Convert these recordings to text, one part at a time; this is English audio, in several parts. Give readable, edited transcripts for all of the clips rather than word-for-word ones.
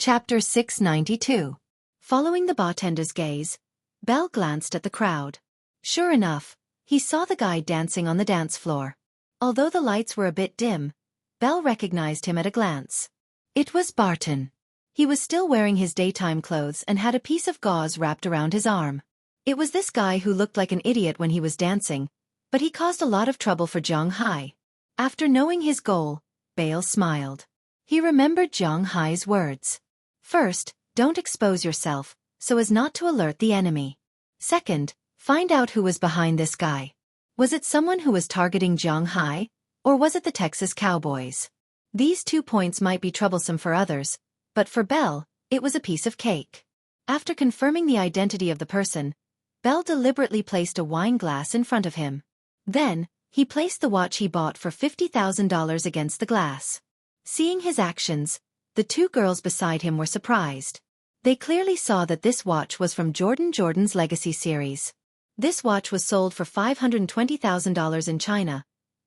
Chapter 692. Following the bartender's gaze, Belle glanced at the crowd. Sure enough, he saw the guy dancing on the dance floor. Although the lights were a bit dim, Belle recognized him at a glance. It was Barton. He was still wearing his daytime clothes and had a piece of gauze wrapped around his arm. It was this guy who looked like an idiot when he was dancing, but he caused a lot of trouble for Zhang Hai. After knowing his goal, Belle smiled. He remembered Zhang Hai's words. First, don't expose yourself, so as not to alert the enemy. Second, find out who was behind this guy. Was it someone who was targeting Zhang Hai, or was it the Texas Cowboys? These 2 points might be troublesome for others, but for Belle, it was a piece of cake. After confirming the identity of the person, Belle deliberately placed a wine glass in front of him. Then, he placed the watch he bought for $50,000 against the glass. Seeing his actions, the 2 girls beside him were surprised. They clearly saw that this watch was from Jordan's Legacy series. This watch was sold for $520,000 in China,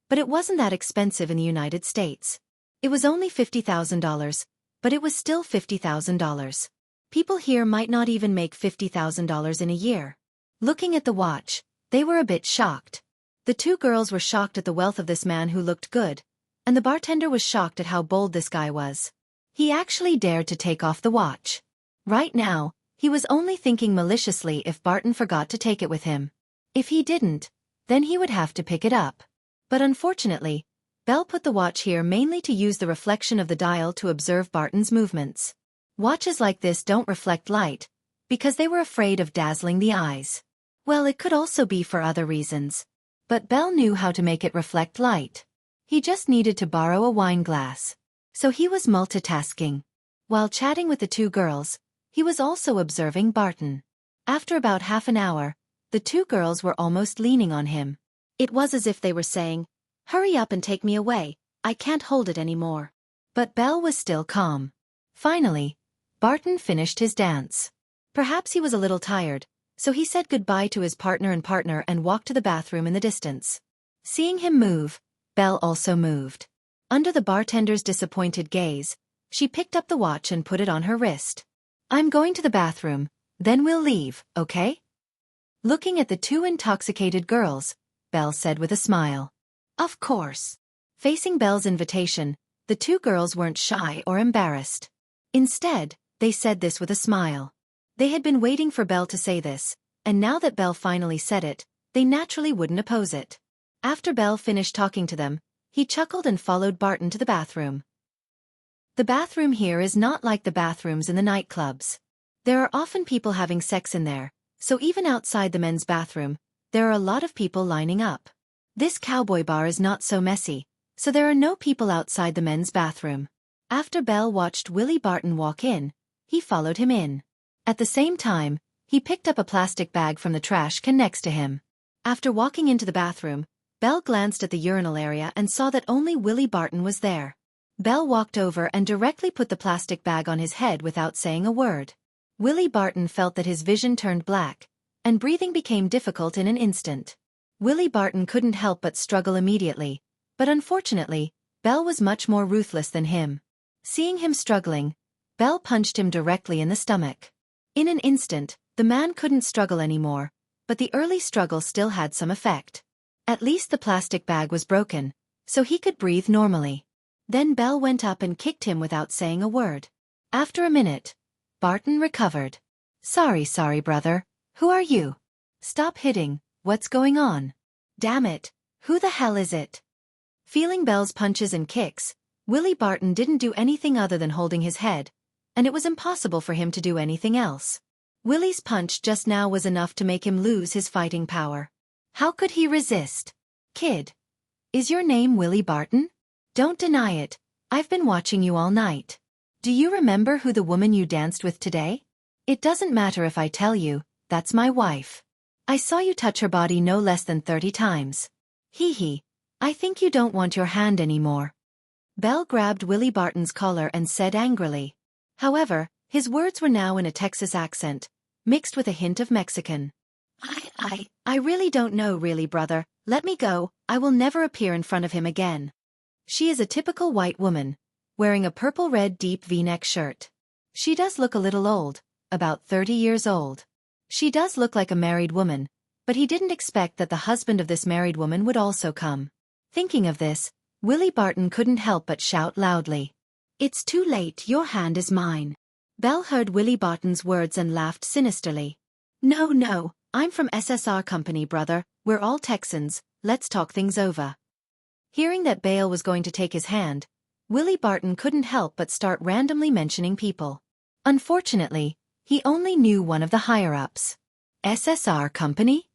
but it wasn't that expensive in the United States. It was only $50,000, but it was still $50,000. People here might not even make $50,000 in a year. Looking at the watch, they were a bit shocked. The 2 girls were shocked at the wealth of this man who looked good, and the bartender was shocked at how bold this guy was. He actually dared to take off the watch. Right now, he was only thinking maliciously if Barton forgot to take it with him. If he didn't, then he would have to pick it up. But unfortunately, Belle put the watch here mainly to use the reflection of the dial to observe Barton's movements. Watches like this don't reflect light, because they were afraid of dazzling the eyes. Well, it could also be for other reasons. But Belle knew how to make it reflect light. He just needed to borrow a wine glass. So he was multitasking. While chatting with the 2 girls, he was also observing Barton. After about half an hour, the 2 girls were almost leaning on him. It was as if they were saying, "Hurry up and take me away, I can't hold it anymore." But Belle was still calm. Finally, Barton finished his dance. Perhaps he was a little tired, so he said goodbye to his partner and walked to the bathroom in the distance. Seeing him move, Belle also moved. Under the bartender's disappointed gaze, she picked up the watch and put it on her wrist. "I'm going to the bathroom, then we'll leave, okay?" Looking at the 2 intoxicated girls, Belle said with a smile. Of course. Facing Belle's invitation, the 2 girls weren't shy or embarrassed. Instead, they said this with a smile. They had been waiting for Belle to say this, and now that Belle finally said it, they naturally wouldn't oppose it. After Belle finished talking to them, he chuckled and followed Barton to the bathroom. The bathroom here is not like the bathrooms in the nightclubs. There are often people having sex in there, so even outside the men's bathroom, there are a lot of people lining up. This cowboy bar is not so messy, so there are no people outside the men's bathroom. After Belle watched Willie Barton walk in, he followed him in. At the same time, he picked up a plastic bag from the trash can next to him. After walking into the bathroom, Belle glanced at the urinal area and saw that only Willie Barton was there. Belle walked over and directly put the plastic bag on his head without saying a word. Willie Barton felt that his vision turned black, and breathing became difficult in an instant. Willie Barton couldn't help but struggle immediately, but unfortunately, Belle was much more ruthless than him. Seeing him struggling, Belle punched him directly in the stomach. In an instant, the man couldn't struggle anymore, but the early struggle still had some effect. At least the plastic bag was broken, so he could breathe normally. Then Belle went up and kicked him without saying a word. After a minute, Barton recovered. Sorry brother, who are you? Stop hitting, what's going on? Damn it, who the hell is it?" Feeling Belle's punches and kicks, Willie Barton didn't do anything other than holding his head, and it was impossible for him to do anything else. Willie's punch just now was enough to make him lose his fighting power. How could he resist? "Kid, is your name Willie Barton? Don't deny it, I've been watching you all night. Do you remember who the woman you danced with today? It doesn't matter if I tell you, that's my wife. I saw you touch her body no less than 30 times. Hee, I think you don't want your hand anymore." Belle grabbed Willie Barton's collar and said angrily. However, his words were now in a Texas accent, mixed with a hint of Mexican. I really don't know really brother, let me go, I will never appear in front of him again." She is a typical white woman, wearing a purple-red deep V-neck shirt. She does look a little old, about 30 years old. She does look like a married woman, but he didn't expect that the husband of this married woman would also come. Thinking of this, Willie Barton couldn't help but shout loudly. "It's too late, your hand is mine." Belle heard Willie Barton's words and laughed sinisterly. "No, no, I'm from SSR Company, brother, we're all Texans, let's talk things over." Hearing that Bale was going to take his hand, Willie Barton couldn't help but start randomly mentioning people. Unfortunately, he only knew one of the higher-ups. SSR Company?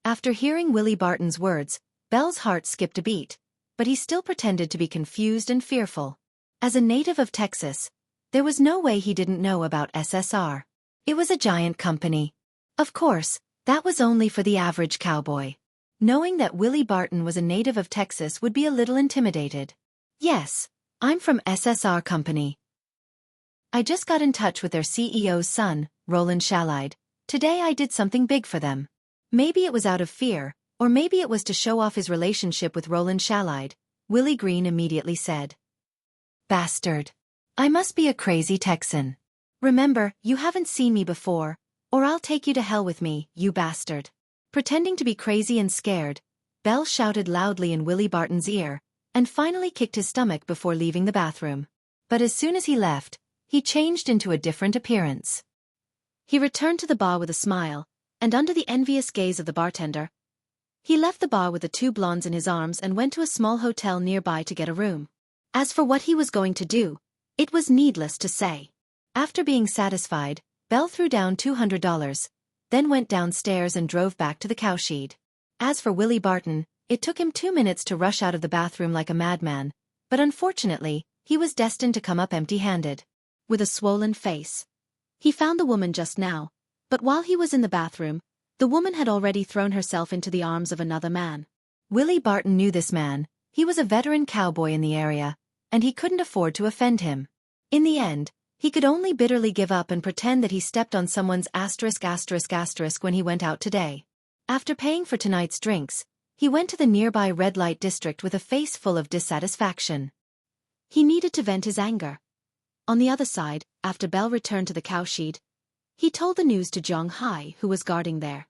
After hearing Willie Barton's words, Belle's heart skipped a beat, but he still pretended to be confused and fearful. As a native of Texas, there was no way he didn't know about SSR. It was a giant company. Of course, that was only for the average cowboy. Knowing that Willie Barton was a native of Texas would be a little intimidated. "Yes, I'm from SSR Company. I just got in touch with their CEO's son, Roland Shalide. Today I did something big for them." Maybe it was out of fear, or maybe it was to show off his relationship with Roland Shalide, Willie Green immediately said. "Bastard. I must be a crazy Texan. Remember, you haven't seen me before, or I'll take you to hell with me, you bastard." Pretending to be crazy and scared, Belle shouted loudly in Willie Barton's ear, and finally kicked his stomach before leaving the bathroom. But as soon as he left, he changed into a different appearance. He returned to the bar with a smile, and under the envious gaze of the bartender, he left the bar with the two blondes in his arms and went to a small hotel nearby to get a room. As for what he was going to do, it was needless to say. After being satisfied, Belle threw down $200, then went downstairs and drove back to the cowshed. As for Willie Barton, it took him 2 minutes to rush out of the bathroom like a madman, but unfortunately, he was destined to come up empty-handed. With a swollen face. He found the woman just now, but while he was in the bathroom, the woman had already thrown herself into the arms of another man. Willie Barton knew this man. He was a veteran cowboy in the area, and he couldn't afford to offend him. In the end, he could only bitterly give up and pretend that he stepped on someone's **** when he went out today. After paying for tonight's drinks, he went to the nearby red light district with a face full of dissatisfaction. He needed to vent his anger. On the other side, after Belle returned to the cowshed, he told the news to Zhang Hai, who was guarding there.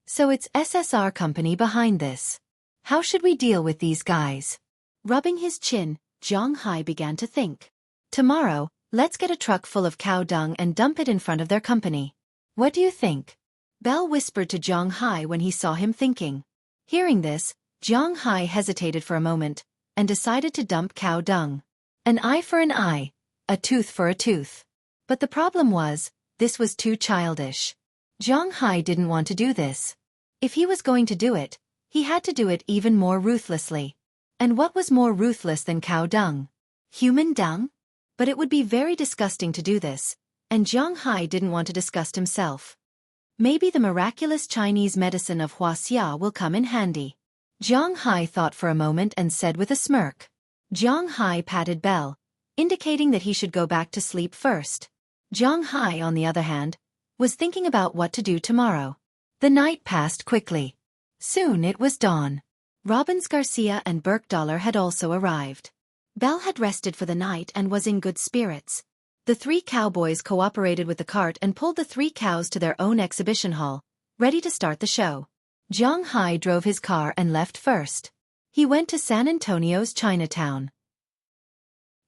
"So it's SSR Company behind this. How should we deal with these guys?" Rubbing his chin, Zhang Hai began to think. "Tomorrow, let's get a truck full of cow dung and dump it in front of their company. What do you think?" Belle whispered to Zhang Hai when he saw him thinking. Hearing this, Zhang Hai hesitated for a moment, and decided to dump cow dung. An eye for an eye, a tooth for a tooth. But the problem was, this was too childish. Zhang Hai didn't want to do this. If he was going to do it, he had to do it even more ruthlessly. And what was more ruthless than cow dung? Human dung? But it would be very disgusting to do this, and Zhang Hai didn't want to disgust himself. Maybe the miraculous Chinese medicine of Huaxia will come in handy. Zhang Hai thought for a moment and said with a smirk. Zhang Hai patted Belle, indicating that he should go back to sleep first. Zhang Hai, on the other hand, was thinking about what to do tomorrow. The night passed quickly. Soon it was dawn. Robbins Garcia and Burke Dollar had also arrived. Belle had rested for the night and was in good spirits. The three cowboys cooperated with the cart and pulled the 3 cows to their own exhibition hall, ready to start the show. Zhang Hai drove his car and left first. He went to San Antonio's Chinatown.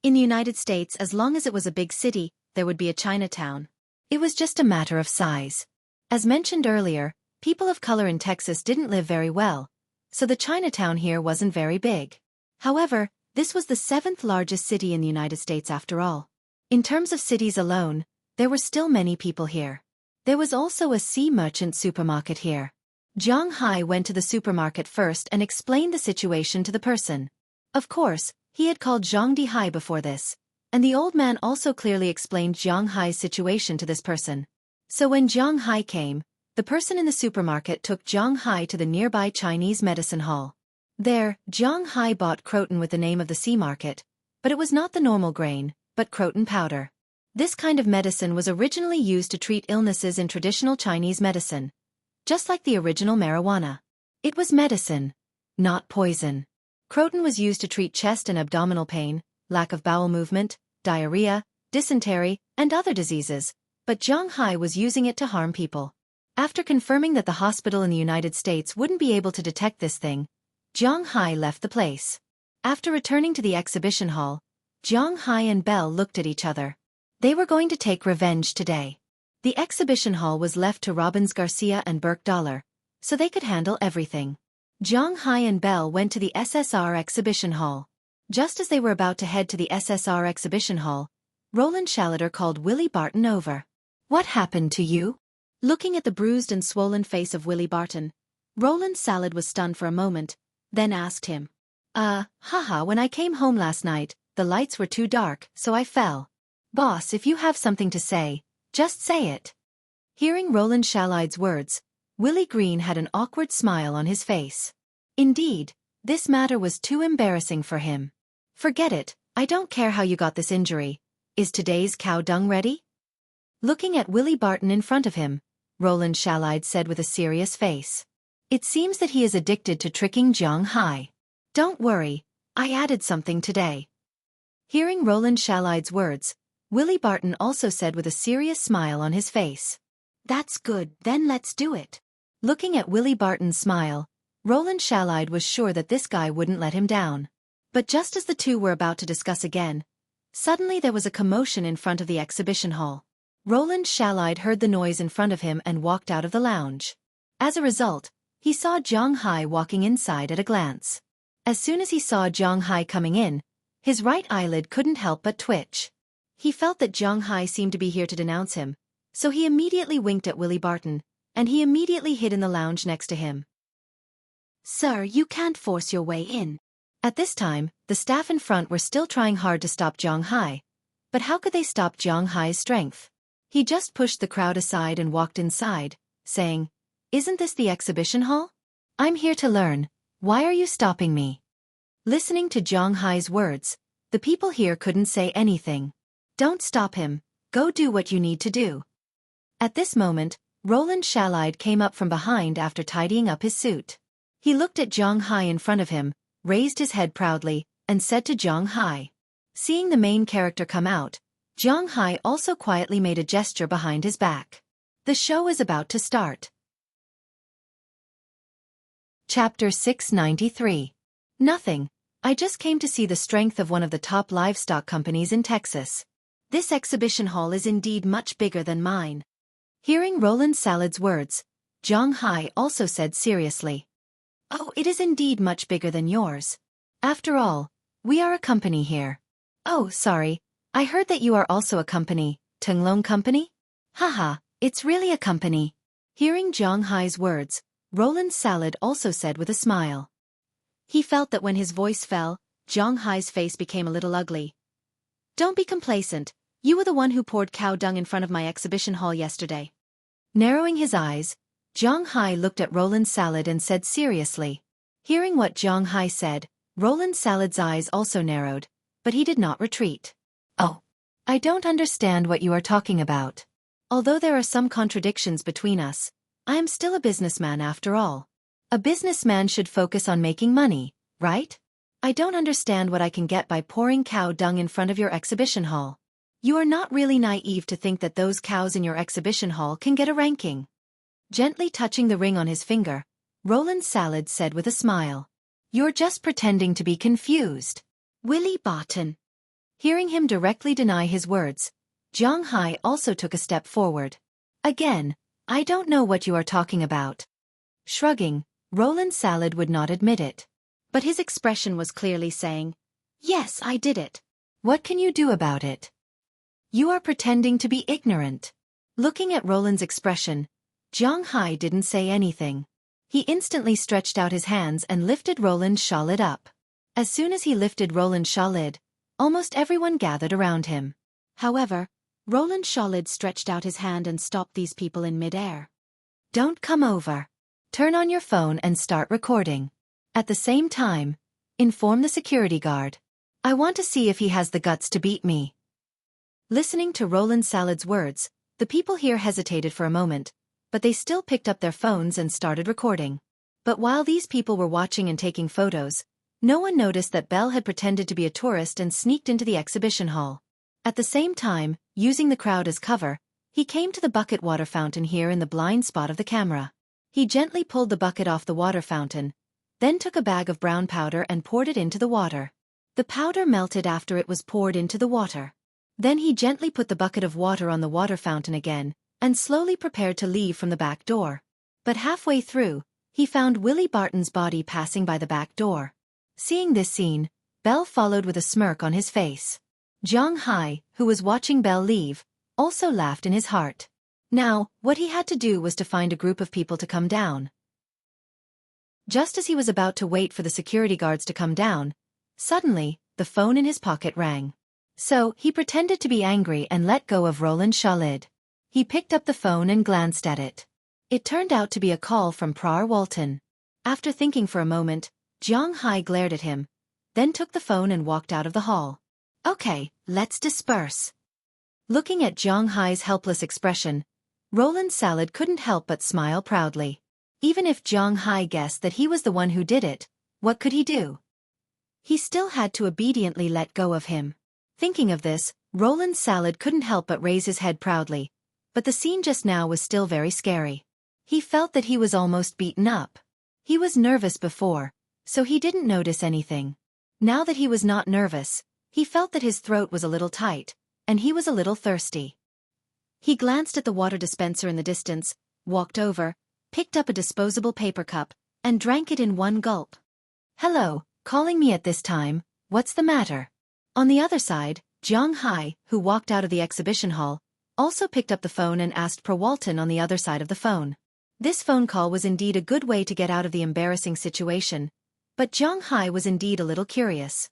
In the United States, as long as it was a big city, there would be a Chinatown. It was just a matter of size. As mentioned earlier, people of color in Texas didn't live very well, so the Chinatown here wasn't very big. However, this was the 7th largest city in the United States after all. In terms of cities alone, there were still many people here. There was also a sea merchant supermarket here. Zhang Hai went to the supermarket first and explained the situation to the person. Of course, he had called Zhang Dihai before this, and the old man also clearly explained Zhang Hai's situation to this person. So when Zhang Hai came, the person in the supermarket took Zhang Hai to the nearby Chinese medicine hall. There, Zhang Hai bought croton with the name of the sea market, but it was not the normal grain, but croton powder. This kind of medicine was originally used to treat illnesses in traditional Chinese medicine, just like the original marijuana. It was medicine, not poison. Croton was used to treat chest and abdominal pain, lack of bowel movement, diarrhea, dysentery, and other diseases, but Zhang Hai was using it to harm people. After confirming that the hospital in the United States wouldn't be able to detect this thing, Zhang Hai left the place. After returning to the exhibition hall, Zhang Hai and Belle looked at each other. They were going to take revenge today. The exhibition hall was left to Robbins Garcia and Burke Dollar, so they could handle everything. Zhang Hai and Belle went to the SSR exhibition hall. Just as they were about to head to the SSR exhibition hall, Roland Shalater called Willie Barton over. "What happened to you?" Looking at the bruised and swollen face of Willie Barton, Roland Salad was stunned for a moment, then asked him. Haha, when I came home last night, the lights were too dark, so I fell. Boss, if you have something to say, just say it." Hearing Roland Shalade's words, Willie Green had an awkward smile on his face. Indeed, this matter was too embarrassing for him. "Forget it, I don't care how you got this injury. Is today's cow dung ready?" Looking at Willie Barton in front of him, Roland Shalide said with a serious face. "It seems that he is addicted to tricking Zhang Hai. Don't worry, I added something today." Hearing Roland Shalide's words, Willie Barton also said with a serious smile on his face. "That's good, then let's do it." Looking at Willie Barton's smile, Roland Shalide was sure that this guy wouldn't let him down. But just as the two were about to discuss again, suddenly there was a commotion in front of the exhibition hall. Roland Shalide heard the noise in front of him and walked out of the lounge. As a result, he saw Zhang Hai walking inside at a glance. As soon as he saw Zhang Hai coming in, his right eyelid couldn't help but twitch. He felt that Zhang Hai seemed to be here to denounce him, so he immediately winked at Willie Barton, and he immediately hid in the lounge next to him. "Sir, you can't force your way in." At this time, the staff in front were still trying hard to stop Zhang Hai, but how could they stop Zhang Hai's strength? He just pushed the crowd aside and walked inside, saying, "Isn't this the exhibition hall? I'm here to learn. Why are you stopping me?" Listening to Zhang Hai's words, the people here couldn't say anything. "Don't stop him, go do what you need to do." At this moment, Roland Shalide came up from behind after tidying up his suit. He looked at Zhang Hai in front of him, raised his head proudly, and said to Zhang Hai. Seeing the main character come out, Zhang Hai also quietly made a gesture behind his back. The show is about to start. Chapter 693. Nothing. I just came to see the strength of one of the top livestock companies in Texas. This exhibition hall is indeed much bigger than mine. Hearing Roland Salad's words, Zhang Hai also said seriously. "Oh, it is indeed much bigger than yours. After all, we are a company here." "Oh, sorry, I heard that you are also a company, Tunglong Company?" "Haha, it's really a company." Hearing Zhang Hai's words, Roland Salad also said with a smile. He felt that when his voice fell, Zhang Hai's face became a little ugly. "Don't be complacent, you were the one who poured cow dung in front of my exhibition hall yesterday." Narrowing his eyes, Zhang Hai looked at Roland Salad and said seriously. Hearing what Zhang Hai said, Roland Salad's eyes also narrowed, but he did not retreat. "Oh, I don't understand what you are talking about. Although there are some contradictions between us, I am still a businessman after all. A businessman should focus on making money, right? I don't understand what I can get by pouring cow dung in front of your exhibition hall. You are not really naive to think that those cows in your exhibition hall can get a ranking." Gently touching the ring on his finger, Roland Salad said with a smile. "You're just pretending to be confused." Willie Barton. Hearing him directly deny his words, Zhang Hai also took a step forward. "Again, I don't know what you are talking about." Shrugging, Roland Salad would not admit it. But his expression was clearly saying, "Yes, I did it." "What can you do about it?" "You are pretending to be ignorant." Looking at Roland's expression, Zhang Hai didn't say anything. He instantly stretched out his hands and lifted Roland's shawlid up. As soon as he lifted Roland's shawlid, almost everyone gathered around him. However, Roland Shawlid stretched out his hand and stopped these people in mid-air. "Don't come over. Turn on your phone and start recording. At the same time, inform the security guard. I want to see if he has the guts to beat me." Listening to Roland Salad's words, the people here hesitated for a moment, but they still picked up their phones and started recording. But while these people were watching and taking photos, no one noticed that Belle had pretended to be a tourist and sneaked into the exhibition hall. At the same time, using the crowd as cover, he came to the bucket water fountain here in the blind spot of the camera. He gently pulled the bucket off the water fountain, then took a bag of brown powder and poured it into the water. The powder melted after it was poured into the water. Then he gently put the bucket of water on the water fountain again, and slowly prepared to leave from the back door. But halfway through, he found Willie Barton's body passing by the back door. Seeing this scene, Belle followed with a smirk on his face. Zhang Hai, who was watching Belle leave, also laughed in his heart. Now, what he had to do was to find a group of people to come down. Just as he was about to wait for the security guards to come down, suddenly, the phone in his pocket rang. So, he pretended to be angry and let go of Roland Shalid. He picked up the phone and glanced at it. It turned out to be a call from Prar Walton. After thinking for a moment, Zhang Hai glared at him, then took the phone and walked out of the hall. Okay, let's disperse. Looking at Zhang Hai's helpless expression, Roland Salad couldn't help but smile proudly. Even if Zhang Hai guessed that he was the one who did it, what could he do? He still had to obediently let go of him. Thinking of this, Roland Salad couldn't help but raise his head proudly. But the scene just now was still very scary. He felt that he was almost beaten up. He was nervous before, so he didn't notice anything. Now that he was not nervous, he felt that his throat was a little tight, and he was a little thirsty. He glanced at the water dispenser in the distance, walked over, picked up a disposable paper cup, and drank it in one gulp. Hello, calling me at this time, what's the matter? On the other side, Zhang Hai, who walked out of the exhibition hall, also picked up the phone and asked for Walton on the other side of the phone. This phone call was indeed a good way to get out of the embarrassing situation, but Zhang Hai was indeed a little curious.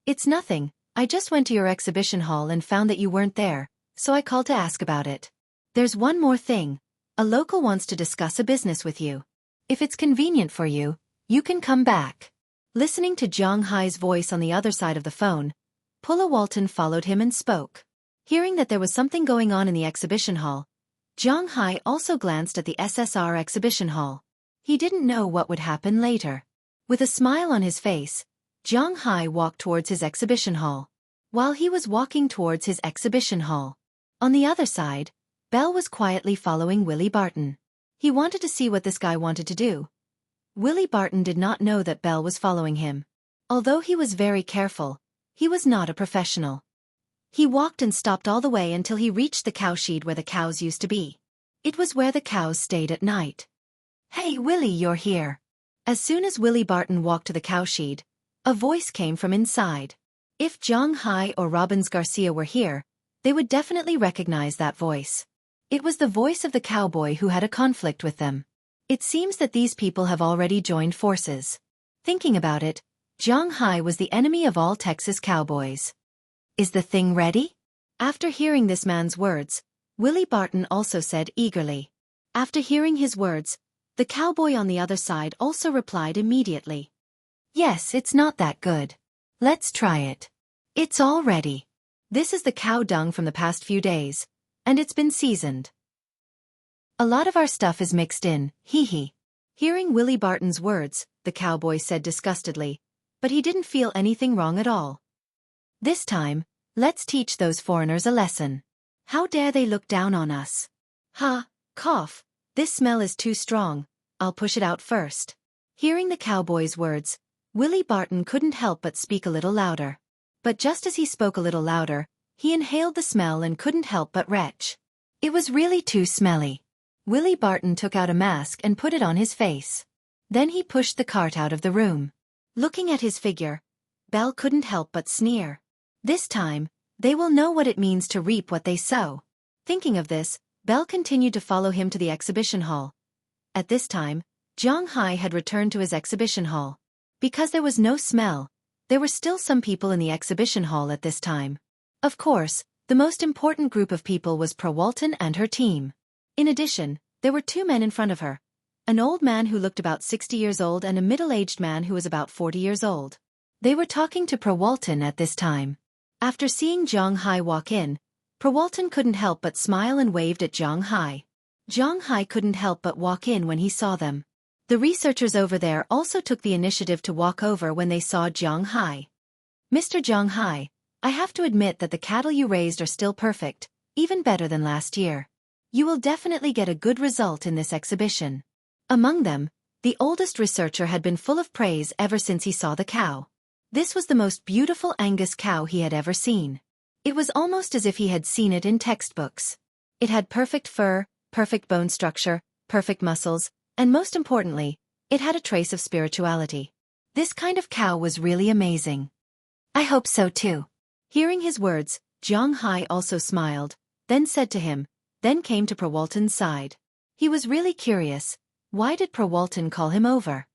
It's nothing, I just went to your exhibition hall and found that you weren't there, so I called to ask about it. There's one more thing, a local wants to discuss a business with you. If it's convenient for you, you can come back. Listening to Zhang Hai's voice on the other side of the phone, Pula Walton followed him and spoke. Hearing that there was something going on in the exhibition hall, Zhang Hai also glanced at the SSR exhibition hall. He didn't know what would happen later. With a smile on his face, Zhang Hai walked towards his exhibition hall. While he was walking towards his exhibition hall, on the other side, Belle was quietly following Willie Barton. He wanted to see what this guy wanted to do. Willie Barton did not know that Belle was following him. Although he was very careful, he was not a professional. He walked and stopped all the way until he reached the cowshed where the cows used to be. It was where the cows stayed at night. Hey Willie, you're here. As soon as Willie Barton walked to the cowshed, a voice came from inside. If Zhang Hai or Robbins Garcia were here, they would definitely recognize that voice. It was the voice of the cowboy who had a conflict with them. It seems that these people have already joined forces. Thinking about it, Zhang Hai was the enemy of all Texas cowboys. Is the thing ready? After hearing this man's words, Willie Barton also said eagerly. After hearing his words, the cowboy on the other side also replied immediately. Yes, it's not that good. Let's try it. It's all ready. This is the cow dung from the past few days, and it's been seasoned. A lot of our stuff is mixed in, hee hee. Hearing Willie Barton's words, the cowboy said disgustedly, but he didn't feel anything wrong at all. This time, let's teach those foreigners a lesson. How dare they look down on us? Ha, cough, this smell is too strong, I'll push it out first. Hearing the cowboy's words, Willie Barton couldn't help but speak a little louder. But just as he spoke a little louder, he inhaled the smell and couldn't help but retch. It was really too smelly. Willie Barton took out a mask and put it on his face. Then he pushed the cart out of the room. Looking at his figure, Belle couldn't help but sneer. This time, they will know what it means to reap what they sow. Thinking of this, Belle continued to follow him to the exhibition hall. At this time, Zhang Hai had returned to his exhibition hall. Because there was no smell, there were still some people in the exhibition hall at this time. Of course, the most important group of people was Pro Walton and her team. In addition, there were two men in front of her. An old man who looked about 60 years old and a middle-aged man who was about 40 years old. They were talking to Pro Walton at this time. After seeing Zhang Hai walk in, Pro Walton couldn't help but smile and waved at Zhang Hai. Zhang Hai couldn't help but walk in when he saw them. The researchers over there also took the initiative to walk over when they saw Zhang Hai. Mr. Zhang Hai, I have to admit that the cattle you raised are still perfect, even better than last year. You will definitely get a good result in this exhibition. Among them, the oldest researcher had been full of praise ever since he saw the cow. This was the most beautiful Angus cow he had ever seen. It was almost as if he had seen it in textbooks. It had perfect fur, perfect bone structure, perfect muscles, and most importantly, it had a trace of spirituality. This kind of cow was really amazing. I hope so too. Hearing his words, Zhang Hai also smiled, then came to Prawalton's side. He was really curious. Why did Prawalton call him over?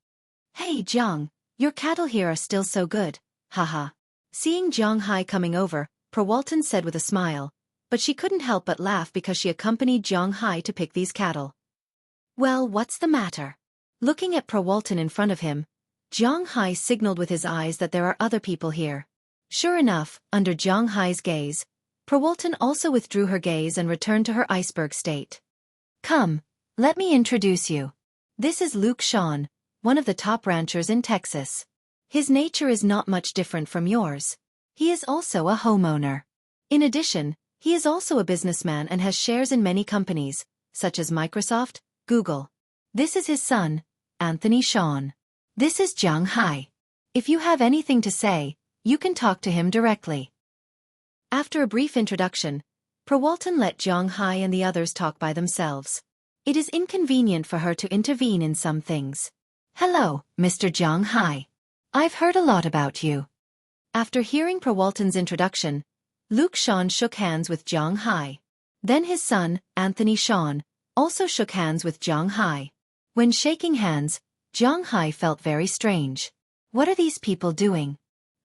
Hey Zhang, your cattle here are still so good, haha. Seeing Zhang Hai coming over, Prawalton said with a smile, but she couldn't help but laugh because she accompanied Zhang Hai to pick these cattle. Well, what's the matter? Looking at Prawalton in front of him, Zhang Hai signaled with his eyes that there are other people here. Sure enough, under Zhang Hai's gaze, Prawalton also withdrew her gaze and returned to her iceberg state. Come, let me introduce you. This is Luke Sean, one of the top ranchers in Texas. His nature is not much different from yours. He is also a homeowner. In addition, he is also a businessman and has shares in many companies, such as Microsoft, Google. This is his son, Anthony Sean. This is Zhang Hai. If you have anything to say, you can talk to him directly. After a brief introduction, Prawalton let Zhang Hai and the others talk by themselves. It is inconvenient for her to intervene in some things. Hello, Mr. Zhang Hai. I've heard a lot about you. After hearing Prawalton's introduction, Luke Sean shook hands with Zhang Hai. Then his son, Anthony Sean, also shook hands with Zhang Hai. When shaking hands, Zhang Hai felt very strange. What are these people doing?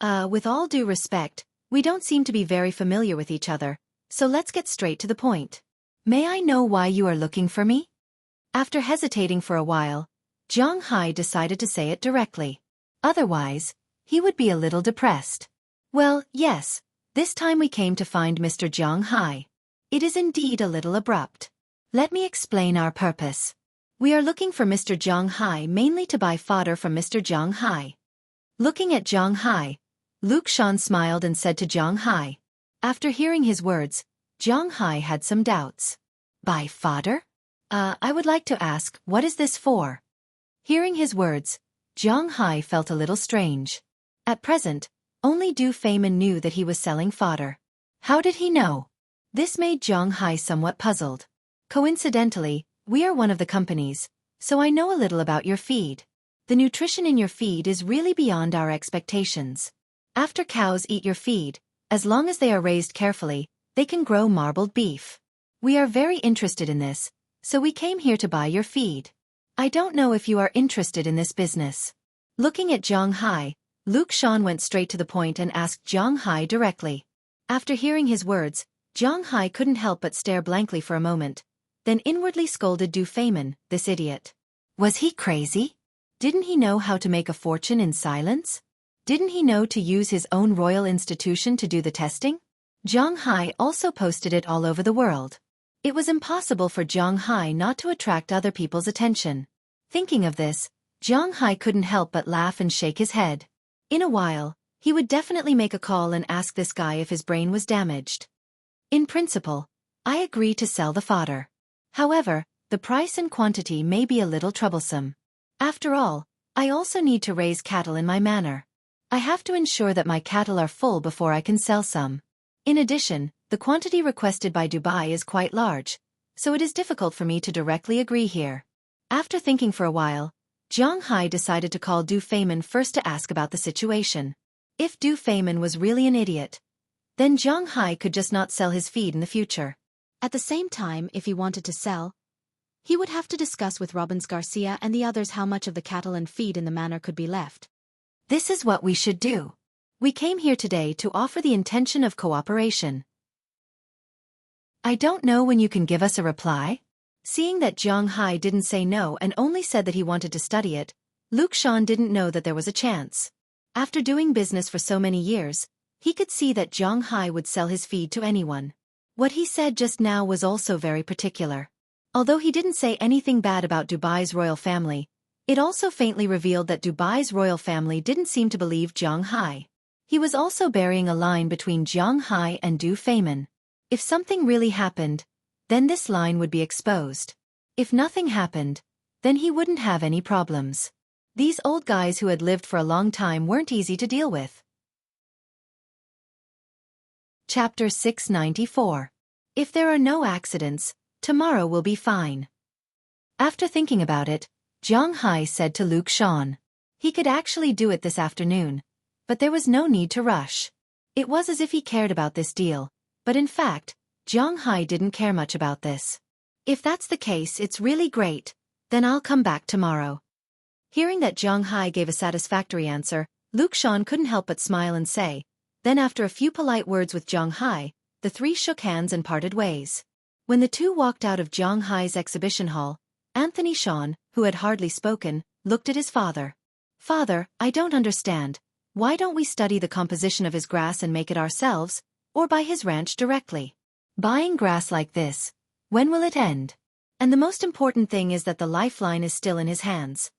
With all due respect, we don't seem to be very familiar with each other, so let's get straight to the point. May I know why you are looking for me? After hesitating for a while, Zhang Hai decided to say it directly. Otherwise, he would be a little depressed. Well, yes, this time we came to find Mr. Zhang Hai. It is indeed a little abrupt. Let me explain our purpose. We are looking for Mr. Zhang Hai mainly to buy fodder from Mr. Zhang Hai. Looking at Zhang Hai, Luke Sean smiled and said to Zhang Hai. After hearing his words, Zhang Hai had some doubts. Buy fodder? I would like to ask, what is this for? Hearing his words, Zhang Hai felt a little strange. At present, only Du Feynman knew that he was selling fodder. How did he know? This made Zhang Hai somewhat puzzled. Coincidentally, we are one of the companies, so I know a little about your feed. The nutrition in your feed is really beyond our expectations. After cows eat your feed, as long as they are raised carefully, they can grow marbled beef. We are very interested in this, so we came here to buy your feed. I don't know if you are interested in this business. Looking at Zhang Hai, Luke Sean went straight to the point and asked Zhang Hai directly. After hearing his words, Zhang Hai couldn't help but stare blankly for a moment, then inwardly scolded Du Feynman, this idiot. Was he crazy? Didn't he know how to make a fortune in silence? Didn't he know to use his own royal institution to do the testing? Zhang Hai also posted it all over the world. It was impossible for Zhang Hai not to attract other people's attention. Thinking of this, Zhang Hai couldn't help but laugh and shake his head. In a while, he would definitely make a call and ask this guy if his brain was damaged. In principle, I agree to sell the fodder. However, the price and quantity may be a little troublesome. After all, I also need to raise cattle in my manor. I have to ensure that my cattle are full before I can sell some. In addition, the quantity requested by Dubai is quite large, so it is difficult for me to directly agree here. After thinking for a while, Zhang Hai decided to call Du Feynman first to ask about the situation. If Du Feynman was really an idiot, then Zhang Hai could just not sell his feed in the future. At the same time, if he wanted to sell, he would have to discuss with Robbins Garcia and the others how much of the cattle and feed in the manor could be left. This is what we should do. We came here today to offer the intention of cooperation. I don't know when you can give us a reply. Seeing that Zhang Hai didn't say no and only said that he wanted to study it, Luke Sean didn't know that there was a chance. After doing business for so many years, he could see that Zhang Hai would sell his feed to anyone. What he said just now was also very particular. Although he didn't say anything bad about Dubai's royal family, it also faintly revealed that Dubai's royal family didn't seem to believe Zhang Hai. He was also burying a line between Jiang Hai and Du Feimin. If something really happened, then this line would be exposed. If nothing happened, then he wouldn't have any problems. These old guys who had lived for a long time weren't easy to deal with. Chapter 694. If there are no accidents, tomorrow will be fine. After thinking about it, Jiang Hai said to Luke Shan. He could actually do it this afternoon, but there was no need to rush. It was as if he cared about this deal, but in fact, Jiang Hai didn't care much about this. If that's the case, it's really great, then I'll come back tomorrow. Hearing that Jiang Hai gave a satisfactory answer, Luke Shan couldn't help but smile and say. Then after a few polite words with Jiang Hai, the three shook hands and parted ways. When the two walked out of Jiang Hai's exhibition hall, Anthony Shan, who had hardly spoken, looked at his father. Father, I don't understand. Why don't we study the composition of his grass and make it ourselves, or buy his ranch directly? Buying grass like this, when will it end? And the most important thing is that the lifeline is still in his hands.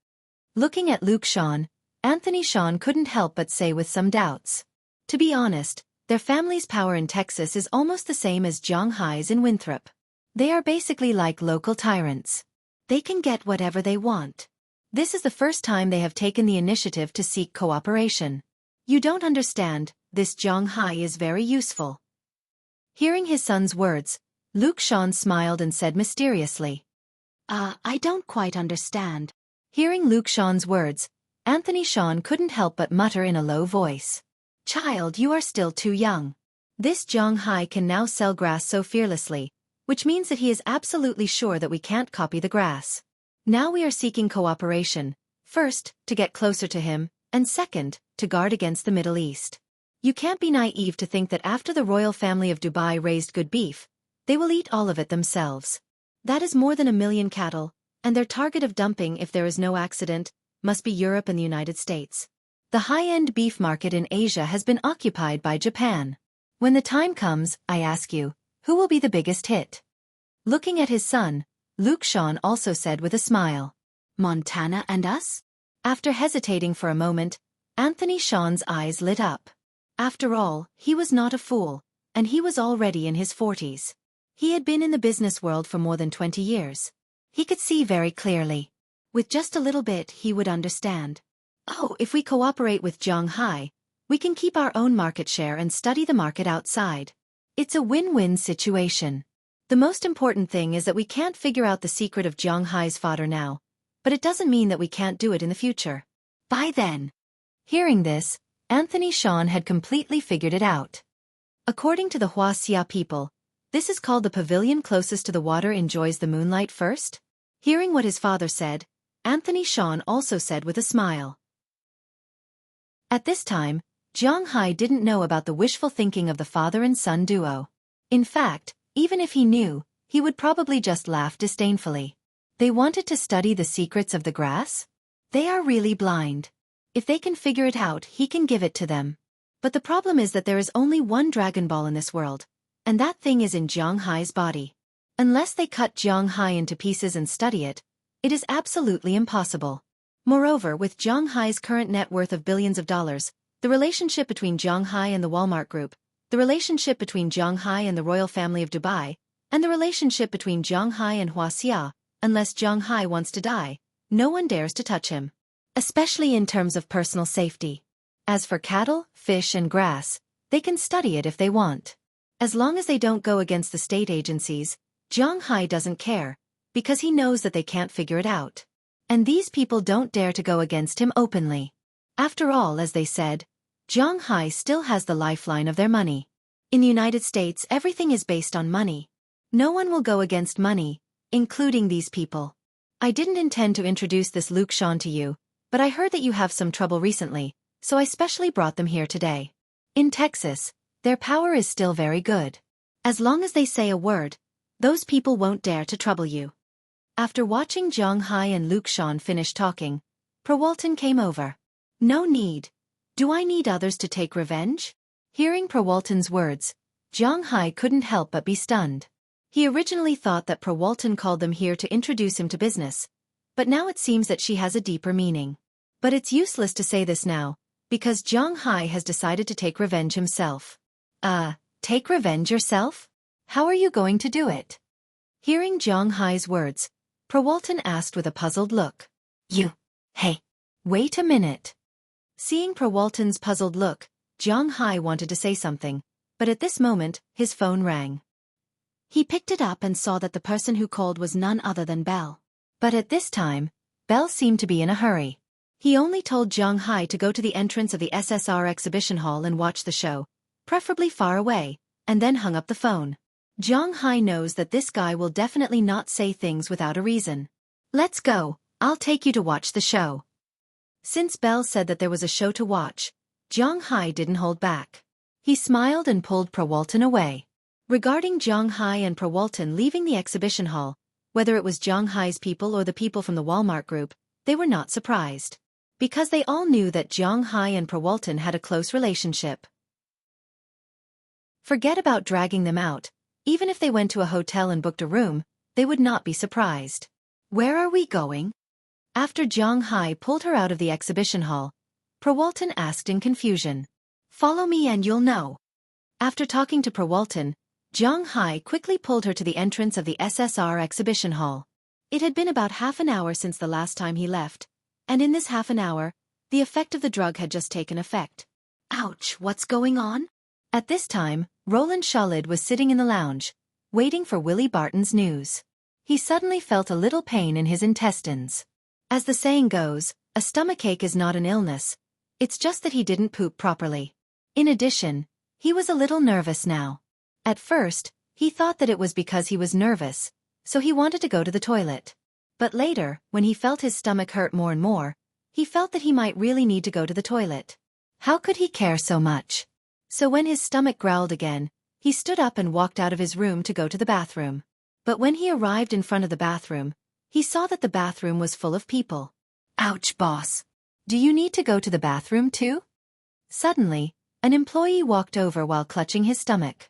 Looking at Luke Shan, Anthony Shan couldn't help but say with some doubts. To be honest, their family's power in Texas is almost the same as Jiang Hai's in Winthrop. They are basically like local tyrants. They can get whatever they want. This is the first time they have taken the initiative to seek cooperation. You don't understand, this Jiang Hai is very useful. Hearing his son's words, Luke Shan smiled and said mysteriously. I don't quite understand. Hearing Luke Shan's words, Anthony Shan couldn't help but mutter in a low voice. Child, you are still too young. This Jiang Hai can now sell grass so fearlessly, which means that he is absolutely sure that we can't copy the grass. Now we are seeking cooperation, first, to get closer to him, and second, to guard against the Middle East. You can't be naive to think that after the royal family of Dubai raised good beef, they will eat all of it themselves. That is more than 1 million cattle, and their target of dumping if there is no accident, must be Europe and the United States. The high-end beef market in Asia has been occupied by Japan. When the time comes, I ask you, who will be the biggest hit? Looking at his son, Luke Shan also said with a smile. Montana and us? After hesitating for a moment, Anthony Shan's eyes lit up. After all, he was not a fool, and he was already in his 40s. He had been in the business world for more than 20 years. He could see very clearly. With just a little bit, he would understand. Oh, if we cooperate with Jiang Hai, we can keep our own market share and study the market outside. It's a win-win situation. The most important thing is that we can't figure out the secret of Jiang Hai's fodder now, but it doesn't mean that we can't do it in the future. By then. Hearing this, Anthony Shan had completely figured it out. According to the Huaxia people, this is called the pavilion closest to the water enjoys the moonlight first. Hearing what his father said, Anthony Shan also said with a smile. At this time, Jiang Hai didn't know about the wishful thinking of the father and son duo. In fact, even if he knew, he would probably just laugh disdainfully. They wanted to study the secrets of the grass? They are really blind. If they can figure it out, he can give it to them. But the problem is that there is only one Dragon Ball in this world, and that thing is in Jiang Hai's body. Unless they cut Jiang Hai into pieces and study it, it is absolutely impossible. Moreover, with Jiang Hai's current net worth of billions of dollars, the relationship between Jiang Hai and the Walmart Group, the relationship between Jiang Hai and the royal family of Dubai, and the relationship between Jiang Hai and Huaxia, unless Jiang Hai wants to die, no one dares to touch him. Especially in terms of personal safety. As for cattle, fish and grass, they can study it if they want. As long as they don't go against the state agencies, Jiang Hai doesn't care, because he knows that they can't figure it out. And these people don't dare to go against him openly. After all, as they said, Jiang Hai still has the lifeline of their money. In the United States, everything is based on money. No one will go against money, including these people. I didn't intend to introduce this Luke Shan to you, but I heard that you have some trouble recently, so I specially brought them here today. In Texas, their power is still very good. As long as they say a word, those people won't dare to trouble you. After watching Jiang Hai and Luke Shan finish talking, Perwalton came over. No need. Do I need others to take revenge? Hearing Perwalton's words, Jiang Hai couldn't help but be stunned. He originally thought that Perwalton called them here to introduce him to business, but now it seems that she has a deeper meaning. But it's useless to say this now, Because Zhang Hai has decided to take revenge himself. Take revenge yourself? How are you going to do it? Hearing Zhang Hai's words, Prawalton asked with a puzzled look. Hey, wait a minute. Seeing Prawalton's puzzled look, Zhang Hai wanted to say something, but at this moment, his phone rang. He picked it up and saw that the person who called was none other than Belle. But at this time, Belle seemed to be in a hurry. He only told Zhang Hai to go to the entrance of the SSR exhibition hall and watch the show, preferably far away, and then hung up the phone. Zhang Hai knows that this guy will definitely not say things without a reason. Let's go, I'll take you to watch the show. Since Belle said that there was a show to watch, Zhang Hai didn't hold back. He smiled and pulled Prawalton away. Regarding Zhang Hai and Prawalton leaving the exhibition hall, whether it was Zhang Hai's people or the people from the Walmart group, they were not surprised. Because they all knew that Zhang Hai and Prawalton had a close relationship. Forget about dragging them out. Even if they went to a hotel and booked a room, they would not be surprised. Where are we going? After Zhang Hai pulled her out of the exhibition hall, Prawalton asked in confusion. Follow me and you'll know. After talking to Prawalton, Zhang Hai quickly pulled her to the entrance of the SSR exhibition hall. It had been about half an hour since the last time he left, and in this half an hour, the effect of the drug had just taken effect. Ouch, what's going on? At this time, Roland Shalid was sitting in the lounge, waiting for Willie Barton's news. He suddenly felt a little pain in his intestines. As the saying goes, a stomachache is not an illness, it's just that he didn't poop properly. In addition, he was a little nervous now. At first, he thought that it was because he was nervous, so he wanted to go to the toilet. But later, when he felt his stomach hurt more and more, he felt that he might really need to go to the toilet. How could he care so much? So when his stomach growled again, he stood up and walked out of his room to go to the bathroom. But when he arrived in front of the bathroom, he saw that the bathroom was full of people. Ouch, boss. Do you need to go to the bathroom too? Suddenly, an employee walked over while clutching his stomach.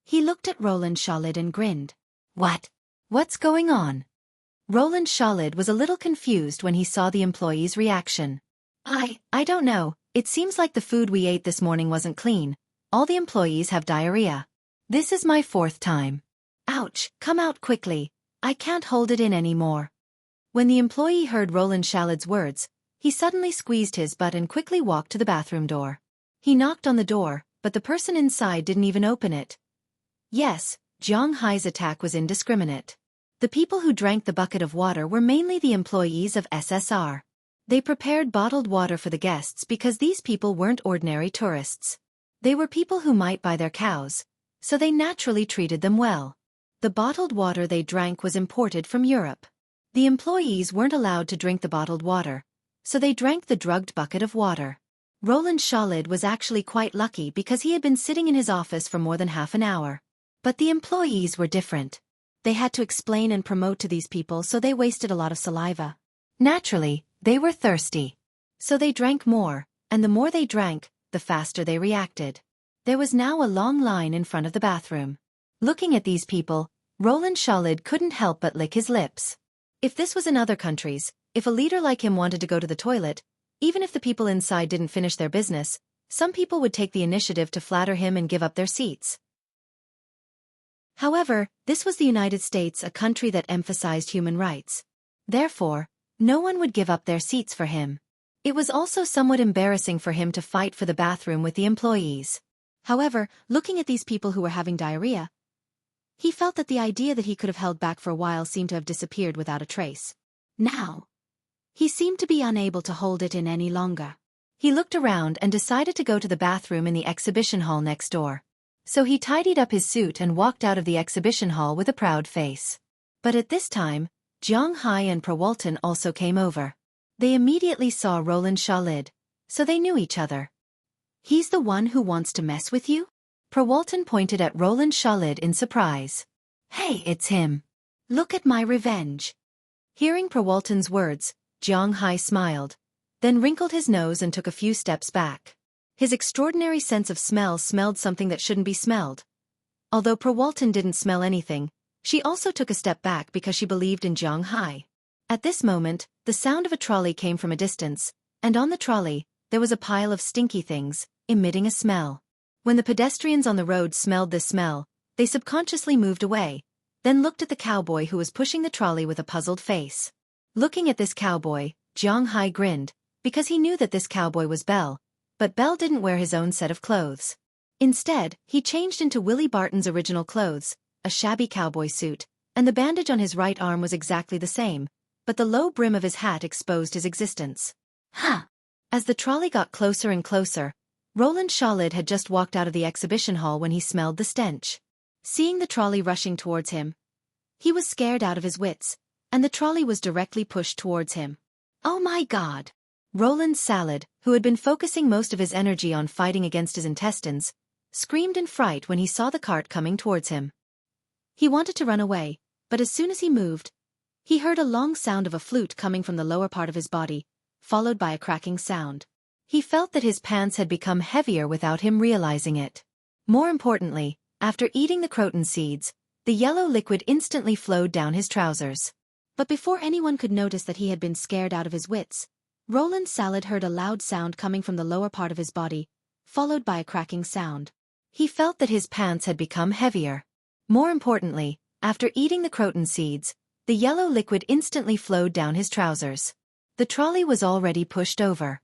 He looked at Roland Shalid and grinned. What's going on? Roland Shalid was a little confused when he saw the employee's reaction. I don't know. It seems like the food we ate this morning wasn't clean. All the employees have diarrhea. This is my 4th time. Ouch, come out quickly. I can't hold it in anymore. When the employee heard Roland Shalid's words, he suddenly squeezed his butt and quickly walked to the bathroom door. He knocked on the door, but the person inside didn't even open it. Yes, Zhang Hai's attack was indiscriminate. The people who drank the bucket of water were mainly the employees of SSR. They prepared bottled water for the guests because these people weren't ordinary tourists. They were people who might buy their cows, so they naturally treated them well. The bottled water they drank was imported from Europe. The employees weren't allowed to drink the bottled water, so they drank the drugged bucket of water. Roland Shalid was actually quite lucky because he had been sitting in his office for more than half an hour. But the employees were different. They had to explain and promote to these people, so they wasted a lot of saliva. Naturally, they were thirsty. So they drank more, and the more they drank, the faster they reacted. There was now a long line in front of the bathroom. Looking at these people, Roland Shalid couldn't help but lick his lips. If this was in other countries, if a leader like him wanted to go to the toilet, even if the people inside didn't finish their business, some people would take the initiative to flatter him and give up their seats. However, this was the United States, a country that emphasized human rights. Therefore, no one would give up their seats for him. It was also somewhat embarrassing for him to fight for the bathroom with the employees. However, looking at these people who were having diarrhea, he felt that the idea that he could have held back for a while seemed to have disappeared without a trace. Now, he seemed to be unable to hold it in any longer. He looked around and decided to go to the bathroom in the exhibition hall next door. So he tidied up his suit and walked out of the exhibition hall with a proud face. But at this time, Zhang Hai and Prawalton also came over. They immediately saw Roland Shalid, so they knew each other. He's the one who wants to mess with you? Prawalton pointed at Roland Shalid in surprise. Hey, it's him. Look at my revenge. Hearing Prawalton's words, Zhang Hai smiled, then wrinkled his nose and took a few steps back. His extraordinary sense of smell smelled something that shouldn't be smelled. Although Prawalton didn't smell anything, she also took a step back because she believed in Zhang Hai. At this moment, the sound of a trolley came from a distance, and on the trolley, there was a pile of stinky things, emitting a smell. When the pedestrians on the road smelled this smell, they subconsciously moved away, then looked at the cowboy who was pushing the trolley with a puzzled face. Looking at this cowboy, Zhang Hai grinned, because he knew that this cowboy was Belle, but Belle didn't wear his own set of clothes. Instead, he changed into Willie Barton's original clothes, a shabby cowboy suit, and the bandage on his right arm was exactly the same, but the low brim of his hat exposed his existence. Huh! As the trolley got closer and closer, Roland Shaolid had just walked out of the exhibition hall when he smelled the stench. Seeing the trolley rushing towards him, he was scared out of his wits, and the trolley was directly pushed towards him. Oh my God! Roland Shaolid, who had been focusing most of his energy on fighting against his intestines, screamed in fright when he saw the cart coming towards him. He wanted to run away, but as soon as he moved, he heard a long sound of a flute coming from the lower part of his body, followed by a cracking sound. He felt that his pants had become heavier without him realizing it. More importantly, after eating the croton seeds, the yellow liquid instantly flowed down his trousers. But before anyone could notice that he had been scared out of his wits, Roland Shaolid heard a loud sound coming from the lower part of his body, followed by a cracking sound. He felt that his pants had become heavier. More importantly, after eating the croton seeds, the yellow liquid instantly flowed down his trousers. The trolley was already pushed over.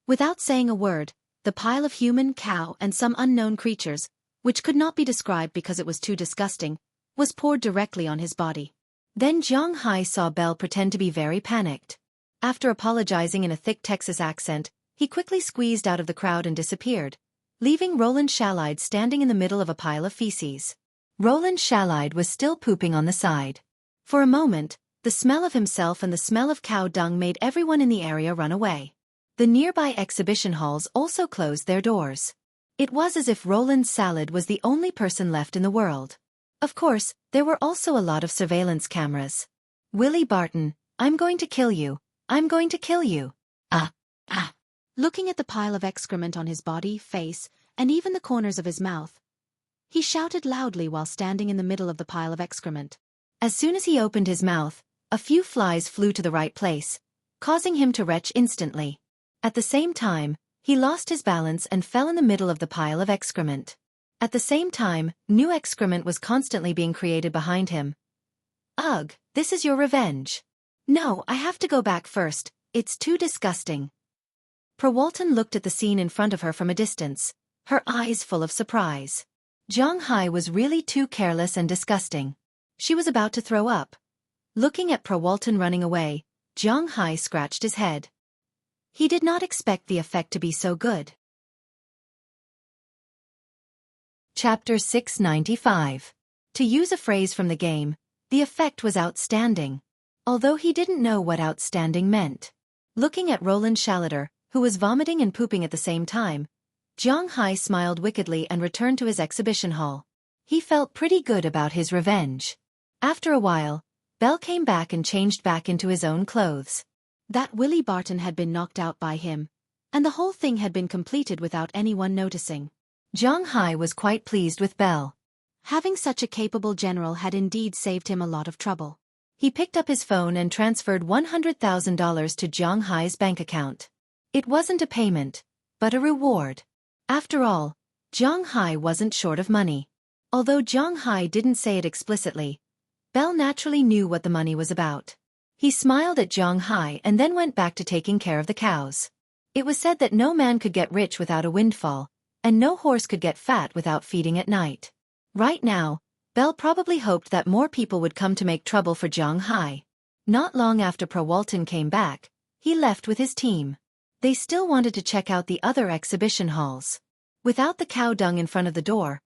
Without saying a word, the pile of human, cow, and some unknown creatures, which could not be described because it was too disgusting, was poured directly on his body. Then Zhang Hai saw Belle pretend to be very panicked. After apologizing in a thick Texas accent, he quickly squeezed out of the crowd and disappeared, leaving Roland Shaolid standing in the middle of a pile of feces. Roland Shaolid was still pooping on the side. For a moment, the smell of himself and the smell of cow dung made everyone in the area run away. The nearby exhibition halls also closed their doors. It was as if Roland Shaolid was the only person left in the world. Of course, there were also a lot of surveillance cameras. Willie Barton, I'm going to kill you. I'm going to kill you. Looking at the pile of excrement on his body, face, and even the corners of his mouth, he shouted loudly while standing in the middle of the pile of excrement. As soon as he opened his mouth, a few flies flew to the right place, causing him to retch instantly. At the same time, he lost his balance and fell in the middle of the pile of excrement. At the same time, new excrement was constantly being created behind him. Ugh, this is your revenge. No, I have to go back first, it's too disgusting. Perwalton looked at the scene in front of her from a distance, her eyes full of surprise. Zhang Hai was really too careless and disgusting. She was about to throw up. Looking at Perwalton running away, Zhang Hai scratched his head. He did not expect the effect to be so good. Chapter 695. To use a phrase from the game, the effect was outstanding. Although he didn't know what outstanding meant. Looking at Roland Shaolid, who was vomiting and pooping at the same time, Zhang Hai smiled wickedly and returned to his exhibition hall. He felt pretty good about his revenge. After a while, Belle came back and changed back into his own clothes. That Willie Barton had been knocked out by him, and the whole thing had been completed without anyone noticing. Zhang Hai was quite pleased with Belle. Having such a capable general had indeed saved him a lot of trouble. He picked up his phone and transferred $100,000 to Zhang Hai's bank account. It wasn't a payment, but a reward. After all, Zhang Hai wasn't short of money. Although Zhang Hai didn't say it explicitly, Belle naturally knew what the money was about. He smiled at Zhang Hai and then went back to taking care of the cows. It was said that no man could get rich without a windfall, and no horse could get fat without feeding at night. Right now, Belle probably hoped that more people would come to make trouble for Zhang Hai. Not long after Perwalton came back, he left with his team. They still wanted to check out the other exhibition halls. Without the cow dung in front of the door,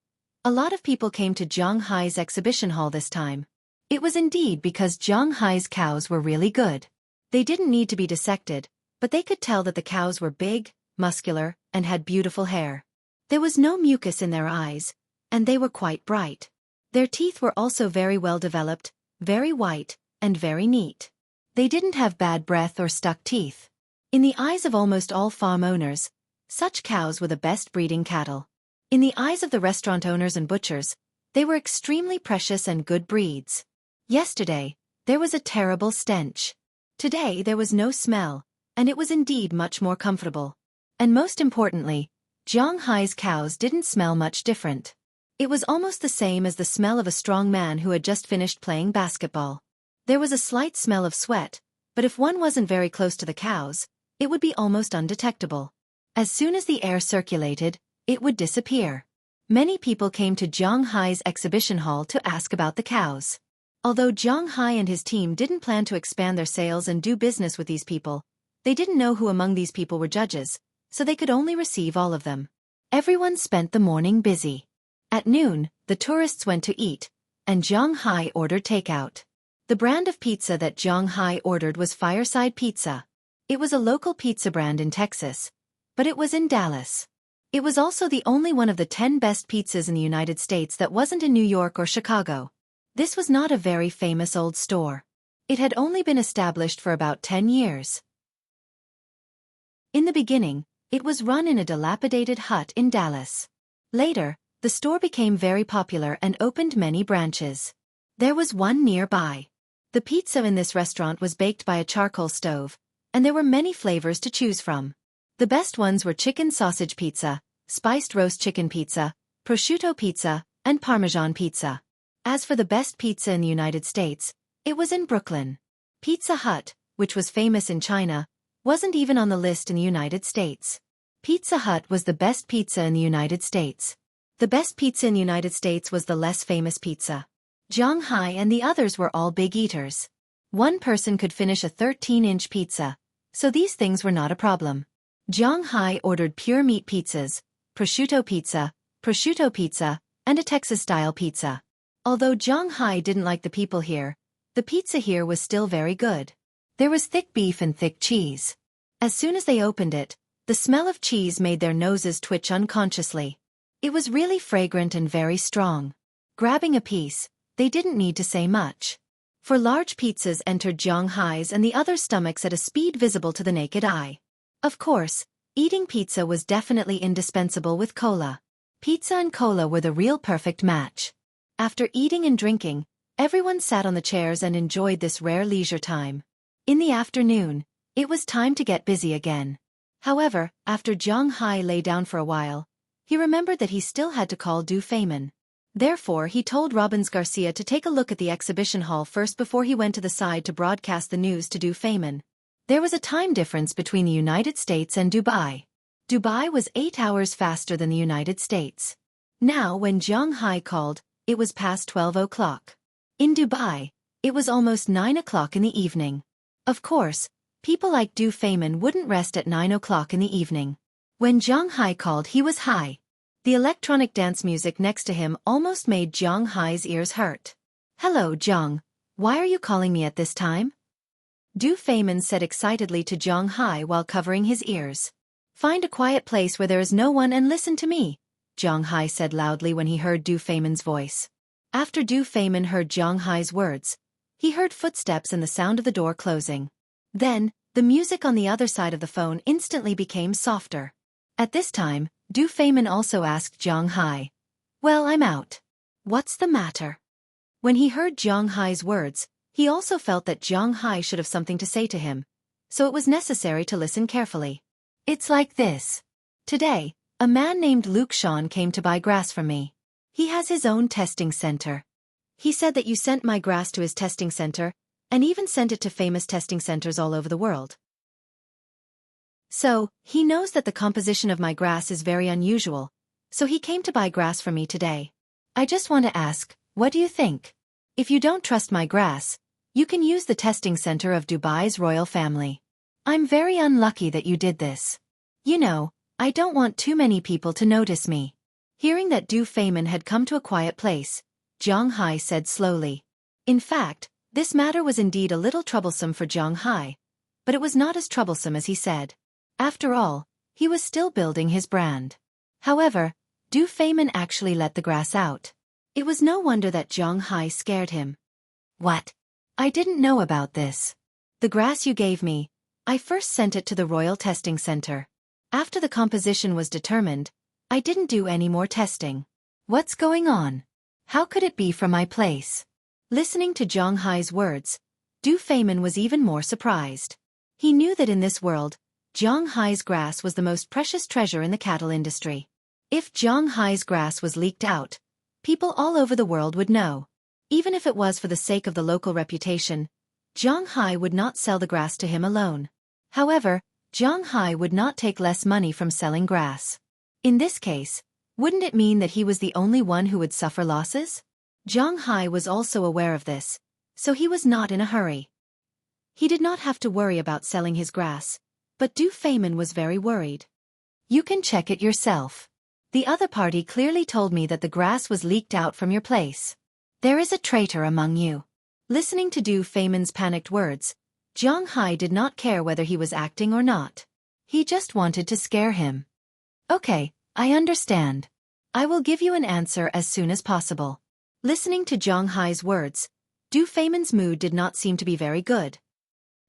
a lot of people came to Zhang Hai's exhibition hall this time. It was indeed because Zhang Hai's cows were really good. They didn't need to be dissected, but they could tell that the cows were big, muscular, and had beautiful hair. There was no mucus in their eyes, and they were quite bright. Their teeth were also very well developed, very white, and very neat. They didn't have bad breath or stuck teeth. In the eyes of almost all farm owners, such cows were the best breeding cattle. In the eyes of the restaurant owners and butchers, they were extremely precious and good breeds. Yesterday, there was a terrible stench. Today there was no smell, and it was indeed much more comfortable. And most importantly, Zhang Hai's cows didn't smell much different. It was almost the same as the smell of a strong man who had just finished playing basketball. There was a slight smell of sweat, but if one wasn't very close to the cows, it would be almost undetectable. As soon as the air circulated, it would disappear. Many people came to Zhang Hai's exhibition hall to ask about the cows. Although Zhang Hai and his team didn't plan to expand their sales and do business with these people, they didn't know who among these people were judges, so they could only receive all of them. Everyone spent the morning busy. At noon, the tourists went to eat, and Zhang Hai ordered takeout. The brand of pizza that Zhang Hai ordered was Fireside Pizza. It was a local pizza brand in Texas, but it was in Dallas. It was also the only one of the 10 best pizzas in the United States that wasn't in New York or Chicago. This was not a very famous old store. It had only been established for about 10 years. In the beginning, it was run in a dilapidated hut in Dallas. Later, the store became very popular and opened many branches. There was one nearby. The pizza in this restaurant was baked by a charcoal stove, and there were many flavors to choose from. The best ones were chicken sausage pizza, spiced roast chicken pizza, prosciutto pizza, and Parmesan pizza. As for the best pizza in the United States, it was in Brooklyn. Pizza Hut, which was famous in China, wasn't even on the list in the United States. Pizza Hut was the best pizza in the United States. The best pizza in the United States was the less famous pizza. Zhang Hai and the others were all big eaters. One person could finish a 13-inch pizza, so these things were not a problem. Zhang Hai ordered pure meat pizzas, prosciutto pizza, and a Texas-style pizza. Although Zhang Hai didn't like the people here, the pizza here was still very good. There was thick beef and thick cheese. As soon as they opened it, the smell of cheese made their noses twitch unconsciously. It was really fragrant and very strong. Grabbing a piece, they didn't need to say much. For large pizzas entered Zhang Hai's and the other stomachs at a speed visible to the naked eye. Of course, eating pizza was definitely indispensable with cola. Pizza and cola were the real perfect match. After eating and drinking, everyone sat on the chairs and enjoyed this rare leisure time. In the afternoon, it was time to get busy again. However, after Zhang Hai lay down for a while, he remembered that he still had to call Du Feynman. Therefore, he told Robbins Garcia to take a look at the exhibition hall first before he went to the side to broadcast the news to Du Feynman. There was a time difference between the United States and Dubai. Dubai was 8 hours faster than the United States. Now, when Zhang Hai called, it was past 12 o'clock. In Dubai, it was almost 9 o'clock in the evening. Of course, people like Du Feynman wouldn't rest at 9 o'clock in the evening. When Zhang Hai called, he was high. The electronic dance music next to him almost made Zhang Hai's ears hurt. "Hello, Zhang. Why are you calling me at this time?" Du Feynman said excitedly to Zhang Hai while covering his ears. "Find a quiet place where there is no one and listen to me," Zhang Hai said loudly when he heard Du Feynman's voice. After Du Feynman heard Zhang Hai's words, he heard footsteps and the sound of the door closing. Then, the music on the other side of the phone instantly became softer. At this time, Du Feynman also asked Zhang Hai, "Well, I'm out. What's the matter?" When he heard Zhang Hai's words, he also felt that Zhang Hai should have something to say to him, so it was necessary to listen carefully. "It's like this. Today, a man named Luke Sean came to buy grass from me. He has his own testing center. He said that you sent my grass to his testing center, and even sent it to famous testing centers all over the world. So, he knows that the composition of my grass is very unusual, so he came to buy grass from me today. I just want to ask, what do you think? If you don't trust my grass, you can use the testing center of Dubai's royal family. I'm very unlucky that you did this. You know, I don't want too many people to notice me." Hearing that Du Feynman had come to a quiet place, Zhang Hai said slowly. In fact, this matter was indeed a little troublesome for Zhang Hai, but it was not as troublesome as he said. After all, he was still building his brand. However, Du Feynman actually let the grass out. It was no wonder that Zhang Hai scared him. "What? I didn't know about this. The grass you gave me, I first sent it to the Royal Testing Center. After the composition was determined, I didn't do any more testing. What's going on? How could it be from my place?" Listening to Zhang Hai's words, Du Feynman was even more surprised. He knew that in this world, Zhang Hai's grass was the most precious treasure in the cattle industry. If Zhang Hai's grass was leaked out, people all over the world would know. Even if it was for the sake of the local reputation, Zhang Hai would not sell the grass to him alone. However, Zhang Hai would not take less money from selling grass. In this case, wouldn't it mean that he was the only one who would suffer losses? Zhang Hai was also aware of this, so he was not in a hurry. He did not have to worry about selling his grass, but Du Feimin was very worried. You can check it yourself. The other party clearly told me that the grass was leaked out from your place. There is a traitor among you. Listening to Du Feimin's panicked words, Zhang Hai did not care whether he was acting or not. He just wanted to scare him. Okay, I understand. I will give you an answer as soon as possible. Listening to Zhang Hai's words, Du Feimin's mood did not seem to be very good.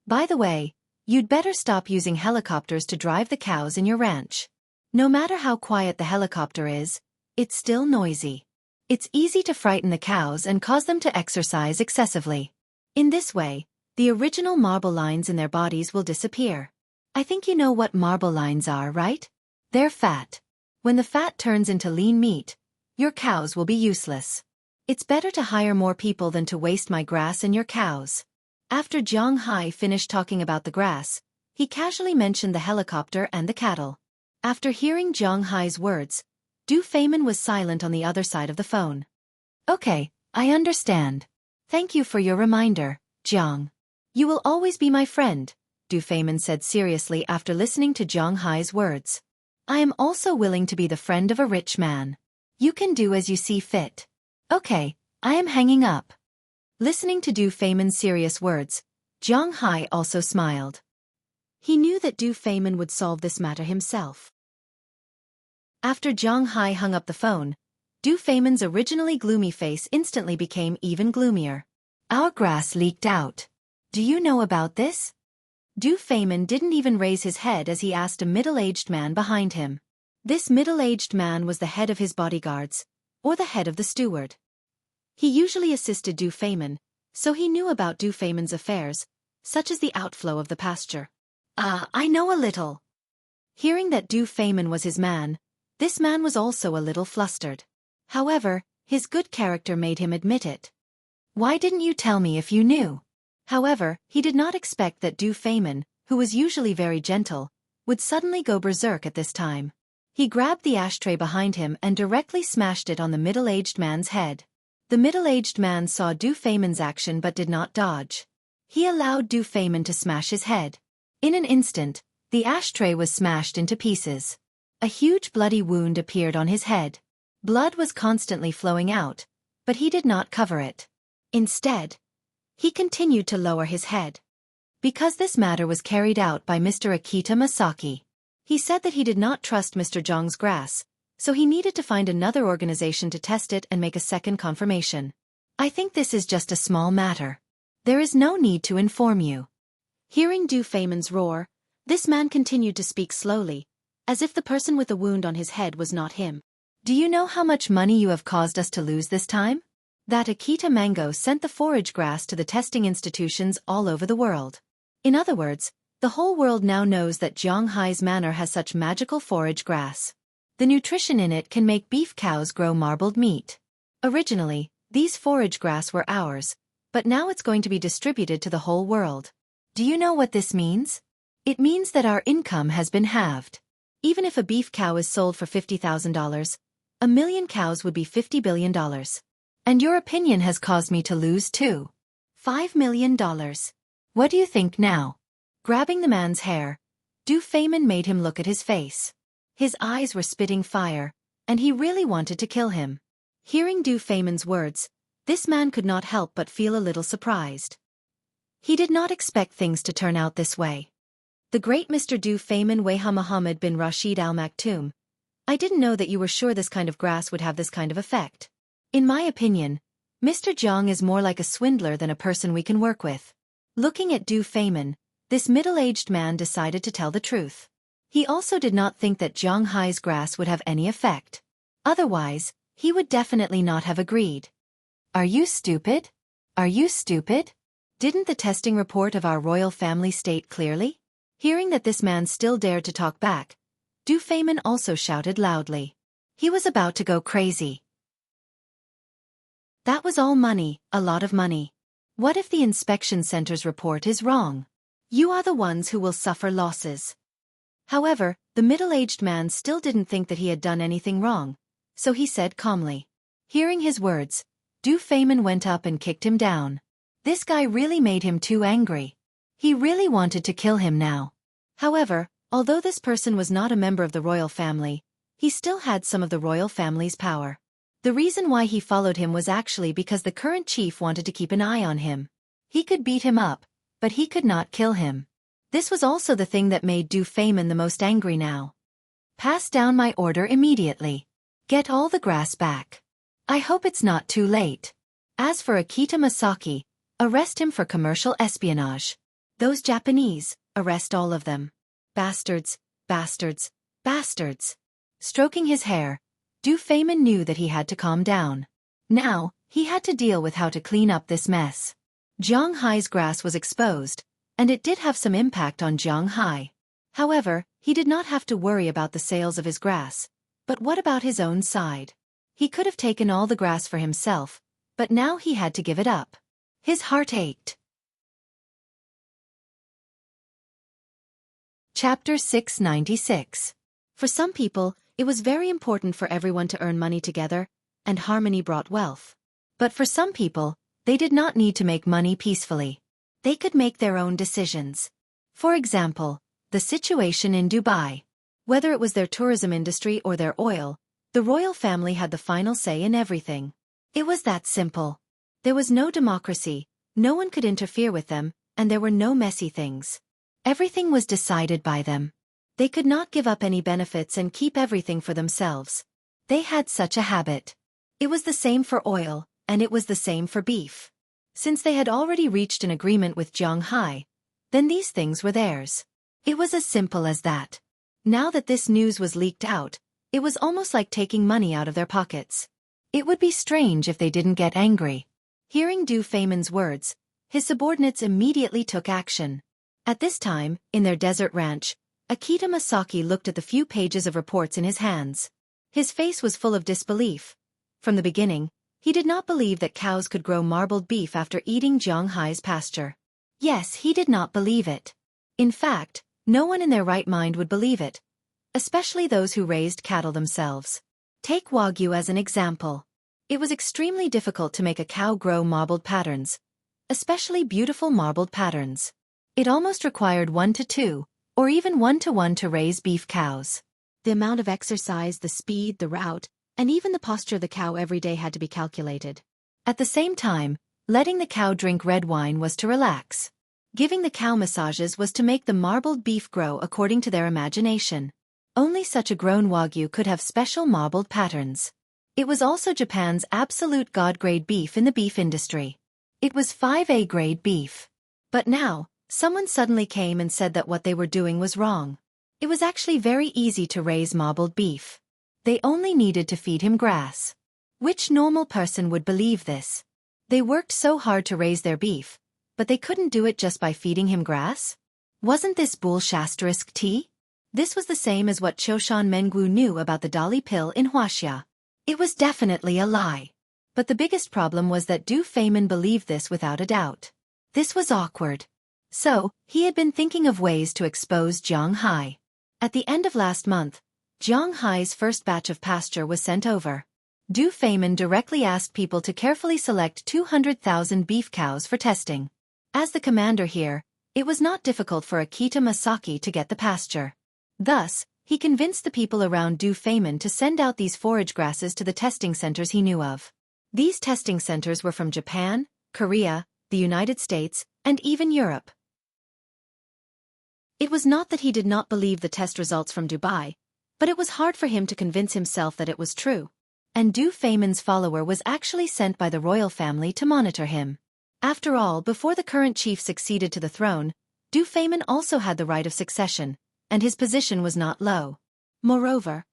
By the way, you'd better stop using helicopters to drive the cows in your ranch. No matter how quiet the helicopter is, it's still noisy. It's easy to frighten the cows and cause them to exercise excessively. In this way, the original marble lines in their bodies will disappear. I think you know what marble lines are, right? They're fat. When the fat turns into lean meat, your cows will be useless. It's better to hire more people than to waste my grass and your cows. After Zhang Hai finished talking about the grass, he casually mentioned the helicopter and the cattle. After hearing Zhang Hai's words, Du Feimin was silent on the other side of the phone. Okay, I understand. Thank you for your reminder, Zhang. You will always be my friend, Du Feimin said seriously after listening to Zhang Hai's words. I am also willing to be the friend of a rich man. You can do as you see fit. Okay, I am hanging up. Listening to Du Feimin's serious words, Zhang Hai also smiled. He knew that Du Feimin would solve this matter himself. After Zhang Hai hung up the phone, Du Feimin's originally gloomy face instantly became even gloomier. Our grass leaked out. Do you know about this? Du Feimin didn't even raise his head as he asked a middle-aged man behind him. This middle-aged man was the head of his bodyguards, or the head of the steward. He usually assisted Du Feimin, so he knew about Du Feimin's affairs, such as the outflow of the pasture. I know a little. Hearing that Du Feimin was his man, this man was also a little flustered. However, his good character made him admit it. Why didn't you tell me if you knew? However, he did not expect that Du Feimin, who was usually very gentle, would suddenly go berserk at this time. He grabbed the ashtray behind him and directly smashed it on the middle-aged man's head. The middle-aged man saw Du Feimin's action but did not dodge. He allowed Du Feimin to smash his head. In an instant, the ashtray was smashed into pieces. A huge bloody wound appeared on his head. Blood was constantly flowing out, but he did not cover it. Instead, he continued to lower his head. Because this matter was carried out by Mr. Akita Masaki. He said that he did not trust Mr. Zhang's grass, so he needed to find another organization to test it and make a second confirmation. I think this is just a small matter. There is no need to inform you. Hearing Du Feimin's roar, this man continued to speak slowly, as if the person with the wound on his head was not him. Do you know how much money you have caused us to lose this time? That Akita Mango sent the forage grass to the testing institutions all over the world. In other words, the whole world now knows that Zhang Hai's manor has such magical forage grass. The nutrition in it can make beef cows grow marbled meat. Originally, these forage grass were ours, but now it's going to be distributed to the whole world. Do you know what this means? It means that our income has been halved. Even if a beef cow is sold for $50,000, a million cows would be $50 billion. And your opinion has caused me to lose too. $5 million. What do you think now? Grabbing the man's hair, Du Feimin made him look at his face. His eyes were spitting fire, and he really wanted to kill him. Hearing Du Feimin's words, this man could not help but feel a little surprised. He did not expect things to turn out this way. The great Mr. Du Feimin Weha Muhammad bin Rashid Al Maktoum, I didn't know that you were sure this kind of grass would have this kind of effect. In my opinion, Mr. Zhang is more like a swindler than a person we can work with. Looking at Du Feimin, this middle-aged man decided to tell the truth. He also did not think that Zhang Hai's grass would have any effect. Otherwise, he would definitely not have agreed. Are you stupid? Are you stupid? Didn't the testing report of our royal family state clearly? Hearing that this man still dared to talk back, Du Feynman also shouted loudly. He was about to go crazy. That was all money, a lot of money. What if the inspection center's report is wrong? You are the ones who will suffer losses. However, the middle-aged man still didn't think that he had done anything wrong, so he said calmly. Hearing his words, Du Feynman went up and kicked him down. This guy really made him too angry. He really wanted to kill him now. However, although this person was not a member of the royal family, he still had some of the royal family's power. The reason why he followed him was actually because the current chief wanted to keep an eye on him. He could beat him up, but he could not kill him. This was also the thing that made Du Feynman the most angry now. Pass down my order immediately. Get all the grass back. I hope it's not too late. As for Akita Masaki, arrest him for commercial espionage. Those Japanese, arrest all of them. Bastards, bastards, bastards. Stroking his hair, Du Feynman knew that he had to calm down. Now, he had to deal with how to clean up this mess. Jiang Hai's grass was exposed, and it did have some impact on Jiang Hai. However, he did not have to worry about the sales of his grass. But what about his own side? He could have taken all the grass for himself, but now he had to give it up. His heart ached. Chapter 696. For some people, it was very important for everyone to earn money together, and harmony brought wealth. But for some people, they did not need to make money peacefully. They could make their own decisions. For example, the situation in Dubai. Whether it was their tourism industry or their oil, the royal family had the final say in everything. It was that simple. There was no democracy, no one could interfere with them, and there were no messy things. Everything was decided by them. They could not give up any benefits and keep everything for themselves. They had such a habit. It was the same for oil, and it was the same for beef. Since they had already reached an agreement with Jiang Hai, then these things were theirs. It was as simple as that. Now that this news was leaked out, it was almost like taking money out of their pockets. It would be strange if they didn't get angry. Hearing Du Feynman's words, his subordinates immediately took action. At this time, in their desert ranch, Akita Masaki looked at the few pages of reports in his hands. His face was full of disbelief. From the beginning, he did not believe that cows could grow marbled beef after eating Jiang Hai's pasture. Yes, he did not believe it. In fact, no one in their right mind would believe it, especially those who raised cattle themselves. Take Wagyu as an example. It was extremely difficult to make a cow grow marbled patterns, especially beautiful marbled patterns. It almost required 1 to 2, or even 1 to 1 to raise beef cows. The amount of exercise, the speed, the route, and even the posture of the cow every day had to be calculated. At the same time, letting the cow drink red wine was to relax. Giving the cow massages was to make the marbled beef grow according to their imagination. Only such a grown Wagyu could have special marbled patterns. It was also Japan's absolute God-grade beef in the beef industry. It was 5A grade beef. But now, someone suddenly came and said that what they were doing was wrong. It was actually very easy to raise marbled beef. They only needed to feed him grass. Which normal person would believe this? They worked so hard to raise their beef, but they couldn't do it just by feeding him grass? Wasn't this bull***? This was the same as what Choshan Mengwu knew about the Dali pill in Huaxia. It was definitely a lie. But the biggest problem was that Du Feynman believed this without a doubt. This was awkward. So, he had been thinking of ways to expose Jiang Hai. At the end of last month, Jiang Hai's first batch of pasture was sent over. Du Feynman directly asked people to carefully select 200,000 beef cows for testing. As the commander here, it was not difficult for Akita Masaki to get the pasture. Thus, he convinced the people around Du Feynman to send out these forage grasses to the testing centers he knew of. These testing centers were from Japan, Korea, the United States, and even Europe. It was not that he did not believe the test results from Dubai, but it was hard for him to convince himself that it was true. And Du Feynman's follower was actually sent by the royal family to monitor him. After all, before the current chief succeeded to the throne, Du Feynman also had the right of succession, and his position was not low. Moreover,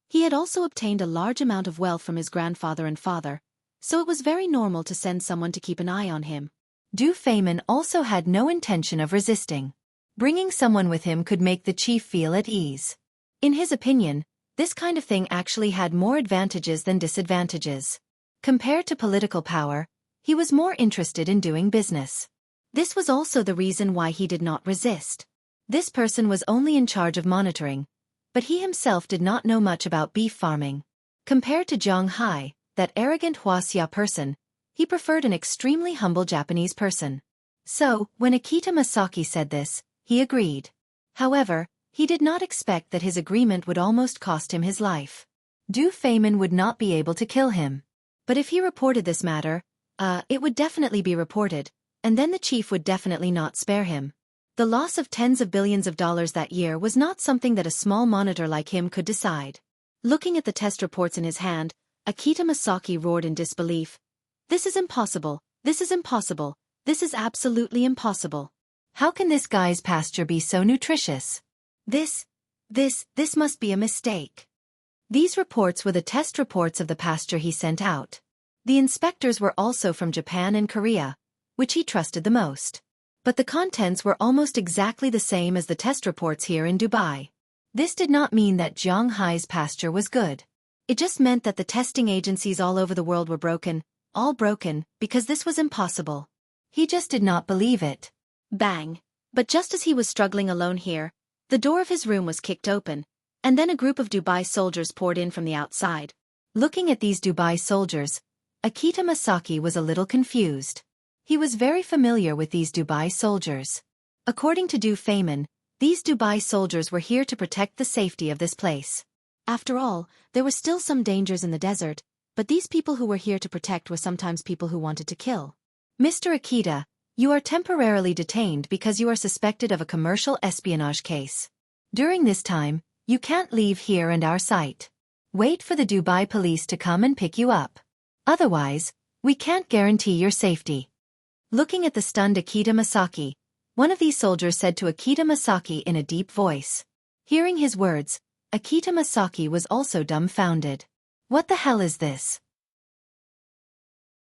he had also obtained a large amount of wealth from his grandfather and father, so it was very normal to send someone to keep an eye on him. Du Feynman also had no intention of resisting. Bringing someone with him could make the chief feel at ease. In his opinion, this kind of thing actually had more advantages than disadvantages. Compared to political power, he was more interested in doing business. This was also the reason why he did not resist. This person was only in charge of monitoring, but he himself did not know much about beef farming. Compared to Zhang Hai, that arrogant Huaxia person, he preferred an extremely humble Japanese person. So, when Akita Masaki said this, he agreed. However, he did not expect that his agreement would almost cost him his life. Du Feynman would not be able to kill him. But if he reported this matter, it would definitely be reported, and then the chief would definitely not spare him. The loss of tens of billions of dollars that year was not something that a small monitor like him could decide. Looking at the test reports in his hand, Akita Masaki roared in disbelief. This is impossible, this is impossible, this is absolutely impossible. How can this guy's pasture be so nutritious? This must be a mistake. These reports were the test reports of the pasture he sent out. The inspectors were also from Japan and Korea, which he trusted the most. But the contents were almost exactly the same as the test reports here in Dubai. This did not mean that Zhang Hai's pasture was good. It just meant that the testing agencies all over the world were broken, all broken, because this was impossible. He just did not believe it. Bang! But just as he was struggling alone here, the door of his room was kicked open, and then a group of Dubai soldiers poured in from the outside. Looking at these Dubai soldiers, Akita Masaki was a little confused. He was very familiar with these Dubai soldiers. According to Du Feynman, these Dubai soldiers were here to protect the safety of this place. After all, there were still some dangers in the desert, but these people who were here to protect were sometimes people who wanted to kill. Mr. Akita, you are temporarily detained because you are suspected of a commercial espionage case. During this time, you can't leave here and our site. Wait for the Dubai police to come and pick you up. Otherwise, we can't guarantee your safety. Looking at the stunned Akita Masaki, one of these soldiers said to Akita Masaki in a deep voice. Hearing his words, Akita Masaki was also dumbfounded. What the hell is this?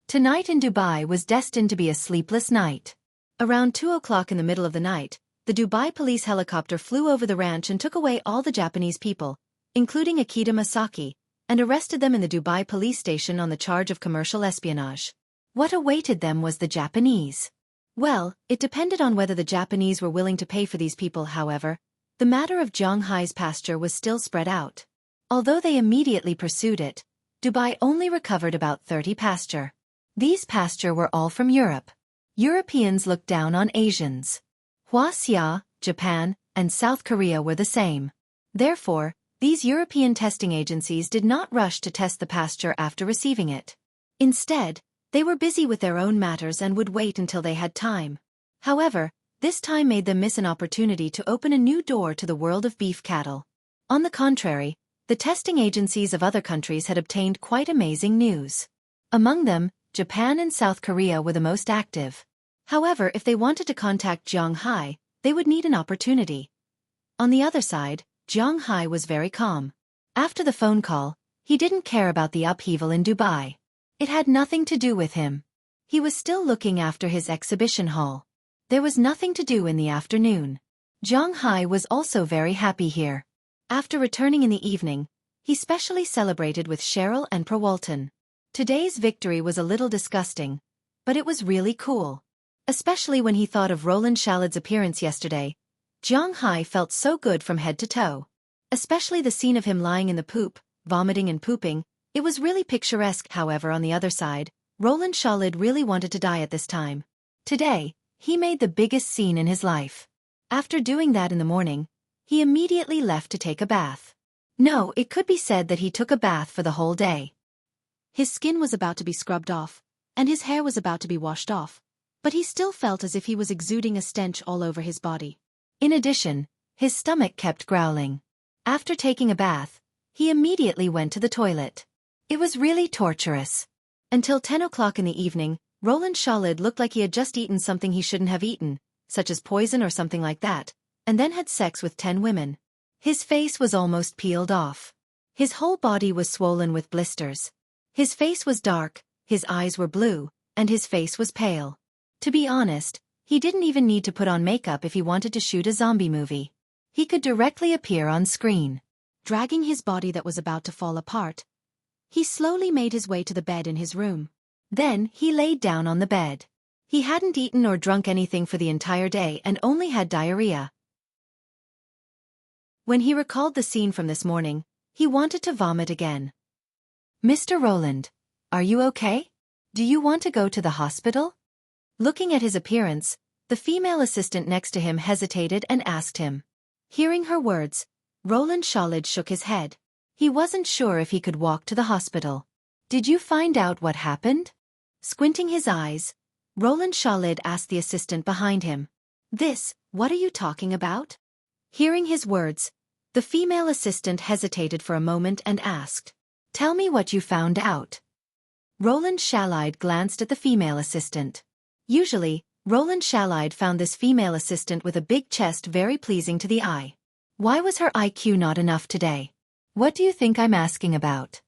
Tonight in Dubai was destined to be a sleepless night. Around 2 o'clock in the middle of the night, the Dubai police helicopter flew over the ranch and took away all the Japanese people, including Akita Masaki, and arrested them in the Dubai police station on the charge of commercial espionage. What awaited them was the Japanese. Well, it depended on whether the Japanese were willing to pay for these people. However, the matter of Zhang Hai's pasture was still spread out. Although they immediately pursued it, Dubai only recovered about 30 pasture. These pasture were all from Europe. Europeans looked down on Asians. Huaxia, Japan, and South Korea were the same. Therefore, these European testing agencies did not rush to test the pasture after receiving it. Instead, they were busy with their own matters and would wait until they had time. However, this time made them miss an opportunity to open a new door to the world of beef cattle. On the contrary, the testing agencies of other countries had obtained quite amazing news. Among them, Japan and South Korea were the most active. However, if they wanted to contact Zhang Hai, they would need an opportunity. On the other side, Zhang Hai was very calm. After the phone call, he didn't care about the upheaval in Dubai. It had nothing to do with him. He was still looking after his exhibition hall. There was nothing to do in the afternoon. Zhang Hai was also very happy here. After returning in the evening, he specially celebrated with Cheryl and Prawalton. Today's victory was a little disgusting, but it was really cool. Especially when he thought of Roland Shalad's appearance yesterday. Zhang Hai felt so good from head to toe. Especially the scene of him lying in the poop, vomiting and pooping. It was really picturesque. However, on the other side, Roland Shalid really wanted to die at this time. Today, he made the biggest scene in his life. After doing that in the morning, he immediately left to take a bath. No, it could be said that he took a bath for the whole day. His skin was about to be scrubbed off, and his hair was about to be washed off, but he still felt as if he was exuding a stench all over his body. In addition, his stomach kept growling. After taking a bath, he immediately went to the toilet. It was really torturous. Until 10 o'clock in the evening, Roland Shalid looked like he had just eaten something he shouldn't have eaten, such as poison or something like that, and then had sex with 10 women. His face was almost peeled off. His whole body was swollen with blisters. His face was dark, his eyes were blue, and his face was pale. To be honest, He didn't even need to put on makeup if he wanted to shoot a zombie movie. He could directly appear on screen. Dragging his body that was about to fall apart, he slowly made his way to the bed in his room. Then, he laid down on the bed. He hadn't eaten or drunk anything for the entire day and only had diarrhea. When he recalled the scene from this morning, he wanted to vomit again. "Mr. Roland, are you okay? Do you want to go to the hospital?" Looking at his appearance, the female assistant next to him hesitated and asked him. Hearing her words, Roland Shalid shook his head. He wasn't sure if he could walk to the hospital. "Did you find out what happened?" Squinting his eyes, Roland Shalid asked the assistant behind him. What are you talking about?" Hearing his words, the female assistant hesitated for a moment and asked, "Tell me what you found out." Roland Shalid glanced at the female assistant. Usually, Roland Shalid found this female assistant with a big chest very pleasing to the eye. Why was her IQ not enough today? "What do you think I'm asking about?"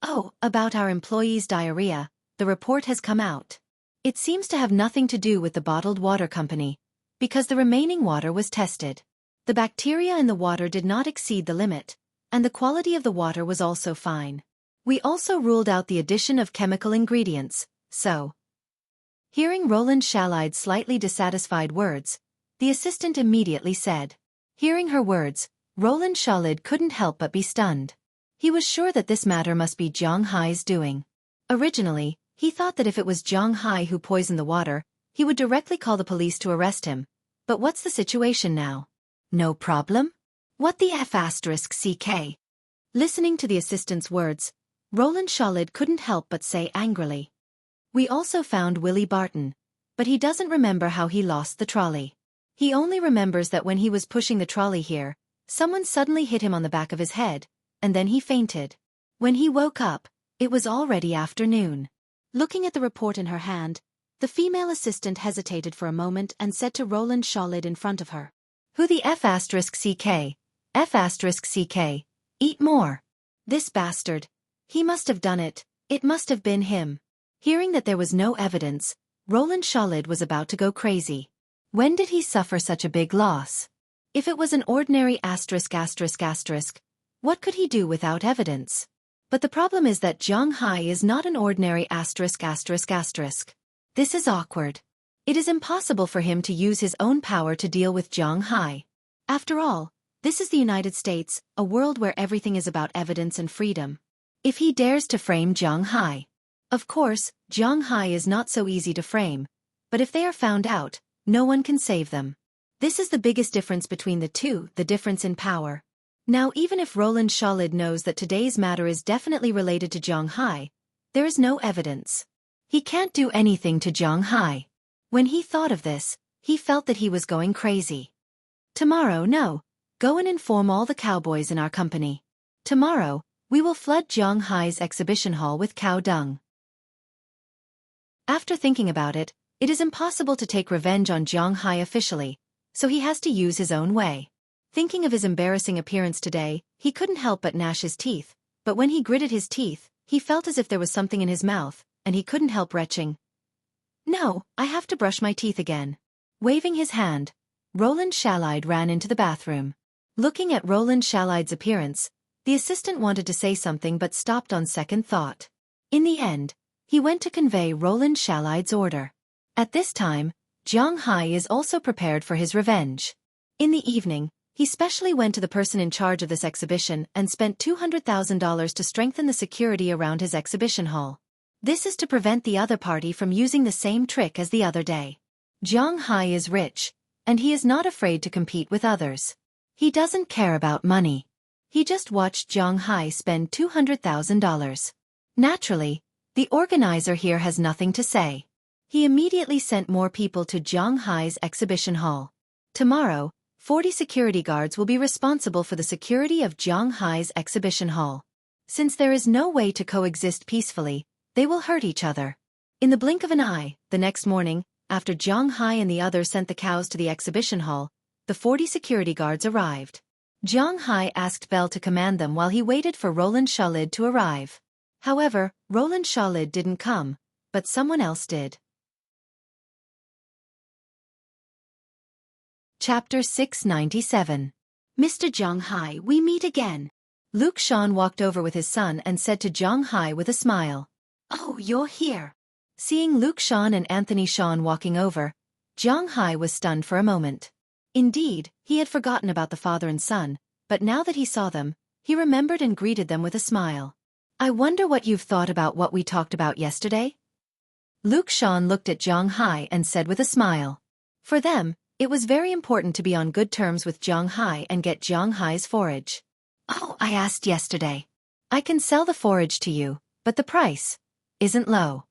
"Oh, about our employee's diarrhea. The report has come out. It seems to have nothing to do with the bottled water company, because the remaining water was tested. The bacteria in the water did not exceed the limit, and the quality of the water was also fine. We also ruled out the addition of chemical ingredients, so..." Hearing Roland Shalid's slightly dissatisfied words, the assistant immediately said. Hearing her words, Roland Shalid couldn't help but be stunned. He was sure that this matter must be Zhang Hai's doing. Originally, he thought that if it was Zhang Hai who poisoned the water, he would directly call the police to arrest him. But what's the situation now? "No problem? What the F***CK?" Listening to the assistant's words, Roland Shalid couldn't help but say angrily. "We also found Willie Barton, but he doesn't remember how he lost the trolley. He only remembers that when he was pushing the trolley here, someone suddenly hit him on the back of his head, and then he fainted. When he woke up, it was already afternoon." Looking at the report in her hand, the female assistant hesitated for a moment and said to Roland Shalid in front of her, "Who the F***CK? F***CK, eat more. This bastard. He must have done it, it must have been him." Hearing that there was no evidence, Roland Shalid was about to go crazy. When did he suffer such a big loss? If it was an ordinary ****, what could he do without evidence? But the problem is that Zhang Hai is not an ordinary ****. This is awkward. It is impossible for him to use his own power to deal with Zhang Hai. After all, this is the United States, a world where everything is about evidence and freedom. If he dares to frame Zhang Hai. Of course, Zhang Hai is not so easy to frame, but if they are found out, no one can save them. This is the biggest difference between the two, the difference in power. Now even if Roland Shalid knows that today's matter is definitely related to Zhang Hai, there is no evidence. He can't do anything to Zhang Hai. When he thought of this, he felt that he was going crazy. "Tomorrow, no. Go and inform all the cowboys in our company. Tomorrow, we will flood Zhang Hai's exhibition hall with cow dung." After thinking about it, it is impossible to take revenge on Zhang Hai officially, so he has to use his own way. Thinking of his embarrassing appearance today, he couldn't help but gnash his teeth, but when he gritted his teeth, he felt as if there was something in his mouth, and he couldn't help retching. "No, I have to brush my teeth again." Waving his hand, Roland Shalid ran into the bathroom. Looking at Roland Shalid's appearance, the assistant wanted to say something but stopped on second thought. In the end, he went to convey Roland Shalid's order. At this time, Zhang Hai is also prepared for his revenge. In the evening, he specially went to the person in charge of this exhibition and spent $200,000 to strengthen the security around his exhibition hall. This is to prevent the other party from using the same trick as the other day. Zhang Hai is rich, and he is not afraid to compete with others. He doesn't care about money. He just watched Zhang Hai spend $200,000. Naturally, the organizer here has nothing to say. He immediately sent more people to Zhang Hai's exhibition hall. Tomorrow, 40 security guards will be responsible for the security of Zhang Hai's exhibition hall. Since there is no way to coexist peacefully, they will hurt each other. In the blink of an eye, the next morning, after Zhang Hai and the others sent the cows to the exhibition hall, the 40 security guards arrived. Zhang Hai asked Bell to command them while he waited for Roland Shalid to arrive. However, Roland Shalid didn't come, but someone else did. Chapter 697. Mr. Zhang Hai, we meet again. Luke Shan walked over with his son and said to Zhang Hai with a smile. Oh, you're here. Seeing Luke Shan and Anthony Shan walking over, Zhang Hai was stunned for a moment. Indeed, he had forgotten about the father and son, but now that he saw them, he remembered and greeted them with a smile. I wonder what you've thought about what we talked about yesterday? Luke Shan looked at Zhang Hai and said with a smile. For them, it was very important to be on good terms with Zhang Hai and get Zhang Hai's forage. Oh, I asked yesterday. I can sell the forage to you, but the price isn't low.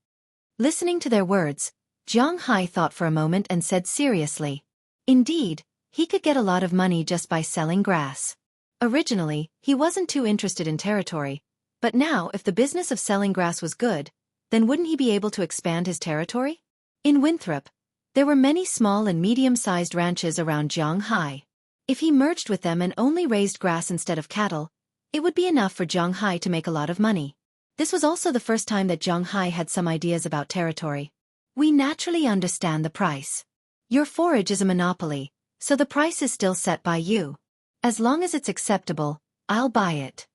Listening to their words, Zhang Hai thought for a moment and said seriously. Indeed, he could get a lot of money just by selling grass. Originally, he wasn't too interested in territory, but now if the business of selling grass was good, then wouldn't he be able to expand his territory? In Winthrop, there were many small and medium-sized ranches around Zhang Hai. If he merged with them and only raised grass instead of cattle, it would be enough for Zhang Hai to make a lot of money. This was also the first time that Zhang Hai had some ideas about territory. We naturally understand the price. Your forage is a monopoly, so the price is still set by you. As long as it's acceptable, I'll buy it.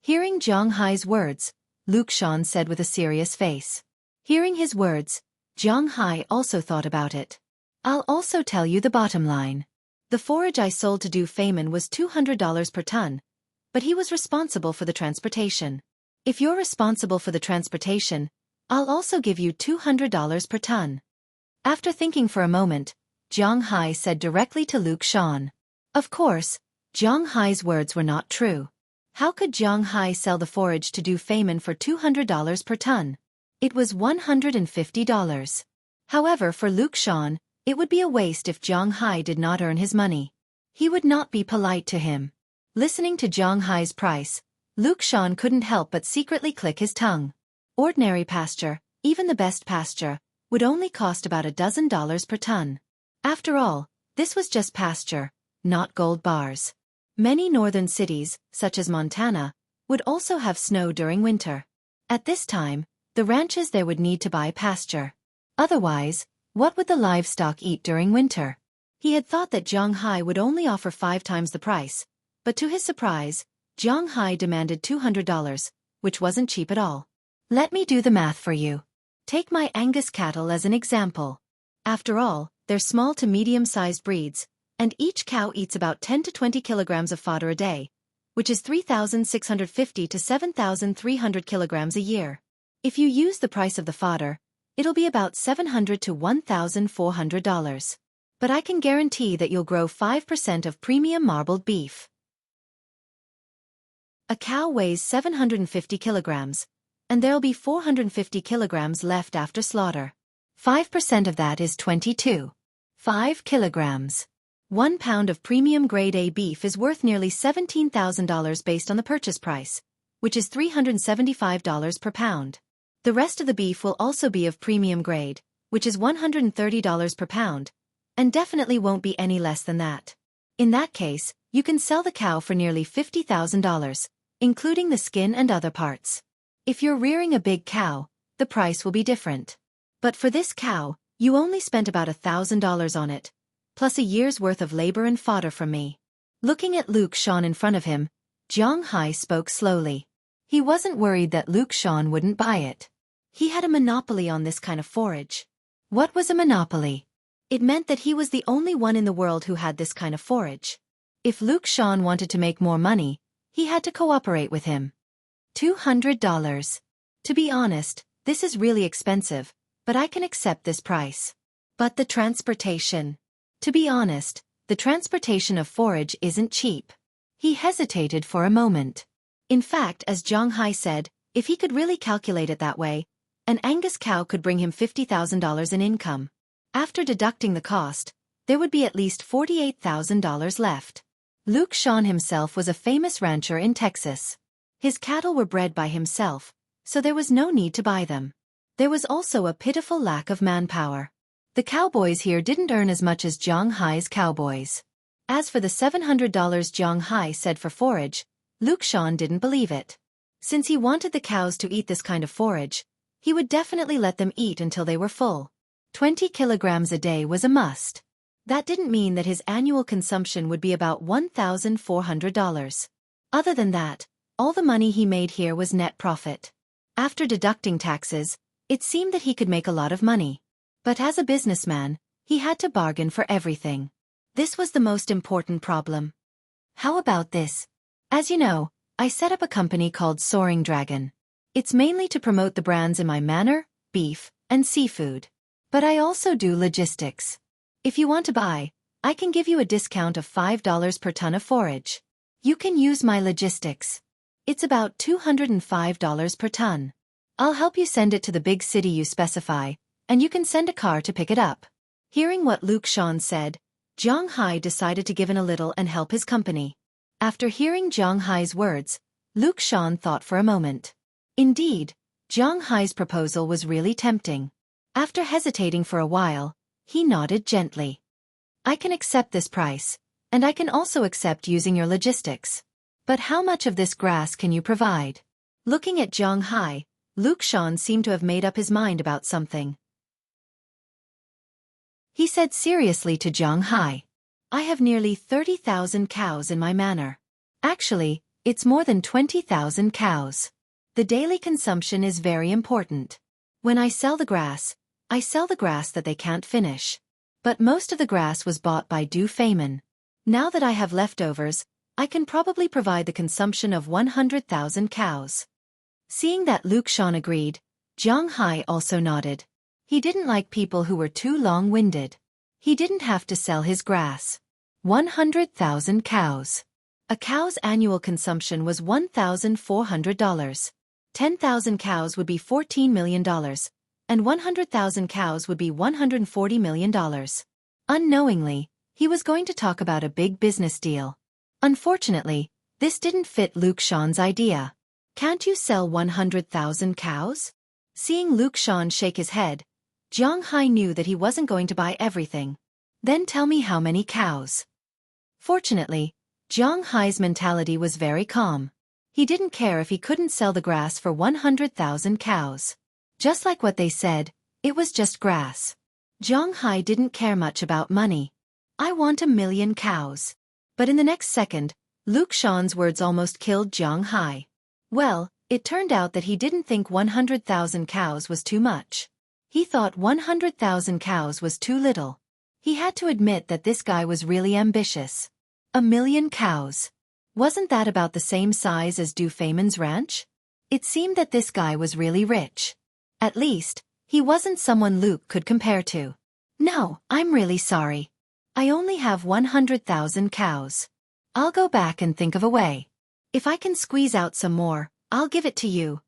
Hearing Zhang Hai's words, Luke Shan said with a serious face. Hearing his words, Zhang Hai also thought about it. I'll also tell you the bottom line. The forage I sold to Du Feimin was $200 per ton, but he was responsible for the transportation. If you're responsible for the transportation, I'll also give you $200 per ton. After thinking for a moment, Zhang Hai said directly to Luke Shan. Of course, Zhang Hai's words were not true. How could Zhang Hai sell the forage to Du Feimin for $200 per ton? It was $150. However, for Luke Shan, it would be a waste if Zhang Hai did not earn his money. He would not be polite to him. Listening to Zhang Hai's price, Luke Shan couldn't help but secretly click his tongue. Ordinary pasture, even the best pasture, would only cost about $12 per ton. After all, this was just pasture, not gold bars. Many northern cities, such as Montana, would also have snow during winter. At this time, the ranches there would need to buy pasture. Otherwise, what would the livestock eat during winter? He had thought that Zhang Hai would only offer 5 times the price, but to his surprise, Zhang Hai demanded $200, which wasn't cheap at all. Let me do the math for you. Take my Angus cattle as an example. After all, they're small to medium-sized breeds, and each cow eats about 10 to 20 kilograms of fodder a day, which is 3,650 to 7,300 kilograms a year. If you use the price of the fodder, it'll be about $700 to $1,400. But I can guarantee that you'll grow 5% of premium marbled beef. A cow weighs 750 kilograms, and there'll be 450 kilograms left after slaughter. 5% of that is 22.5 kilograms. 1 pound of premium grade A beef is worth nearly $17,000 based on the purchase price, which is $375 per pound. The rest of the beef will also be of premium grade, which is $130 per pound, and definitely won't be any less than that. In that case, you can sell the cow for nearly $50,000, including the skin and other parts. If you're rearing a big cow, the price will be different. But for this cow, you only spent about $1,000 on it, plus a year's worth of labor and fodder from me. Looking at Luke Shan in front of him, Zhang Hai spoke slowly. He wasn't worried that Luke Shan wouldn't buy it. He had a monopoly on this kind of forage. What was a monopoly? It meant that he was the only one in the world who had this kind of forage. If Luke Shan wanted to make more money, he had to cooperate with him. $200. To be honest, this is really expensive, but I can accept this price. But the transportation. To be honest, the transportation of forage isn't cheap. He hesitated for a moment. In fact, as Zhang Hai said, if he could really calculate it that way, an Angus cow could bring him $50,000 in income. After deducting the cost, there would be at least $48,000 left. Luke Shan himself was a famous rancher in Texas. His cattle were bred by himself, so there was no need to buy them. There was also a pitiful lack of manpower. The cowboys here didn't earn as much as Zhang Hai's cowboys. As for the $700 Zhang Hai said for forage, Luke Shan didn't believe it. Since he wanted the cows to eat this kind of forage, he would definitely let them eat until they were full. 20 kilograms a day was a must. That didn't mean that his annual consumption would be about $1,400. Other than that, all the money he made here was net profit. After deducting taxes, it seemed that he could make a lot of money. But as a businessman, he had to bargain for everything. This was the most important problem. How about this? As you know, I set up a company called Soaring Dragon. It's mainly to promote the brands in my manor, beef, and seafood. But I also do logistics. If you want to buy, I can give you a discount of $5 per ton of forage. You can use my logistics. It's about $205 per ton. I'll help you send it to the big city you specify, and you can send a car to pick it up. Hearing what Luke Shan said, Zhang Hai decided to give in a little and help his company. After hearing Zhang Hai's words, Luke Shan thought for a moment. Indeed, Zhang Hai's proposal was really tempting. After hesitating for a while, he nodded gently. I can accept this price, and I can also accept using your logistics. But how much of this grass can you provide? Looking at Zhang Hai, Luke Shan seemed to have made up his mind about something. He said seriously to Zhang Hai, I have nearly 30,000 cows in my manor. Actually, it's more than 20,000 cows. The daily consumption is very important. When I sell the grass that they can't finish. But most of the grass was bought by Du Feimin. Now that I have leftovers, I can probably provide the consumption of 100,000 cows. Seeing that Luke Shan agreed, Zhang Hai also nodded. He didn't like people who were too long-winded. He didn't have to sell his grass. 100,000 cows. A cow's annual consumption was $1,400. 10,000 cows would be $14 million, and 100,000 cows would be $140 million. Unknowingly, he was going to talk about a big business deal. Unfortunately, this didn't fit Luke Shan's idea. Can't you sell 100,000 cows? Seeing Luke Shan shake his head, Zhang Hai knew that he wasn't going to buy everything. Then tell me how many cows. Fortunately, Zhang Hai's mentality was very calm. He didn't care if he couldn't sell the grass for 100,000 cows. Just like what they said, it was just grass. Zhang Hai didn't care much about money. I want 1,000,000 cows. But in the next second, Luke Shan's words almost killed Zhang Hai. Well, it turned out that he didn't think 100,000 cows was too much. He thought 100,000 cows was too little. He had to admit that this guy was really ambitious. 1,000,000 cows. Wasn't that about the same size as Du Feimin's ranch? It seemed that this guy was really rich. At least, he wasn't someone Luke could compare to. No, I'm really sorry. I only have 100,000 cows. I'll go back and think of a way. If I can squeeze out some more, I'll give it to you.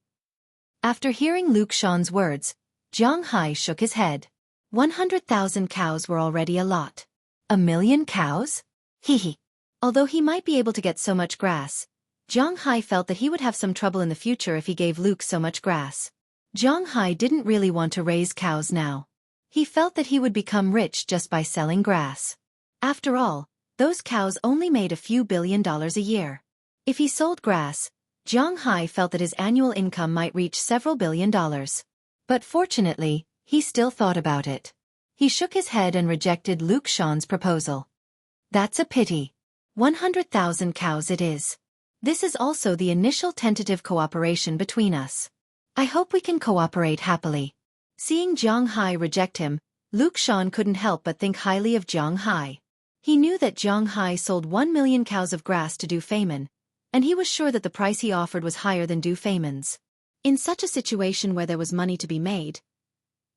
After hearing Luke Shan's words, Zhang Hai shook his head. 100,000 cows were already a lot. 1,000,000 cows? Hee. Although he might be able to get so much grass, Zhang Hai felt that he would have some trouble in the future if he gave Luke so much grass. Zhang Hai didn't really want to raise cows now. He felt that he would become rich just by selling grass. After all, those cows only made a few $1 billion a year. If he sold grass, Zhang Hai felt that his annual income might reach several $1 billion. But fortunately, he still thought about it. He shook his head and rejected Luke Shan's proposal. That's a pity. 100,000 cows it is. This is also the initial tentative cooperation between us. I hope we can cooperate happily. Seeing Zhang Hai reject him, Luke Shan couldn't help but think highly of Zhang Hai. He knew that Zhang Hai sold 1,000,000 cows of grass to Du Feimin, and he was sure that the price he offered was higher than Du Feimin's. In such a situation where there was money to be made,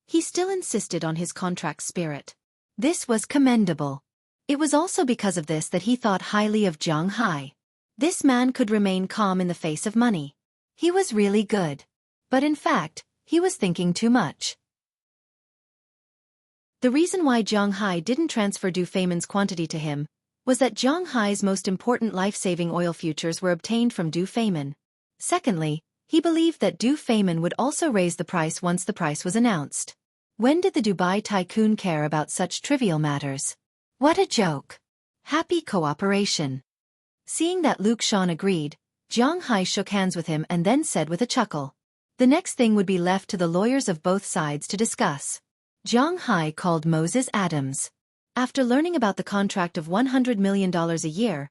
he still insisted on his contract spirit. This was commendable. It was also because of this that he thought highly of Zhang Hai. This man could remain calm in the face of money. He was really good. But in fact, he was thinking too much. The reason why Zhang Hai didn't transfer Du Feimin's quantity to him was that Zhang Hai's most important life-saving oil futures were obtained from Du Feimin. Secondly, he believed that Du Feimin would also raise the price once the price was announced. When did the Dubai tycoon care about such trivial matters? What a joke. Happy cooperation. Seeing that Luke Shan agreed, Zhang Hai shook hands with him and then said with a chuckle, the next thing would be left to the lawyers of both sides to discuss. Zhang Hai called Moses Adams. After learning about the contract of $100 million a year,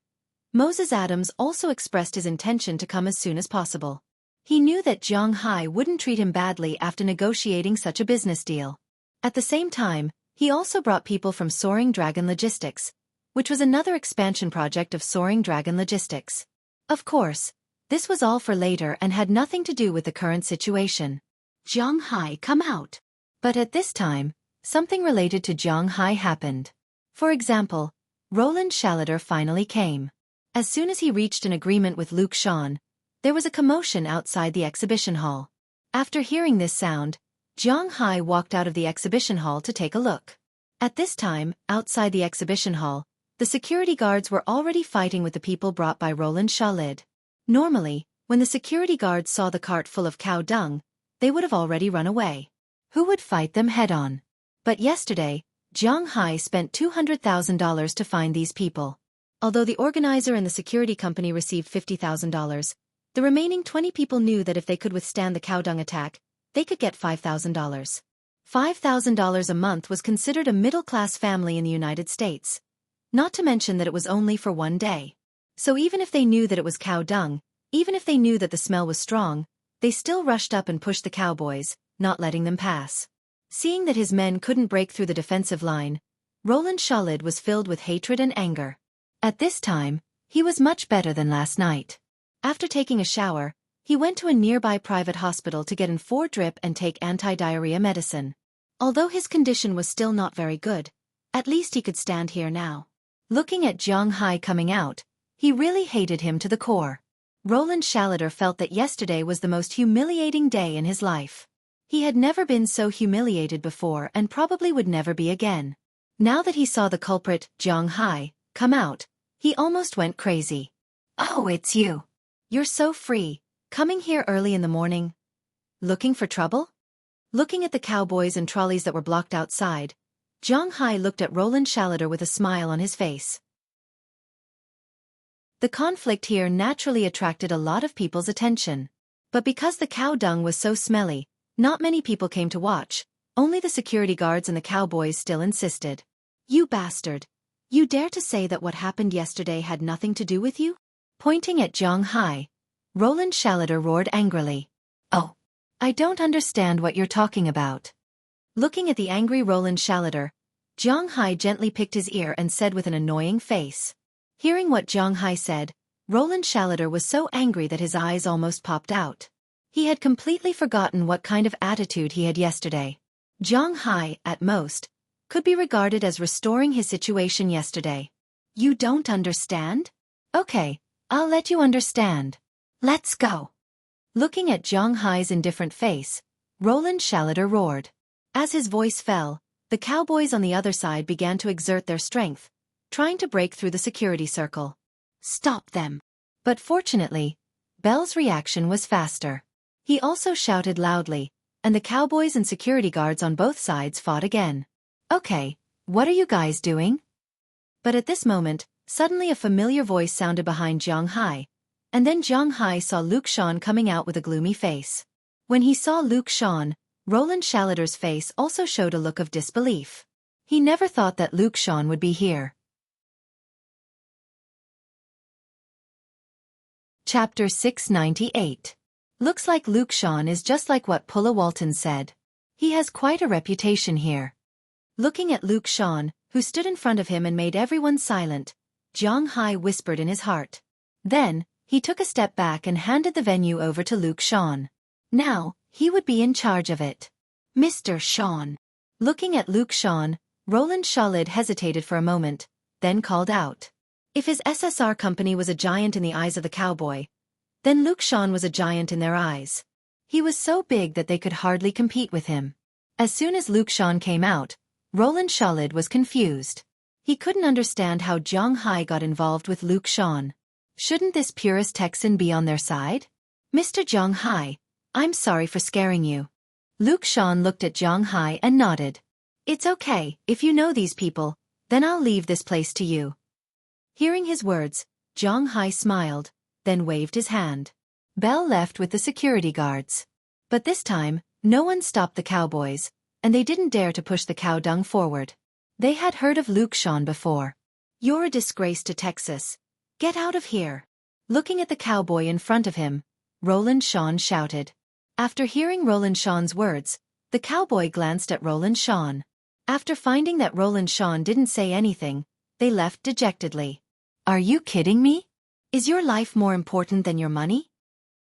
Moses Adams also expressed his intention to come as soon as possible. He knew that Jiang Hai wouldn't treat him badly after negotiating such a business deal. At the same time, he also brought people from Soaring Dragon Logistics, which was another expansion project of Soaring Dragon Logistics. Of course, this was all for later and had nothing to do with the current situation. Jiang Hai, come out. But at this time, something related to Jiang Hai happened. For example, Roland Shalater finally came. As soon as he reached an agreement with Luke Sean, there was a commotion outside the exhibition hall. After hearing this sound, Jiang Hai walked out of the exhibition hall to take a look. At this time, outside the exhibition hall, the security guards were already fighting with the people brought by Roland Shalid. Normally, when the security guards saw the cart full of cow dung, they would have already run away. Who would fight them head-on? But yesterday, Jiang Hai spent $200,000 to find these people. Although the organizer and the security company received $50,000, the remaining 20 people knew that if they could withstand the cow dung attack, they could get $5,000. $5,000 a month was considered a middle-class family in the United States. Not to mention that it was only for one day. So even if they knew that it was cow dung, even if they knew that the smell was strong, they still rushed up and pushed the cowboys, not letting them pass. Seeing that his men couldn't break through the defensive line, Roland Shalid was filled with hatred and anger. At this time, he was much better than last night. After taking a shower, he went to a nearby private hospital to get an 4-drip and take anti-diarrhea medicine. Although his condition was still not very good, at least he could stand here now. Looking at Jiang Hai coming out, he really hated him to the core. Roland Shalater felt that yesterday was the most humiliating day in his life. He had never been so humiliated before and probably would never be again. Now that he saw the culprit, Jiang Hai, come out, he almost went crazy. Oh, it's you. You're so free, coming here early in the morning. Looking for trouble? Looking at the cowboys and trolleys that were blocked outside, Jiang Hai looked at Roland Shalater with a smile on his face. The conflict here naturally attracted a lot of people's attention. But because the cow dung was so smelly, not many people came to watch, only the security guards and the cowboys still insisted. You bastard! You dare to say that what happened yesterday had nothing to do with you? Pointing at Jiang Hai, Roland Shalater roared angrily. Oh! I don't understand what you're talking about. Looking at the angry Roland Shalater, Jiang Hai gently picked his ear and said with an annoying face. Hearing what Jiang Hai said, Roland Shalater was so angry that his eyes almost popped out. He had completely forgotten what kind of attitude he had yesterday. Jiang Hai, at most, could be regarded as restoring his situation yesterday. You don't understand? Okay, I'll let you understand. Let's go. Looking at Jiang Hai's indifferent face, Roland Shalater roared. As his voice fell, the cowboys on the other side began to exert their strength, trying to break through the security circle. Stop them. But fortunately, Bell's reaction was faster. He also shouted loudly, and the cowboys and security guards on both sides fought again. Okay, what are you guys doing? But at this moment, suddenly a familiar voice sounded behind Jiang Hai, and then Jiang Hai saw Luke Sean coming out with a gloomy face. When he saw Luke Sean, Roland Shalater's face also showed a look of disbelief. He never thought that Luke Sean would be here. Chapter 698. Looks like Luke Sean is just like what Pulla Walton said. He has quite a reputation here. Looking at Luke Sean, who stood in front of him and made everyone silent, Jiang Hai whispered in his heart. Then, he took a step back and handed the venue over to Luke Sean. Now, he would be in charge of it. Mr. Sean. Looking at Luke Sean, Roland Shalid hesitated for a moment, then called out. If his SSR company was a giant in the eyes of the cowboy, then Luke Sean was a giant in their eyes. He was so big that they could hardly compete with him. As soon as Luke Sean came out, Roland Shalid was confused. He couldn't understand how Jiang Hai got involved with Luke Sean. Shouldn't this purist Texan be on their side? Mr. Jiang Hai, I'm sorry for scaring you. Luke Sean looked at Jiang Hai and nodded. It's okay, if you know these people, then I'll leave this place to you. Hearing his words, Jiang Hai smiled, then waved his hand. Bell left with the security guards. But this time, no one stopped the cowboys, and they didn't dare to push the cow dung forward. They had heard of Luke Shawn before. "You're a disgrace to Texas. Get out of here." Looking at the cowboy in front of him, Roland Shawn shouted. After hearing Roland Shawn's words, the cowboy glanced at Roland Shawn. After finding that Roland Shawn didn't say anything, they left dejectedly. "Are you kidding me? Is your life more important than your money?"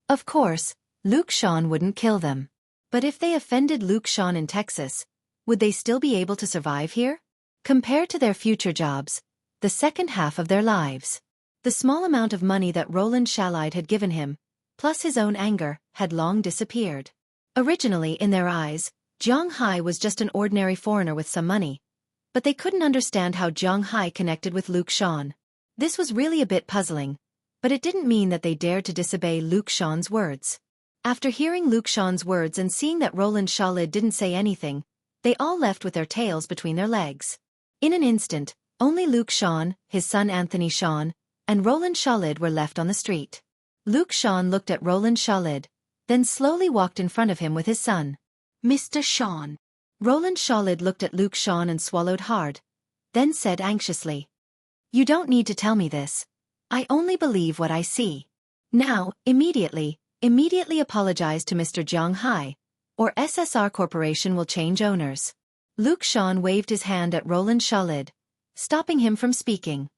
Of course, Luke Shawn wouldn't kill them. But if they offended Luke Shawn in Texas, would they still be able to survive here? Compared to their future jobs, the second half of their lives, the small amount of money that Roland Shawn had given him, plus his own anger, had long disappeared. Originally, in their eyes, Zhang Hai was just an ordinary foreigner with some money, but they couldn't understand how Zhang Hai connected with Luke Shawn. This was really a bit puzzling, but it didn't mean that they dared to disobey Luke Shawn's words. After hearing Luke Shawn's words and seeing that Roland Shawn didn't say anything, they all left with their tails between their legs. In an instant, only Luke Shawn, his son Anthony Shawn, and Roland Shawn were left on the street. Luke Shawn looked at Roland Shawn, then slowly walked in front of him with his son. "Mr. Shawn." Roland Shawn looked at Luke Shawn and swallowed hard, then said anxiously, "You don't need to tell me this. I only believe what I see. Now, immediately apologize to Mr. Zhang Hai, or SSR Corporation will change owners." Luke Shawn waved his hand at Roland Shawn, stopping him from speaking.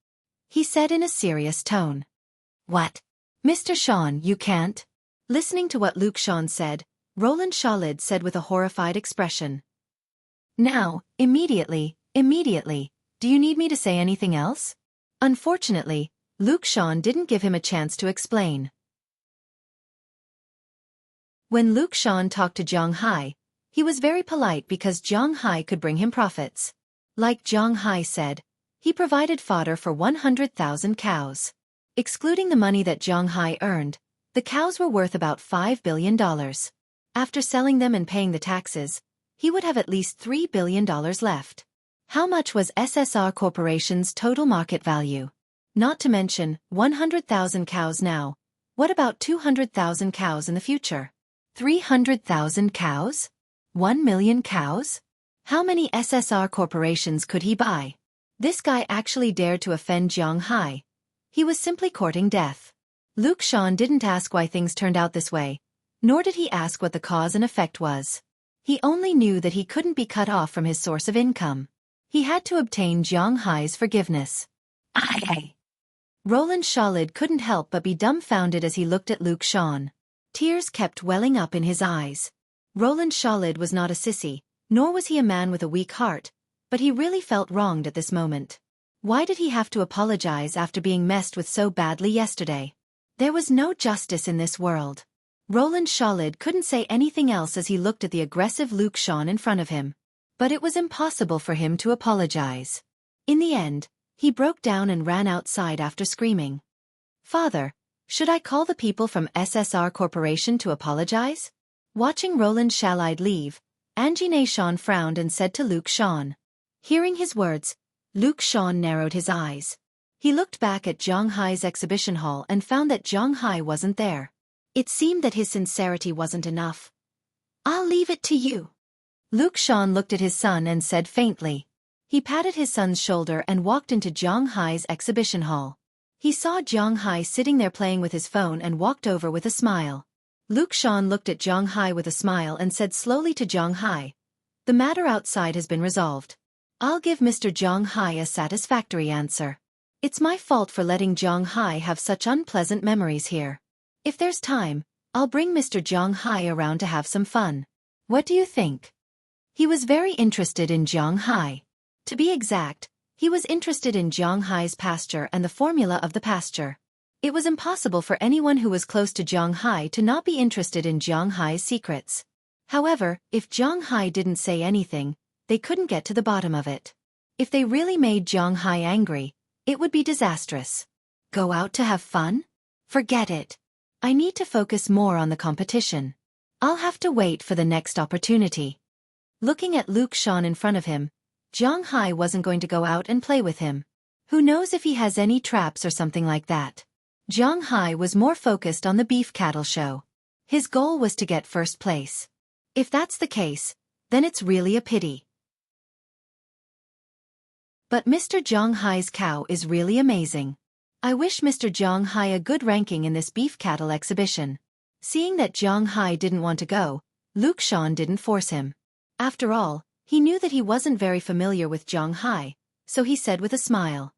He said in a serious tone, "What? Mr. Shawn, you can't." Listening to what Luke Shawn said, Roland Shawn said with a horrified expression, "Now, immediately, do you need me to say anything else?" Unfortunately, Luke Shawn didn't give him a chance to explain. When Luke Shawn talked to Zhang Hai, he was very polite because Zhang Hai could bring him profits. Like Zhang Hai said, he provided fodder for 100,000 cows. Excluding the money that Zhang Hai earned, the cows were worth about $5 billion. After selling them and paying the taxes, he would have at least $3 billion left. How much was SSR Corporation's total market value? Not to mention, 100,000 cows now. What about 200,000 cows in the future? 300,000 cows? 1 million cows? How many SSR corporations could he buy? This guy actually dared to offend Zhang Hai. He was simply courting death. Luke Shawn didn't ask why things turned out this way, nor did he ask what the cause and effect was. He only knew that he couldn't be cut off from his source of income. He had to obtain Zhang Hai's forgiveness. Roland Shawn couldn't help but be dumbfounded as he looked at Luke Shawn. Tears kept welling up in his eyes. Roland Shawn was not a sissy, nor was he a man with a weak heart, but he really felt wronged at this moment. Why did he have to apologize after being messed with so badly yesterday? There was no justice in this world. Roland Shawn couldn't say anything else as he looked at the aggressive Luke Shawn in front of him. But it was impossible for him to apologize. In the end, he broke down and ran outside after screaming, "Father, should I call the people from SSR Corporation to apologize?" Watching Roland Shawn leave, Anjine Shawn frowned and said to Luke Shawn. Hearing his words, Luke Shawn narrowed his eyes. He looked back at Zhang Hai's exhibition hall and found that Zhang Hai wasn't there. It seemed that his sincerity wasn't enough. "I'll leave it to you." Luke Shawn looked at his son and said faintly. He patted his son's shoulder and walked into Zhang Hai's exhibition hall. He saw Zhang Hai sitting there playing with his phone and walked over with a smile. Luke Shawn looked at Zhang Hai with a smile and said slowly to Zhang Hai, "The matter outside has been resolved. I'll give Mr. Zhang Hai a satisfactory answer. It's my fault for letting Zhang Hai have such unpleasant memories here. If there's time, I'll bring Mr. Zhang Hai around to have some fun. What do you think?" He was very interested in Zhang Hai. To be exact, he was interested in Zhang Hai's pasture and the formula of the pasture. It was impossible for anyone who was close to Zhang Hai to not be interested in Zhang Hai's secrets. However, if Zhang Hai didn't say anything, they couldn't get to the bottom of it. If they really made Zhang Hai angry, it would be disastrous. Go out to have fun? Forget it. I need to focus more on the competition. I'll have to wait for the next opportunity. Looking at Luke Shawn in front of him, Zhang Hai wasn't going to go out and play with him. Who knows if he has any traps or something like that. Zhang Hai was more focused on the beef cattle show. His goal was to get first place. If that's the case, then it's really a pity. But Mr. Zhang Hai's cow is really amazing. I wish Mr. Zhang Hai a good ranking in this beef cattle exhibition. Seeing that Zhang Hai didn't want to go, Luke Shan didn't force him. After all, he knew that he wasn't very familiar with Zhang Hai, so he said with a smile,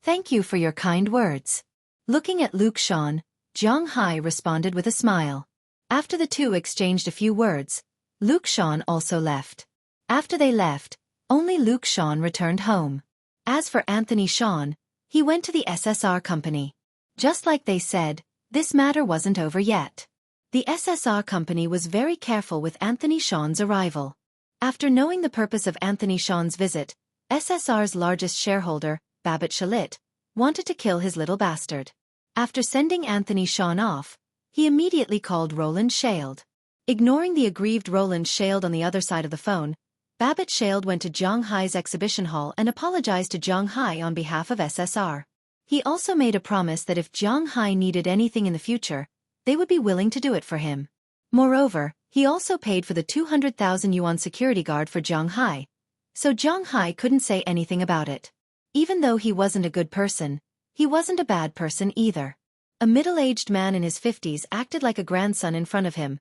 "Thank you for your kind words." Looking at Luke Shan, Zhang Hai responded with a smile. After the two exchanged a few words, Luke Shan also left. After they left, only Luke Shan returned home. As for Anthony Shan, he went to the SSR company. Just like they said, this matter wasn't over yet. The SSR company was very careful with Anthony Shan's arrival. After knowing the purpose of Anthony Shan's visit, SSR's largest shareholder, Babbitt Shalit, wanted to kill his little bastard. After sending Anthony Shan off, he immediately called Roland Shald. Ignoring the aggrieved Roland Shald on the other side of the phone, Babbitt Shald went to Zhang Hai's exhibition hall and apologized to Zhang Hai on behalf of SSR. He also made a promise that if Zhang Hai needed anything in the future, they would be willing to do it for him. Moreover, he also paid for the 200,000 yuan security guard for Zhang Hai, so Zhang Hai couldn't say anything about it. Even though he wasn't a good person, he wasn't a bad person either. A middle-aged man in his 50s acted like a grandson in front of him,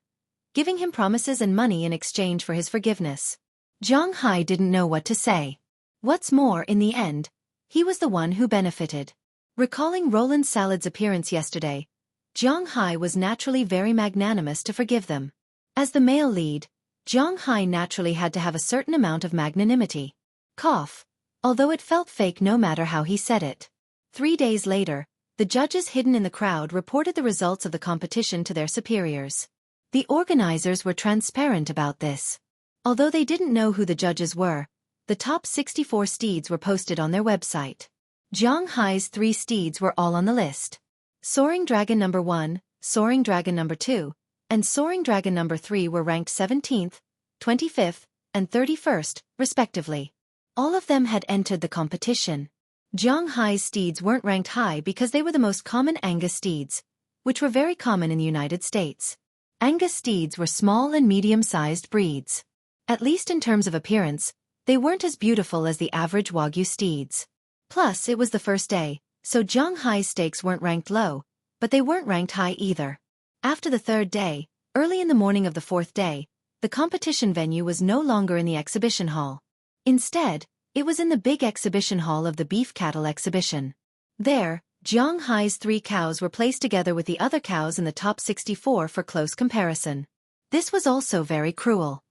giving him promises and money in exchange for his forgiveness. Zhang Hai didn't know what to say. What's more, in the end, he was the one who benefited. Recalling Roland Salad's appearance yesterday, Zhang Hai was naturally very magnanimous to forgive them. As the male lead, Zhang Hai naturally had to have a certain amount of magnanimity. Cough. Although it felt fake no matter how he said it. 3 days later, the judges hidden in the crowd reported the results of the competition to their superiors. The organizers were transparent about this. Although they didn't know who the judges were, the top 64 steeds were posted on their website. Zhang Hai's 3 steeds were all on the list. Soaring Dragon number 1, Soaring Dragon number 2, and Soaring Dragon number 3 were ranked 17th, 25th, and 31st, respectively. All of them had entered the competition. Zhang Hai's steeds weren't ranked high because they were the most common Angus steeds, which were very common in the United States. Angus steeds were small and medium-sized breeds. At least in terms of appearance, they weren't as beautiful as the average Wagyu steeds. Plus, it was the first day, so Zhang Hai's stakes weren't ranked low, but they weren't ranked high either. After the 3rd day, early in the morning of the 4th day, the competition venue was no longer in the exhibition hall. Instead, it was in the big exhibition hall of the beef cattle exhibition. There, Zhang Hai's 3 cows were placed together with the other cows in the top 64 for close comparison. This was also very cruel.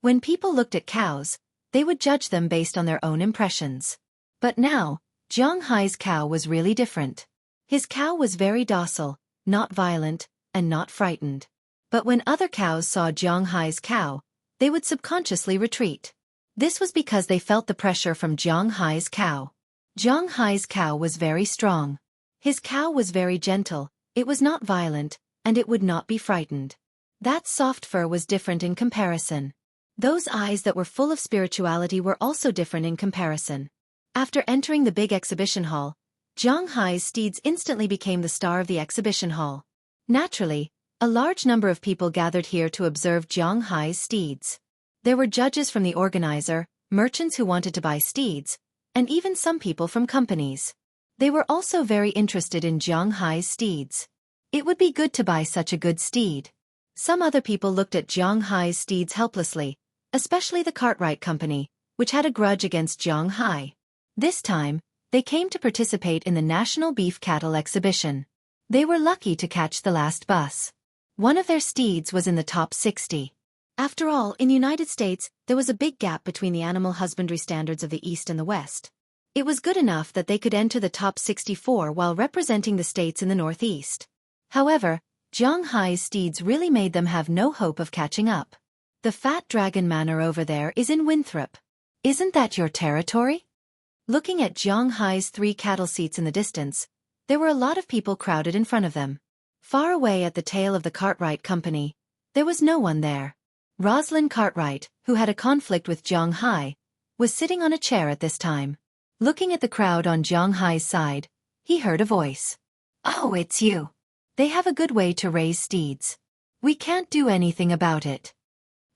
When people looked at cows, they would judge them based on their own impressions. But now, Zhang Hai's cow was really different. His cow was very docile, not violent, and not frightened. But when other cows saw Zhang Hai's cow, they would subconsciously retreat. This was because they felt the pressure from Zhang Hai's cow. Zhang Hai's cow was very strong. His cow was very gentle, it was not violent, and it would not be frightened. That soft fur was different in comparison. Those eyes that were full of spirituality were also different in comparison. After entering the big exhibition hall, Zhang Hai's steeds instantly became the star of the exhibition hall. Naturally, a large number of people gathered here to observe Zhang Hai's steeds. There were judges from the organizer, merchants who wanted to buy steeds, and even some people from companies. They were also very interested in Zhang Hai's steeds. It would be good to buy such a good steed. Some other people looked at Zhang Hai's steeds helplessly, especially the Cartwright Company, which had a grudge against Zhang Hai. This time, they came to participate in the National Beef Cattle Exhibition. They were lucky to catch the last bus. One of their steeds was in the top 60. After all, in the United States, there was a big gap between the animal husbandry standards of the East and the West. It was good enough that they could enter the top 64 while representing the states in the Northeast. However, Zhang Hai's steeds really made them have no hope of catching up. The Fat Dragon Manor over there is in Winthrop. Isn't that your territory? Looking at Zhang Hai's 3 cattle seats in the distance, there were a lot of people crowded in front of them. Far away at the tail of the Cartwright Company, there was no one there. Rosalind Cartwright, who had a conflict with Zhang Hai, was sitting on a chair at this time. Looking at the crowd on Zhang Hai's side, he heard a voice. "Oh, it's you. They have a good way to raise steeds. We can't do anything about it."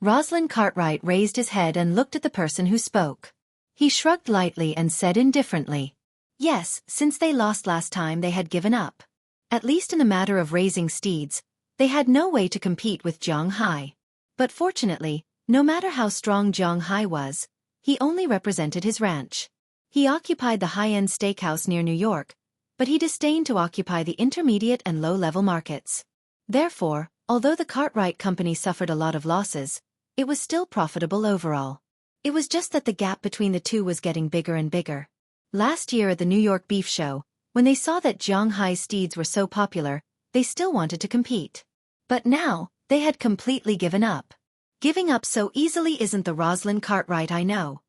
Rosalind Cartwright raised his head and looked at the person who spoke. He shrugged lightly and said indifferently. Yes, since they lost last time they had given up. At least in the matter of raising steeds, they had no way to compete with Zhang Hai. But fortunately, no matter how strong Zhang Hai was, he only represented his ranch. He occupied the high-end steakhouse near New York, but he disdained to occupy the intermediate and low-level markets. Therefore, although the Cartwright Company suffered a lot of losses, it was still profitable overall. It was just that the gap between the two was getting bigger and bigger. Last year at the New York Beef Show, when they saw that Zhang Hai's steeds were so popular, they still wanted to compete. But now, they had completely given up. Giving up so easily isn't the Rosalind Cartwright I know.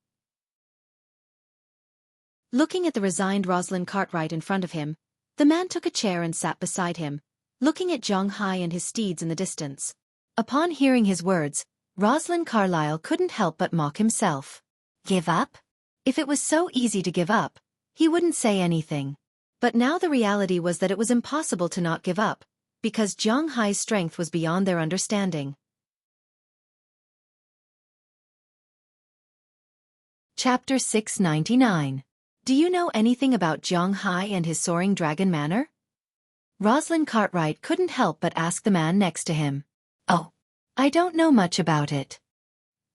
Looking at the resigned Rosalind Cartwright in front of him, the man took a chair and sat beside him, looking at Zhang Hai and his steeds in the distance. Upon hearing his words, Rosalind Carlyle couldn't help but mock himself. Give up? If it was so easy to give up, he wouldn't say anything. But now the reality was that it was impossible to not give up, because Zhang Hai's strength was beyond their understanding. Chapter 699. Do you know anything about Zhang Hai and his soaring dragon manor? Rosalind Cartwright couldn't help but ask the man next to him. Oh, I don't know much about it.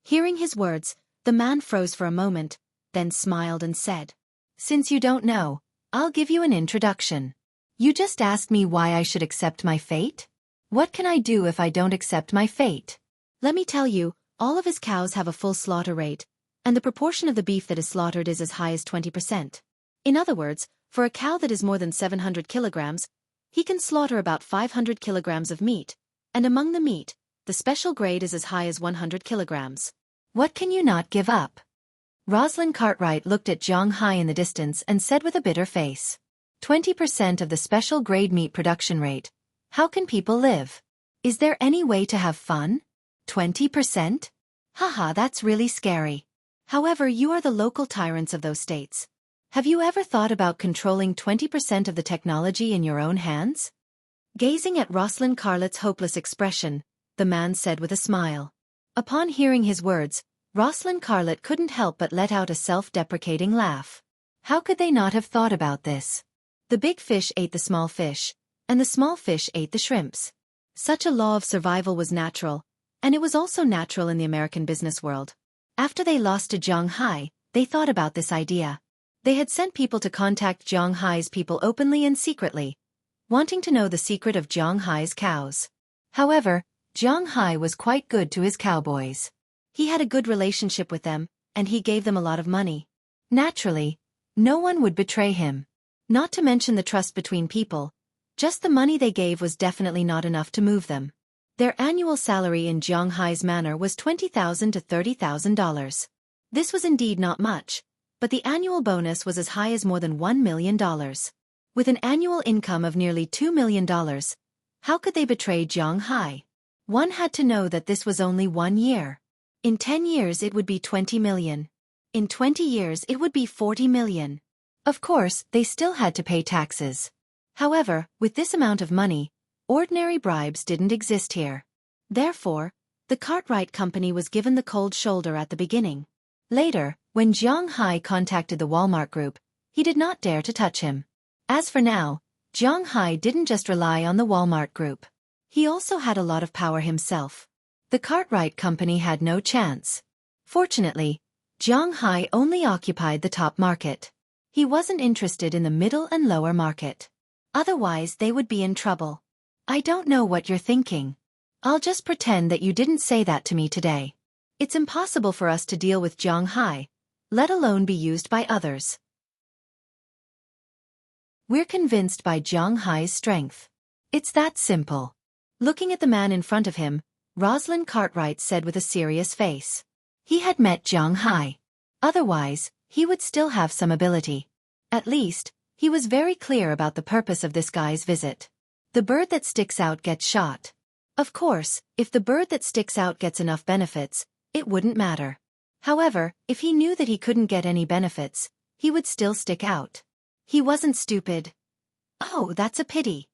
Hearing his words, the man froze for a moment, then smiled and said, Since you don't know, I'll give you an introduction. You just asked me why I should accept my fate? What can I do if I don't accept my fate? Let me tell you, all of his cows have a full slaughter rate, and the proportion of the beef that is slaughtered is as high as 20%. In other words, for a cow that is more than 700 kilograms, he can slaughter about 500 kilograms of meat, and among the meat, the special grade is as high as 100 kilograms. What can you not give up? Rosalind Cartwright looked at Zhang Hai in the distance and said with a bitter face, 20% of the special grade meat production rate. How can people live? Is there any way to have fun? 20%? Haha, that's really scary. However, you are the local tyrants of those states. Have you ever thought about controlling 20% of the technology in your own hands? Gazing at Rosalind Cartwright's hopeless expression, the man said with a smile. Upon hearing his words, Rosalind Cartwright couldn't help but let out a self-deprecating laugh. How could they not have thought about this? The big fish ate the small fish, and the small fish ate the shrimps. Such a law of survival was natural, and it was also natural in the American business world. After they lost to Zhang Hai, they thought about this idea. They had sent people to contact Zhang Hai's people openly and secretly, wanting to know the secret of Zhang Hai's cows. However, Zhang Hai was quite good to his cowboys. He had a good relationship with them, and he gave them a lot of money. Naturally, no one would betray him. Not to mention the trust between people, just the money they gave was definitely not enough to move them. Their annual salary in Zhang Hai's manor was $20,000 to $30,000. This was indeed not much, but the annual bonus was as high as more than $1 million. With an annual income of nearly $2 million, how could they betray Zhang Hai? One had to know that this was only 1 year. In 10 years it would be 20 million. In 20 years it would be 40 million. Of course, they still had to pay taxes. However, with this amount of money, ordinary bribes didn't exist here. Therefore, the Cartwright Company was given the cold shoulder at the beginning. Later, when Zhang Hai contacted the Walmart Group, he did not dare to touch him. As for now, Zhang Hai didn't just rely on the Walmart Group. He also had a lot of power himself. The Cartwright Company had no chance. Fortunately, Zhang Hai only occupied the top market. He wasn't interested in the middle and lower market. Otherwise they would be in trouble. I don't know what you're thinking. I'll just pretend that you didn't say that to me today. It's impossible for us to deal with Zhang Hai, let alone be used by others. We're convinced by Zhang Hai's strength. It's that simple. Looking at the man in front of him, Rosalind Cartwright said with a serious face. He had met Zhang Hai. Otherwise, he would still have some ability. At least, he was very clear about the purpose of this guy's visit. The bird that sticks out gets shot. Of course, if the bird that sticks out gets enough benefits, it wouldn't matter. However, if he knew that he couldn't get any benefits, he would still stick out. He wasn't stupid. Oh, that's a pity.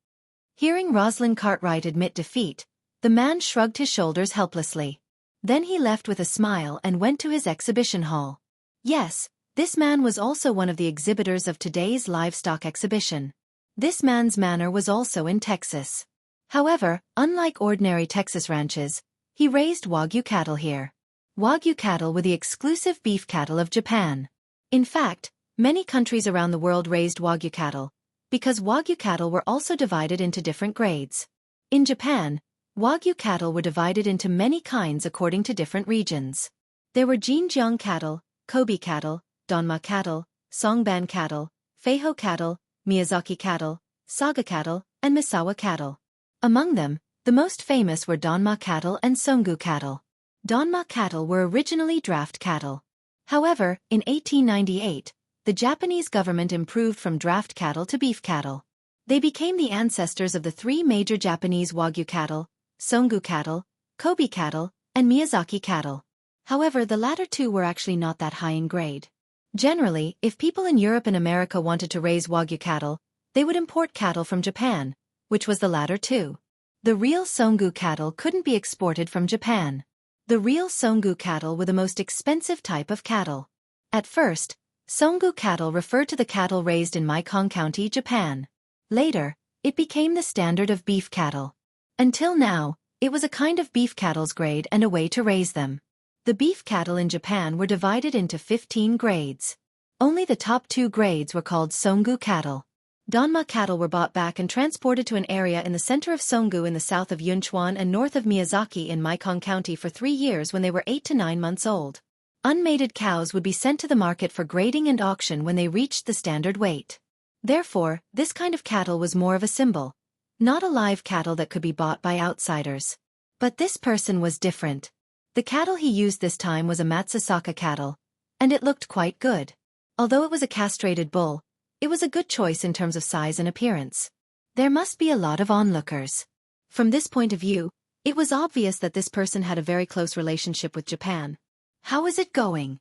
Hearing Rosalind Cartwright admit defeat, the man shrugged his shoulders helplessly. Then he left with a smile and went to his exhibition hall. Yes, This man was also one of the exhibitors of today's livestock exhibition. This man's manor was also in Texas. However, unlike ordinary Texas ranches, he raised Wagyu cattle here. Wagyu cattle were the exclusive beef cattle of Japan. In fact, many countries around the world raised Wagyu cattle, because Wagyu cattle were also divided into different grades. In Japan, Wagyu cattle were divided into many kinds according to different regions. There were Jinjiang cattle, Kobe cattle, Donma cattle, Songban cattle, Feiho cattle, Miyazaki cattle, Saga cattle, and Misawa cattle. Among them, the most famous were Donma cattle and Songu cattle. Donma cattle were originally draft cattle. However, in 1898, the Japanese government improved from draft cattle to beef cattle. They became the ancestors of the three major Japanese Wagyu cattle, Songu cattle, Kobe cattle, and Miyazaki cattle. However, the latter two were actually not that high in grade. Generally, if people in Europe and America wanted to raise Wagyu cattle, they would import cattle from Japan, which was the latter two. The real Songu cattle couldn't be exported from Japan. The real Songu cattle were the most expensive type of cattle. At first, Songu cattle referred to the cattle raised in Mekong County, Japan. Later, it became the standard of beef cattle. Until now, it was a kind of beef cattle's grade and a way to raise them. The beef cattle in Japan were divided into 15 grades. Only the top 2 grades were called Songu cattle. Donma cattle were bought back and transported to an area in the center of Songu in the south of Yunchuan and north of Miyazaki in Mekong County for 3 years when they were 8 to 9 months old. Unmated cows would be sent to the market for grading and auction when they reached the standard weight. Therefore, this kind of cattle was more of a symbol, not a live cattle that could be bought by outsiders. But this person was different. The cattle he used this time was a Matsusaka cattle, and it looked quite good. Although it was a castrated bull, it was a good choice in terms of size and appearance. There must be a lot of onlookers. From this point of view, it was obvious that this person had a very close relationship with Japan. How is it going?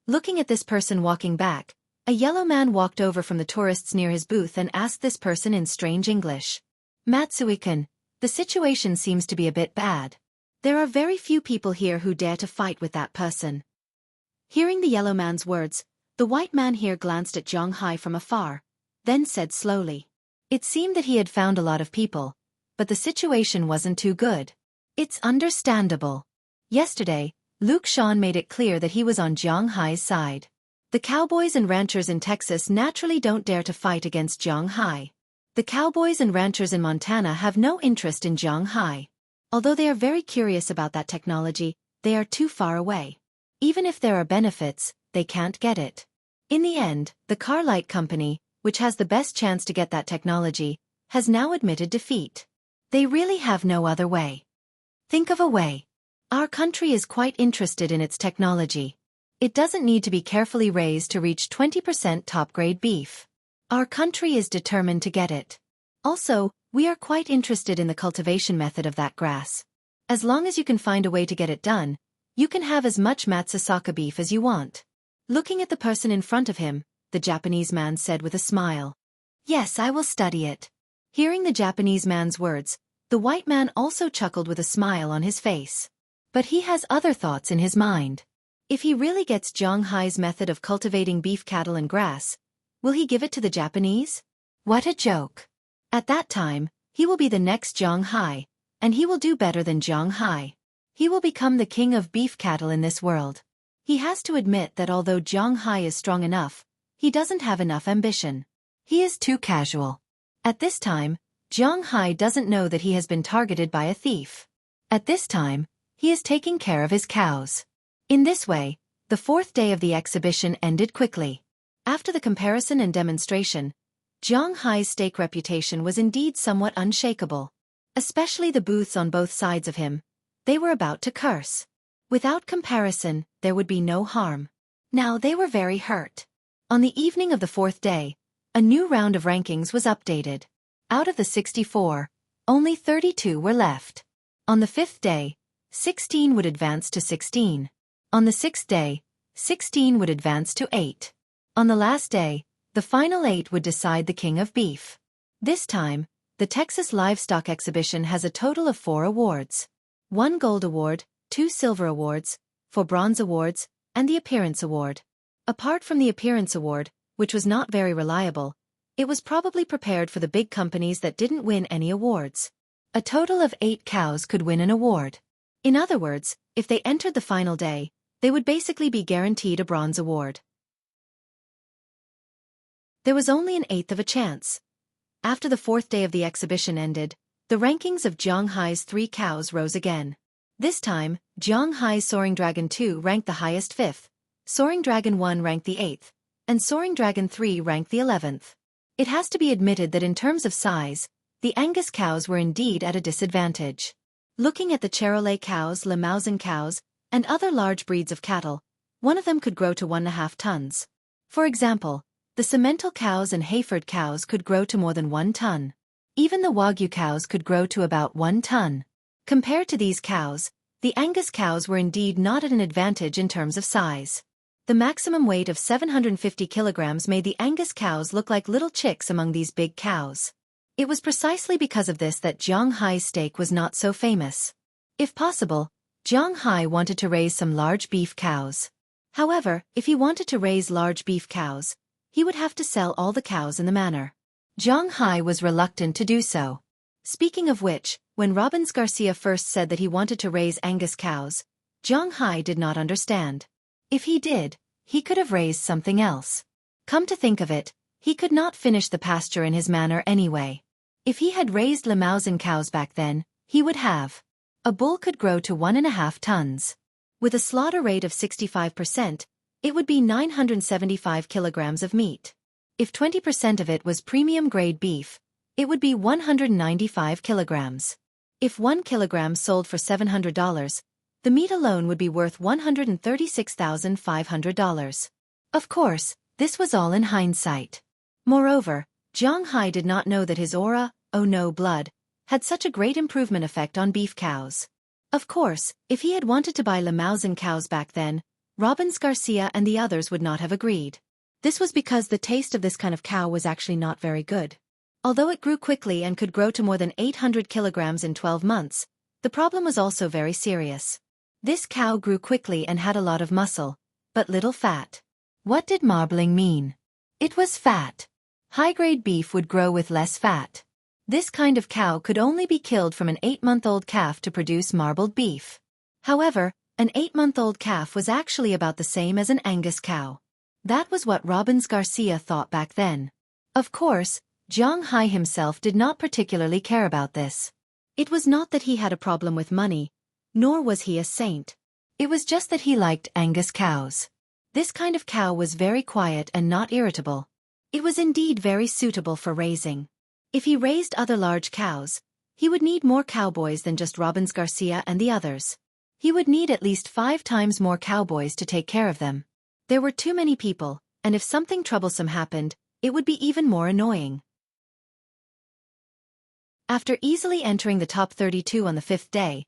Looking at this person walking back, a yellow man walked over from the tourists near his booth and asked this person in strange English. Matsui-kun, the situation seems to be a bit bad. There are very few people here who dare to fight with that person. Hearing the yellow man's words, the white man here glanced at Zhang Hai from afar, then said slowly. It seemed that he had found a lot of people, but the situation wasn't too good. It's understandable. Yesterday, Luke Shawn made it clear that he was on Zhang Hai's side. The cowboys and ranchers in Texas naturally don't dare to fight against Zhang Hai. The cowboys and ranchers in Montana have no interest in Zhang Hai. Although they are very curious about that technology, they are too far away. Even if there are benefits, they can't get it. In the end, the car light company, which has the best chance to get that technology, has now admitted defeat. They really have no other way. Think of a way. Our country is quite interested in its technology. It doesn't need to be carefully raised to reach 20% top-grade beef. Our country is determined to get it. Also, we are quite interested in the cultivation method of that grass. As long as you can find a way to get it done, you can have as much Matsusaka beef as you want. Looking at the person in front of him, the Japanese man said with a smile. Yes, I will study it. Hearing the Japanese man's words, the white man also chuckled with a smile on his face. But he has other thoughts in his mind. If he really gets Zhang Hai's method of cultivating beef cattle and grass, will he give it to the Japanese? What a joke. At that time, he will be the next Zhang Hai, and he will do better than Zhang Hai. He will become the king of beef cattle in this world. He has to admit that although Zhang Hai is strong enough, he doesn't have enough ambition. He is too casual. At this time, Zhang Hai doesn't know that he has been targeted by a thief. At this time, he is taking care of his cows. In this way, the 4th day of the exhibition ended quickly. After the comparison and demonstration, Zhang Hai's steak reputation was indeed somewhat unshakable. Especially the booths on both sides of him. They were about to curse. Without comparison, there would be no harm. Now they were very hurt. On the evening of the 4th day, a new round of rankings was updated. Out of the 64, only 32 were left. On the 5th day, 16 would advance to 16. On the 6th day, 16 would advance to 8. On the last day, the final 8 would decide the king of beef. This time, the Texas Livestock Exhibition has a total of 4 awards. 1 gold award, 2 silver awards, 4 bronze awards, and the Appearance Award. Apart from the Appearance Award, which was not very reliable, it was probably prepared for the big companies that didn't win any awards. A total of 8 cows could win an award. In other words, if they entered the final day, they would basically be guaranteed a bronze award. There was only an eighth of a chance. After the 4th day of the exhibition ended, the rankings of Zhang Hai's 3 cows rose again. This time, Zhang Hai's Soaring Dragon 2 ranked the highest 5th, Soaring Dragon 1 ranked the 8th, and Soaring Dragon 3 ranked the 11th. It has to be admitted that in terms of size, the Angus cows were indeed at a disadvantage. Looking at the Charolais cows, Limousin cows, and other large breeds of cattle, one of them could grow to 1.5 tons. For example, the Simmental cows and Hayford cows could grow to more than 1 ton. Even the Wagyu cows could grow to about 1 ton. Compared to these cows, the Angus cows were indeed not at an advantage in terms of size. The maximum weight of 750 kilograms made the Angus cows look like little chicks among these big cows. It was precisely because of this that Zhang Hai's steak was not so famous. If possible, Zhang Hai wanted to raise some large beef cows. However, if he wanted to raise large beef cows, he would have to sell all the cows in the manor. Zhang Hai was reluctant to do so. Speaking of which, when Robbins Garcia first said that he wanted to raise Angus cows, Zhang Hai did not understand. If he did, he could have raised something else. Come to think of it, he could not finish the pasture in his manor anyway. If he had raised Limousin cows back then, he would have. A bull could grow to 1.5 tons. With a slaughter rate of 65%, it would be 975 kilograms of meat. If 20% of it was premium-grade beef, it would be 195 kilograms. If 1 kilogram sold for $700, the meat alone would be worth $136,500. Of course, this was all in hindsight. Moreover, Zhang Hai did not know that his aura, oh no blood, had such a great improvement effect on beef cows. Of course, if he had wanted to buy Limousin cows back then, Robbins Garcia and the others would not have agreed. This was because the taste of this kind of cow was actually not very good. Although it grew quickly and could grow to more than 800 kilograms in 12 months, the problem was also very serious. This cow grew quickly and had a lot of muscle, but little fat. What did marbling mean? It was fat. High-grade beef would grow with less fat. This kind of cow could only be killed from an 8-month-old calf to produce marbled beef. However, an 8-month-old calf was actually about the same as an Angus cow. That was what Robbins Garcia thought back then. Of course, Zhang Hai himself did not particularly care about this. It was not that he had a problem with money, nor was he a saint. It was just that he liked Angus cows. This kind of cow was very quiet and not irritable. It was indeed very suitable for raising. If he raised other large cows, he would need more cowboys than just Robbins Garcia and the others. He would need at least 5 times more cowboys to take care of them. There were too many people, and if something troublesome happened, it would be even more annoying. After easily entering the top 32 on the 5th day,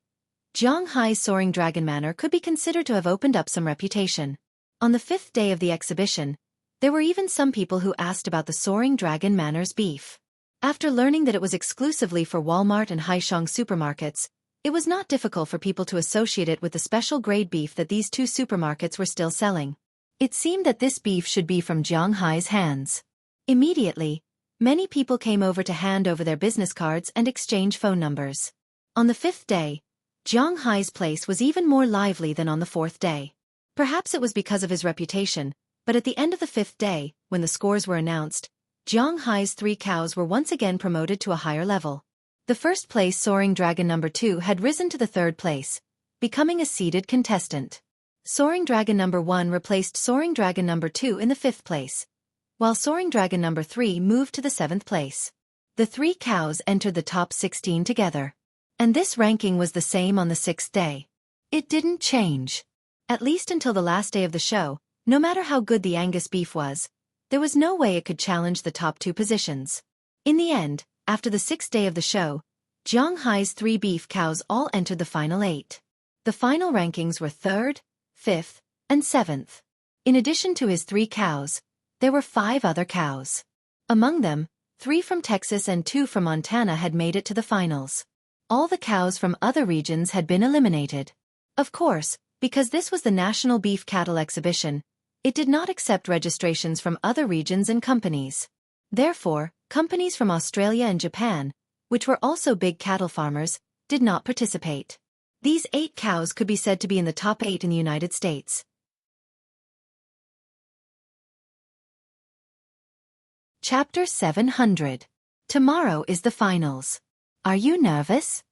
Zhang Hai's Soaring Dragon Manor could be considered to have opened up some reputation. On the 5th day of the exhibition, there were even some people who asked about the Soaring Dragon Manor's beef. After learning that it was exclusively for Walmart and Haishang supermarkets, it was not difficult for people to associate it with the special grade beef that these 2 supermarkets were still selling. It seemed that this beef should be from Zhang Hai's hands. Immediately, many people came over to hand over their business cards and exchange phone numbers. On the 5th day, Zhang Hai's place was even more lively than on the 4th day. Perhaps it was because of his reputation, but at the end of the 5th day, when the scores were announced, Zhang Hai's 3 cows were once again promoted to a higher level. The first place Soaring Dragon number 2 had risen to the 3rd place, becoming a seeded contestant. Soaring Dragon number 1 replaced Soaring Dragon number 2 in the 5th place, while Soaring Dragon number 3 moved to the 7th place. The 3 cows entered the top 16 together. And this ranking was the same on the 6th day. It didn't change. At least until the last day of the show, no matter how good the Angus beef was, there was no way it could challenge the top 2 positions. In the end, after the 6th day of the show, Zhang Hai's 3 beef cows all entered the final 8. The final rankings were 3rd, 5th, and 7th. In addition to his 3 cows, there were 5 other cows. Among them, 3 from Texas and 2 from Montana had made it to the finals. All the cows from other regions had been eliminated. Of course, Because this was the National Beef Cattle Exhibition, it did not accept registrations from other regions and companies. Therefore, companies from Australia and Japan, which were also big cattle farmers, did not participate. These 8 cows could be said to be in the top 8 in the United States. Chapter 700. Tomorrow is the finals. Are you nervous?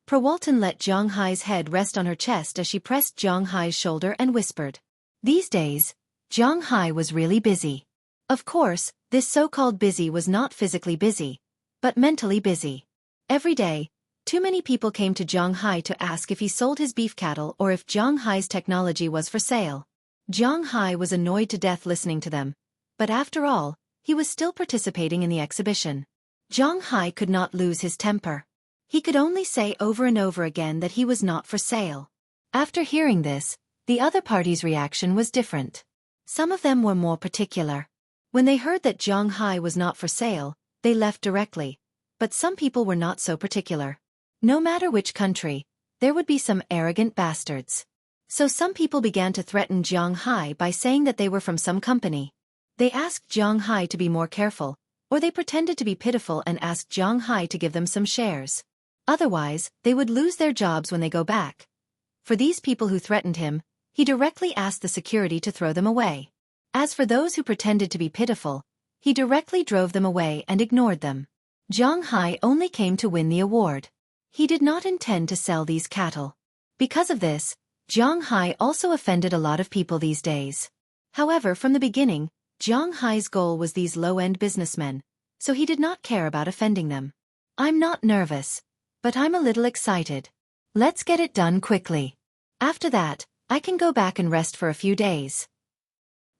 Prawalton let Zhang Hai's head rest on her chest as she pressed Zhang Hai's shoulder and whispered. These days, Zhang Hai was really busy. Of course, this so-called busy was not physically busy, but mentally busy. Every day, too many people came to Zhang Hai to ask if he sold his beef cattle or if Zhang Hai's technology was for sale. Zhang Hai was annoyed to death listening to them, but after all, he was still participating in the exhibition. Zhang Hai could not lose his temper. He could only say over and over again that he was not for sale. After hearing this, the other party's reaction was different. Some of them were more particular. When they heard that Zhang Hai was not for sale, they left directly, but some people were not so particular. No matter which country, there would be some arrogant bastards. So some people began to threaten Zhang Hai by saying that they were from some company. They asked Zhang Hai to be more careful, or they pretended to be pitiful and asked Zhang Hai to give them some shares. Otherwise, they would lose their jobs when they go back. For these people who threatened him, he directly asked the security to throw them away. As for those who pretended to be pitiful, he directly drove them away and ignored them. Zhang Hai only came to win the award. He did not intend to sell these cattle. Because of this, Zhang Hai also offended a lot of people these days. However, from the beginning, Zhang Hai's goal was these low-end businessmen, so he did not care about offending them. I'm not nervous, but I'm a little excited. Let's get it done quickly. After that, I can go back and rest for a few days.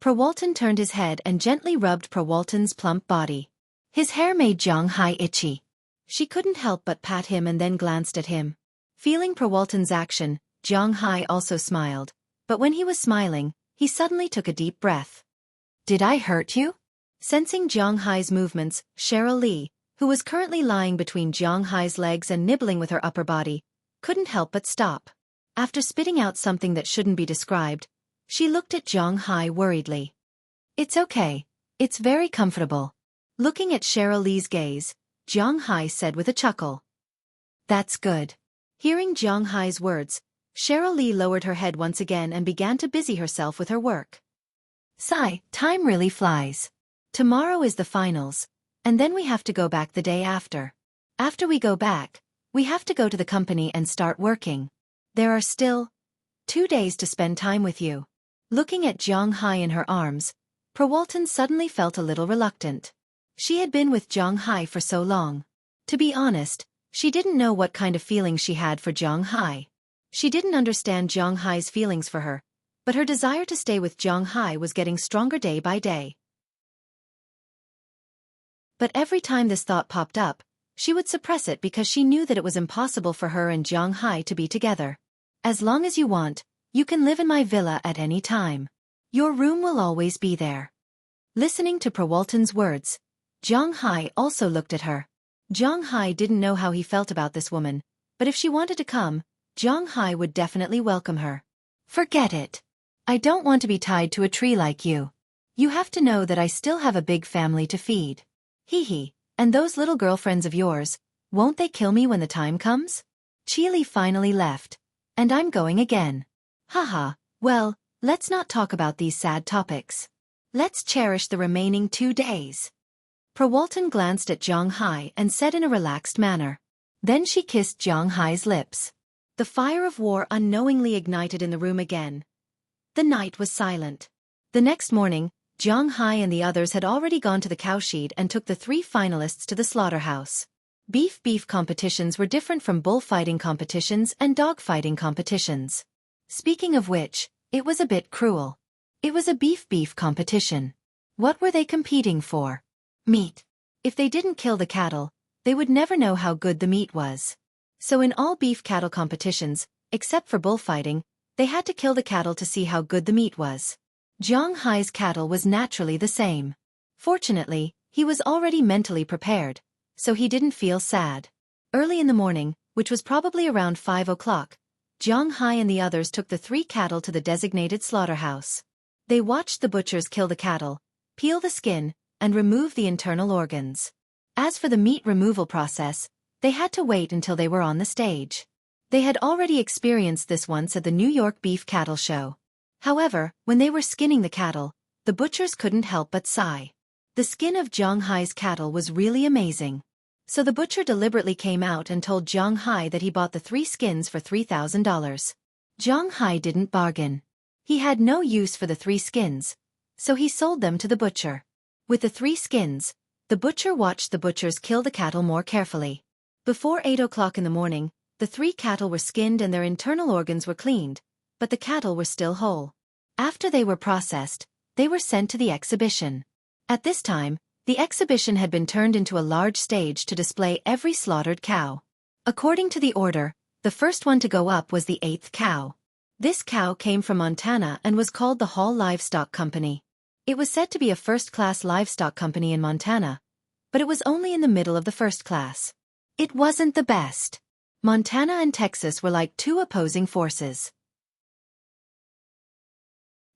Prawalton turned his head and gently rubbed Prawalton's plump body. His hair made Zhang Hai itchy. She couldn't help but pat him and then glanced at him. Feeling Prawalton's action, Zhang Hai also smiled, but when he was smiling, he suddenly took a deep breath. Did I hurt you? Sensing Zhang Hai's movements, Cheryl Li, who was currently lying between Zhang Hai's legs and nibbling with her upper body, couldn't help but stop. After spitting out something that shouldn't be described, she looked at Zhang Hai worriedly. It's okay. It's very comfortable. Looking at Cheryl Li's gaze, Zhang Hai said with a chuckle. That's good. Hearing Zhang Hai's words, Cheryl Li lowered her head once again and began to busy herself with her work. Sigh, time really flies. Tomorrow is the finals, and then we have to go back the day after. After we go back, we have to go to the company and start working. There are still 2 days to spend time with you. Looking at Zhang Hai in her arms, Prawalton suddenly felt a little reluctant. She had been with Zhang Hai for so long. To be honest, she didn't know what kind of feelings she had for Zhang Hai. She didn't understand Zhang Hai's feelings for her, but her desire to stay with Zhang Hai was getting stronger day by day. But every time this thought popped up, she would suppress it because she knew that it was impossible for her and Zhang Hai to be together. As long as you want, you can live in my villa at any time. Your room will always be there. Listening to Prawalton's words, Zhang Hai also looked at her. Zhang Hai didn't know how he felt about this woman, but if she wanted to come, Zhang Hai would definitely welcome her. Forget it. I don't want to be tied to a tree like you. You have to know that I still have a big family to feed. Hee, and those little girlfriends of yours, won't they kill me when the time comes? Chili finally left. And I'm going again. Haha, well, let's not talk about these sad topics. Let's cherish the remaining 2 days. Prawalton glanced at Zhang Hai and said in a relaxed manner. Then she kissed Zhang Hai's lips. The fire of war unknowingly ignited in the room again. The night was silent. The next morning, Zhang Hai and the others had already gone to the cowshed and took the 3 finalists to the slaughterhouse. Beef competitions were different from bullfighting competitions and dogfighting competitions. Speaking of which, it was a bit cruel. It was a beef competition. What were they competing for? Meat. If they didn't kill the cattle, they would never know how good the meat was. So in all beef cattle competitions, except for bullfighting, they had to kill the cattle to see how good the meat was. Zhang Hai's cattle was naturally the same. Fortunately, he was already mentally prepared, so he didn't feel sad. Early in the morning, which was probably around 5 o'clock, Jiang Hai and the others took the 3 cattle to the designated slaughterhouse. They watched the butchers kill the cattle, peel the skin, and remove the internal organs. As for the meat removal process, they had to wait until they were on the stage. They had already experienced this once at the New York Beef Cattle Show. However, when they were skinning the cattle, the butchers couldn't help but sigh. The skin of Jiang Hai's cattle was really amazing. So the butcher deliberately came out and told Jiang Hai that he bought the 3 skins for $3,000. Jiang Hai didn't bargain. He had no use for the 3 skins, so he sold them to the butcher. With the 3 skins, the butcher watched the butchers kill the cattle more carefully. Before 8 o'clock in the morning, the 3 cattle were skinned and their internal organs were cleaned, but the cattle were still whole. After they were processed, they were sent to the exhibition. At this time, the exhibition had been turned into a large stage to display every slaughtered cow. According to the order, the first one to go up was the 8th cow. This cow came from Montana and was called the Hall Livestock Company. It was said to be a first-class livestock company in Montana, but it was only in the middle of the first class. It wasn't the best. Montana and Texas were like 2 opposing forces.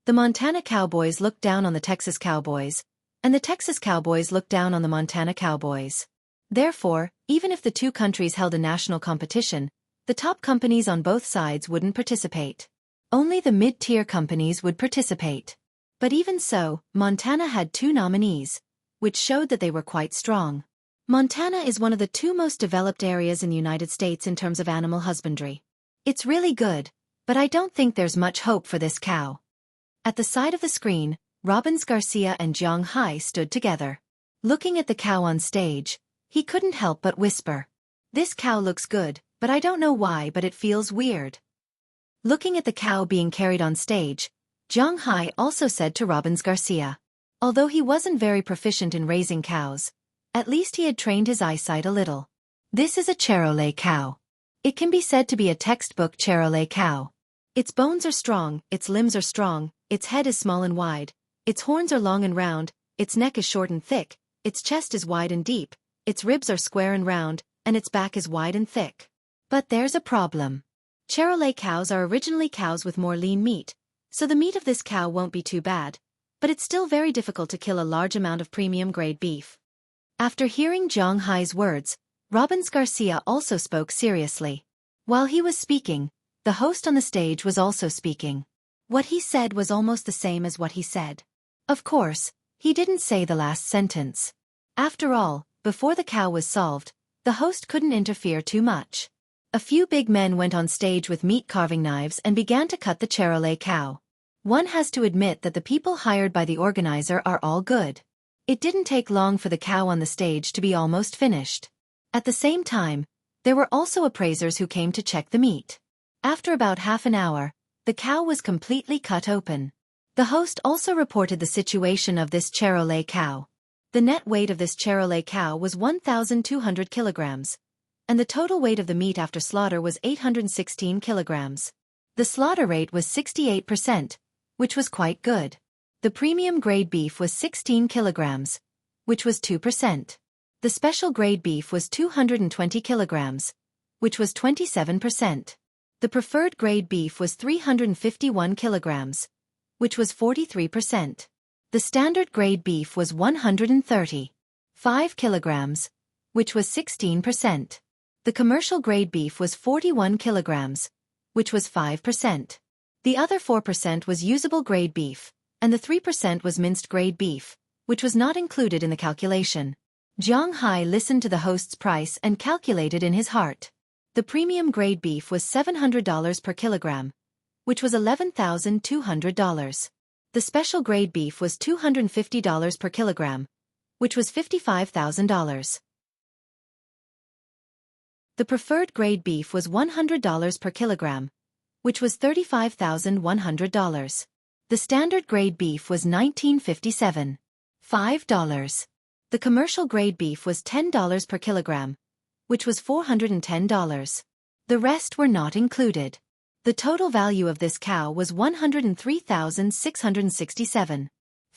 The Montana cowboys looked down on the Texas cowboys, and the Texas cowboys looked down on the Montana cowboys. Therefore, even if the 2 countries held a national competition, the top companies on both sides wouldn't participate. Only the mid-tier companies would participate. But even so, Montana had 2 nominees, which showed that they were quite strong. Montana is one of the 2 most developed areas in the United States in terms of animal husbandry. It's really good, but I don't think there's much hope for this cow. At the side of the screen, Robbins Garcia and Jiang Hai stood together. Looking at the cow on stage, he couldn't help but whisper, "This cow looks good, but I don't know why, but it feels weird." Looking at the cow being carried on stage, Jiang Hai also said to Robbins Garcia, although he wasn't very proficient in raising cows, at least he had trained his eyesight a little. This is a Charolais cow. It can be said to be a textbook Charolais cow. Its bones are strong, its limbs are strong, its head is small and wide, its horns are long and round, its neck is short and thick, its chest is wide and deep, its ribs are square and round, and its back is wide and thick. But there's a problem. Charolais cows are originally cows with more lean meat, so the meat of this cow won't be too bad, but it's still very difficult to kill a large amount of premium-grade beef. After hearing Jiang Hai's words, Robbins Garcia also spoke seriously. While he was speaking, the host on the stage was also speaking. What he said was almost the same as what he said. Of course, he didn't say the last sentence. After all, before the cow was solved, the host couldn't interfere too much. A few big men went on stage with meat carving knives and began to cut the Charolais cow. One has to admit that the people hired by the organizer are all good. It didn't take long for the cow on the stage to be almost finished. At the same time, there were also appraisers who came to check the meat. After about half an hour, the cow was completely cut open. The host also reported the situation of this Charolais cow. The net weight of this Charolais cow was 1,200 kilograms, and the total weight of the meat after slaughter was 816 kilograms. The slaughter rate was 68%, which was quite good. The premium grade beef was 16 kilograms, which was 2%. The special grade beef was 220 kilograms, which was 27%. The preferred grade beef was 351 kilograms, which was 43%. The standard grade beef was 135 kilograms, which was 16%. The commercial grade beef was 41 kilograms, which was 5%. The other 4% was usable grade beef, and the 3% was minced grade beef, which was not included in the calculation. Jiang Hai listened to the host's price and calculated in his heart. The premium grade beef was $700 per kilogram, which was $11,200. The special grade beef was $250 per kilogram, which was $55,000. The preferred grade beef was $100 per kilogram, which was $35,100. The standard grade beef was $19.57, $5. The commercial grade beef was $10 per kilogram, which was $410. The rest were not included. The total value of this cow was $103,667,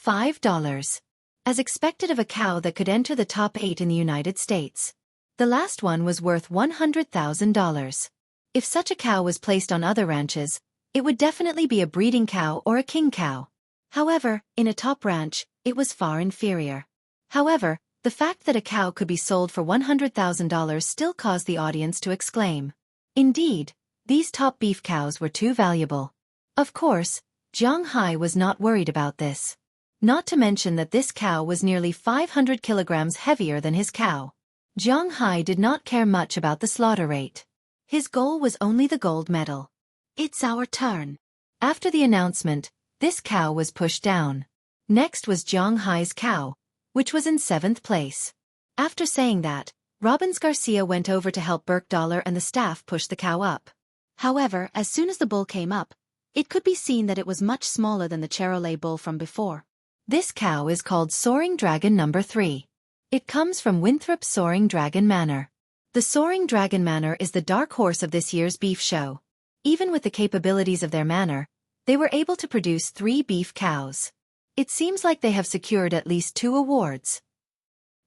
$5. As expected of a cow that could enter the top 8 in the United States. The last one was worth $100,000. If such a cow was placed on other ranches, it would definitely be a breeding cow or a king cow. However, in a top ranch, it was far inferior. However, the fact that a cow could be sold for $100,000 still caused the audience to exclaim. Indeed, these top beef cows were too valuable. Of course, Jiang Hai was not worried about this. Not to mention that this cow was nearly 500 kilograms heavier than his cow. Jiang Hai did not care much about the slaughter rate. His goal was only the gold medal. It's our turn. After the announcement, this cow was pushed down. Next was Jiang Hai's cow, which was in 7th place. After saying that, Robbins Garcia went over to help Burke Dollar and the staff push the cow up. However, as soon as the bull came up, it could be seen that it was much smaller than the Charolais bull from before. This cow is called Soaring Dragon No. 3. It comes from Winthrop's Soaring Dragon Manor. The Soaring Dragon Manor is the dark horse of this year's beef show. Even with the capabilities of their manor, they were able to produce 3 beef cows. It seems like they have secured at least 2 awards.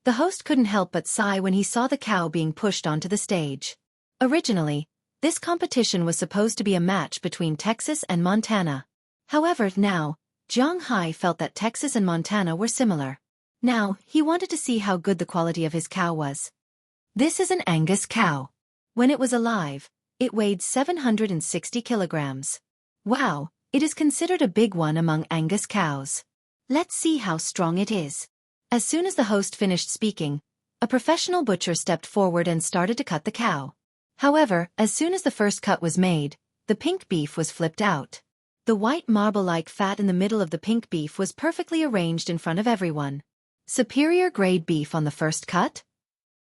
The host couldn't help but sigh when he saw the cow being pushed onto the stage. Originally, this competition was supposed to be a match between Texas and Montana. However, now, Jiang Hai felt that Texas and Montana were similar. Now, he wanted to see how good the quality of his cow was. This is an Angus cow. When it was alive, it weighed 760 kilograms. Wow, it is considered a big one among Angus cows. Let's see how strong it is. As soon as the host finished speaking, a professional butcher stepped forward and started to cut the cow. However, as soon as the first cut was made, the pink beef was flipped out. The white marble-like fat in the middle of the pink beef was perfectly arranged in front of everyone. Superior grade beef on the first cut?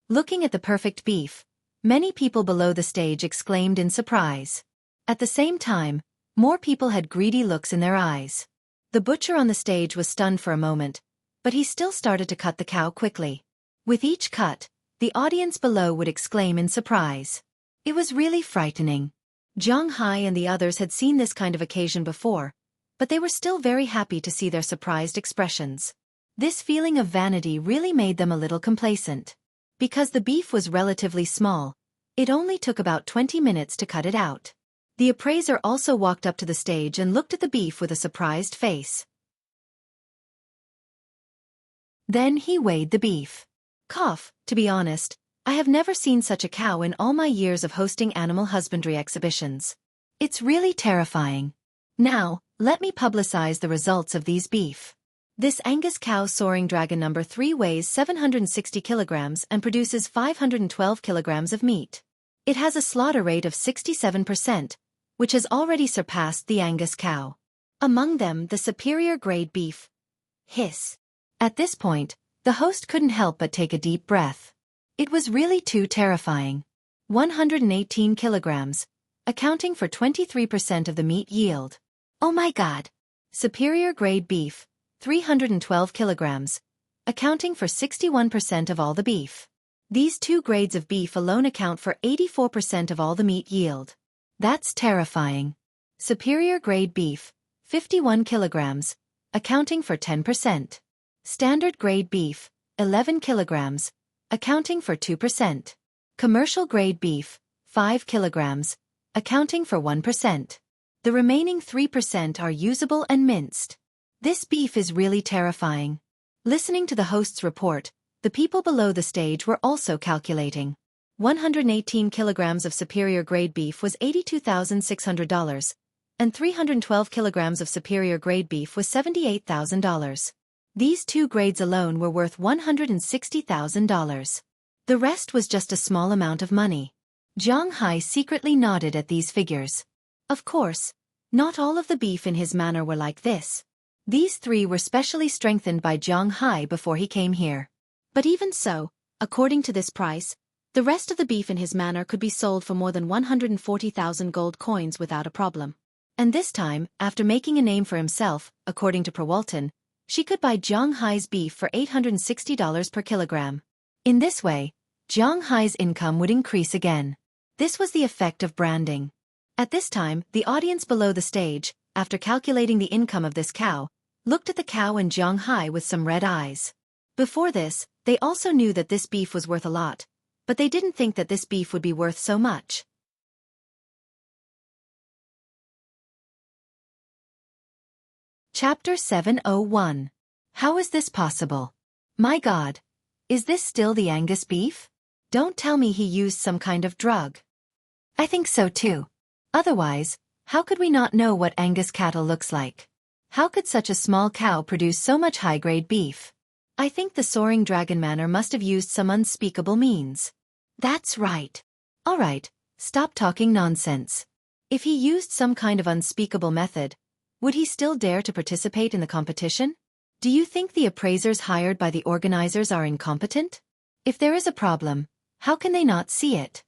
Looking at the perfect beef, many people below the stage exclaimed in surprise. At the same time, more people had greedy looks in their eyes. The butcher on the stage was stunned for a moment, but he still started to cut the cow quickly. With each cut, the audience below would exclaim in surprise. It was really frightening. Jiang Hai and the others had seen this kind of occasion before, but they were still very happy to see their surprised expressions. This feeling of vanity really made them a little complacent. Because the beef was relatively small, it only took about 20 minutes to cut it out. The appraiser also walked up to the stage and looked at the beef with a surprised face. Then he weighed the beef. To be honest, I have never seen such a cow in all my years of hosting animal husbandry exhibitions. It's really terrifying. Now, let me publicize the results of these beef. This Angus cow Soaring Dragon No. 3 weighs 760 kilograms and produces 512 kilograms of meat. It has a slaughter rate of 67%, which has already surpassed the Angus cow. Among them, the superior grade beef. Hiss. At this point, the host couldn't help but take a deep breath. It was really too terrifying. 118 kilograms, accounting for 23% of the meat yield. Oh my God. Superior grade beef. 312 kilograms, accounting for 61% of all the beef. These 2 grades of beef alone account for 84% of all the meat yield. That's terrifying. Superior grade beef, 51 kilograms, accounting for 10%. Standard grade beef, 11 kilograms, accounting for 2%. Commercial grade beef, 5 kilograms, accounting for 1%. The remaining 3% are usable and minced. This beef is really terrifying. Listening to the host's report, the people below the stage were also calculating. 118 kilograms of superior grade beef was $82,600, and 312 kilograms of superior grade beef was $78,000. These 2 grades alone were worth $160,000. The rest was just a small amount of money. Jiang Hai secretly nodded at these figures. Of course, not all of the beef in his manor were like this. These 3 were specially strengthened by Jiang Hai before he came here. But even so, according to this price, the rest of the beef in his manor could be sold for more than 140,000 gold coins without a problem. And this time, after making a name for himself, according to Perwalton, she could buy Jiang Hai's beef for $860 per kilogram. In this way, Jiang Hai's income would increase again. This was the effect of branding. At this time, the audience below the stage, after calculating the income of this cow, looked at the cow and Jiang Hai with some red eyes. Before this, they also knew that this beef was worth a lot, but they didn't think that this beef would be worth so much. Chapter 701. How is this possible? My God! Is this still the Angus beef? Don't tell me he used some kind of drug. I think so too. Otherwise, how could we not know what Angus cattle looks like? How could such a small cow produce so much high-grade beef? I think the soaring dragon manor must have used some unspeakable means. That's right. All right, stop talking nonsense. If he used some kind of unspeakable method, would he still dare to participate in the competition? Do you think the appraisers hired by the organizers are incompetent? If there is a problem, how can they not see it?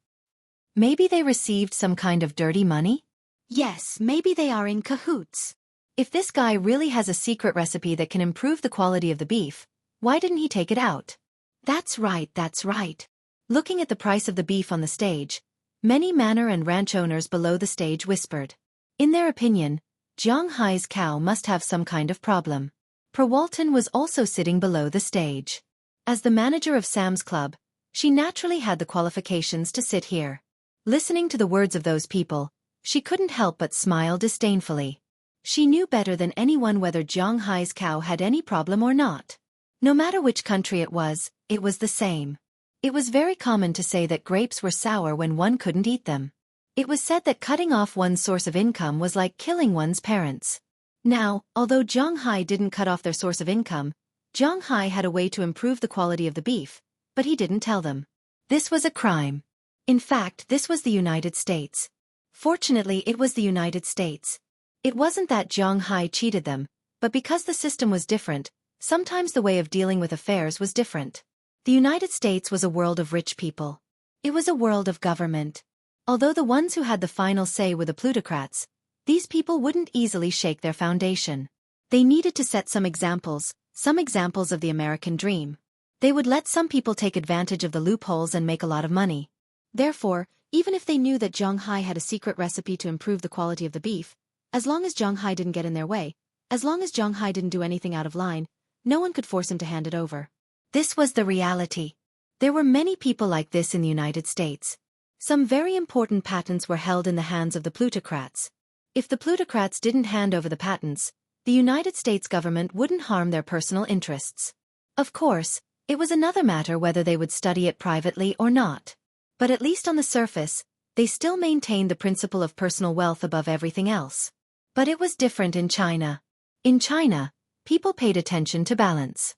Maybe they received some kind of dirty money? Yes, maybe they are in cahoots. If this guy really has a secret recipe that can improve the quality of the beef, why didn't he take it out? That's right, that's right. Looking at the price of the beef on the stage, many manor and ranch owners below the stage whispered. In their opinion, Zhang Hai's cow must have some kind of problem. Per Walton was also sitting below the stage. As the manager of Sam's Club, she naturally had the qualifications to sit here. Listening to the words of those people, she couldn't help but smile disdainfully. She knew better than anyone whether Zhang Hai's cow had any problem or not. No matter which country it was the same. It was very common to say that grapes were sour when one couldn't eat them. It was said that cutting off one's source of income was like killing one's parents. Now, although Zhang Hai didn't cut off their source of income, Zhang Hai had a way to improve the quality of the beef, but he didn't tell them. This was a crime. In fact, this was the United States. Fortunately, it was the United States. It wasn't that Zhang Hai cheated them, but because the system was different, sometimes the way of dealing with affairs was different. The United States was a world of rich people. It was a world of government. Although the ones who had the final say were the plutocrats, these people wouldn't easily shake their foundation. They needed to set some examples of the American dream. They would let some people take advantage of the loopholes and make a lot of money. Therefore, even if they knew that Zhang Hai had a secret recipe to improve the quality of the beef, as long as Zhang Hai didn't get in their way, as long as Zhang Hai didn't do anything out of line, no one could force him to hand it over. This was the reality. There were many people like this in the United States. Some very important patents were held in the hands of the plutocrats. If the plutocrats didn't hand over the patents, the United States government wouldn't harm their personal interests. Of course, it was another matter whether they would study it privately or not. But at least on the surface, they still maintained the principle of personal wealth above everything else. But it was different in China. In China, people paid attention to balance.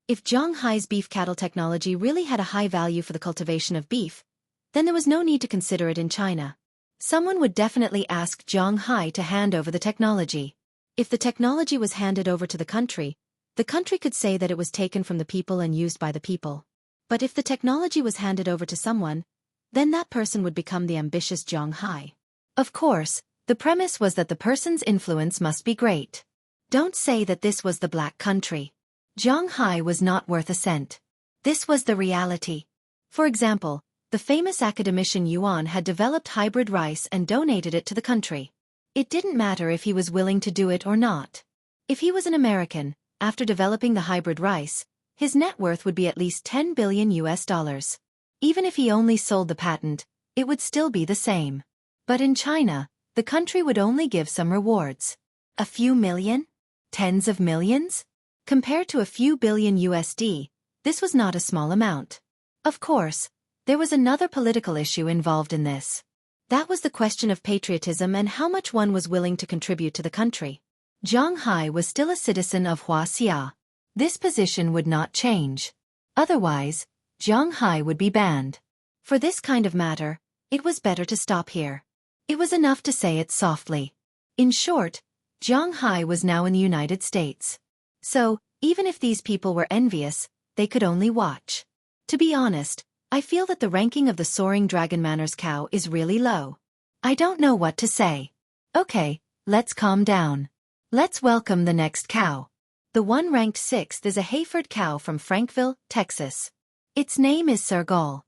If Zhang Hai's beef cattle technology really had a high value for the cultivation of beef, then there was no need to consider it in China. Someone would definitely ask Zhang Hai to hand over the technology. If the technology was handed over to the country could say that it was taken from the people and used by the people. But if the technology was handed over to someone, then that person would become the ambitious Zhang Hai. Of course, the premise was that the person's influence must be great. Don't say that this was the black country. Zhang Hai was not worth a cent. This was the reality. For example, the famous academician Yuan had developed hybrid rice and donated it to the country. It didn't matter if he was willing to do it or not. If he was an American, after developing the hybrid rice, his net worth would be at least $10 billion. Even if he only sold the patent, it would still be the same. But in China, the country would only give some rewards. A few million? Tens of millions? Compared to a few billion USD, this was not a small amount. Of course, there was another political issue involved in this. That was the question of patriotism and how much one was willing to contribute to the country. Zhang Hai was still a citizen of Huaxia. This position would not change. Otherwise, Zhang Hai would be banned. For this kind of matter, it was better to stop here. It was enough to say it softly. In short, Zhang Hai was now in the United States. So, even if these people were envious, they could only watch. To be honest, I feel that the ranking of the soaring dragon manor's cow is really low. I don't know what to say. Okay, let's calm down. Let's welcome the next cow. The one ranked 6th is a Hayford cow from Frankville, Texas. Its name is Sergal.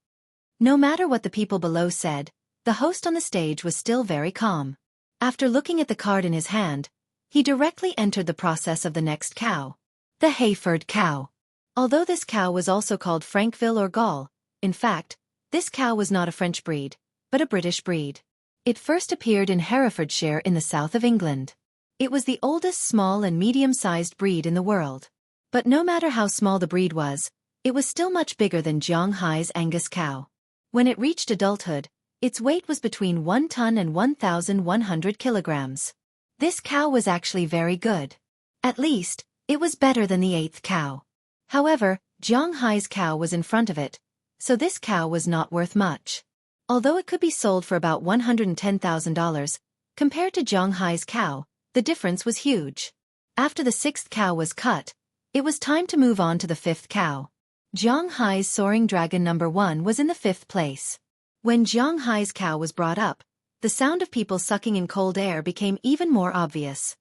No matter what the people below said, the host on the stage was still very calm. After looking at the card in his hand, he directly entered the process of the next cow. The Hayford cow. Although this cow was also called Frankville or Gaul, in fact, this cow was not a French breed, but a British breed. It first appeared in Herefordshire in the south of England. It was the oldest small and medium-sized breed in the world. But no matter how small the breed was, it was still much bigger than Zhonghai's Angus cow. When it reached adulthood, its weight was between 1 ton and 1,100 kilograms. This cow was actually very good. At least, it was better than the 8th cow. However, Zhonghai's cow was in front of it, so this cow was not worth much. Although it could be sold for about $110,000, compared to Zhonghai's cow, the difference was huge. After the 6th cow was cut, it was time to move on to the 5th cow. Zhonghai's soaring dragon number 1 was in the 5th place. When Zhonghai's cow was brought up, the sound of people sucking in cold air became even more obvious.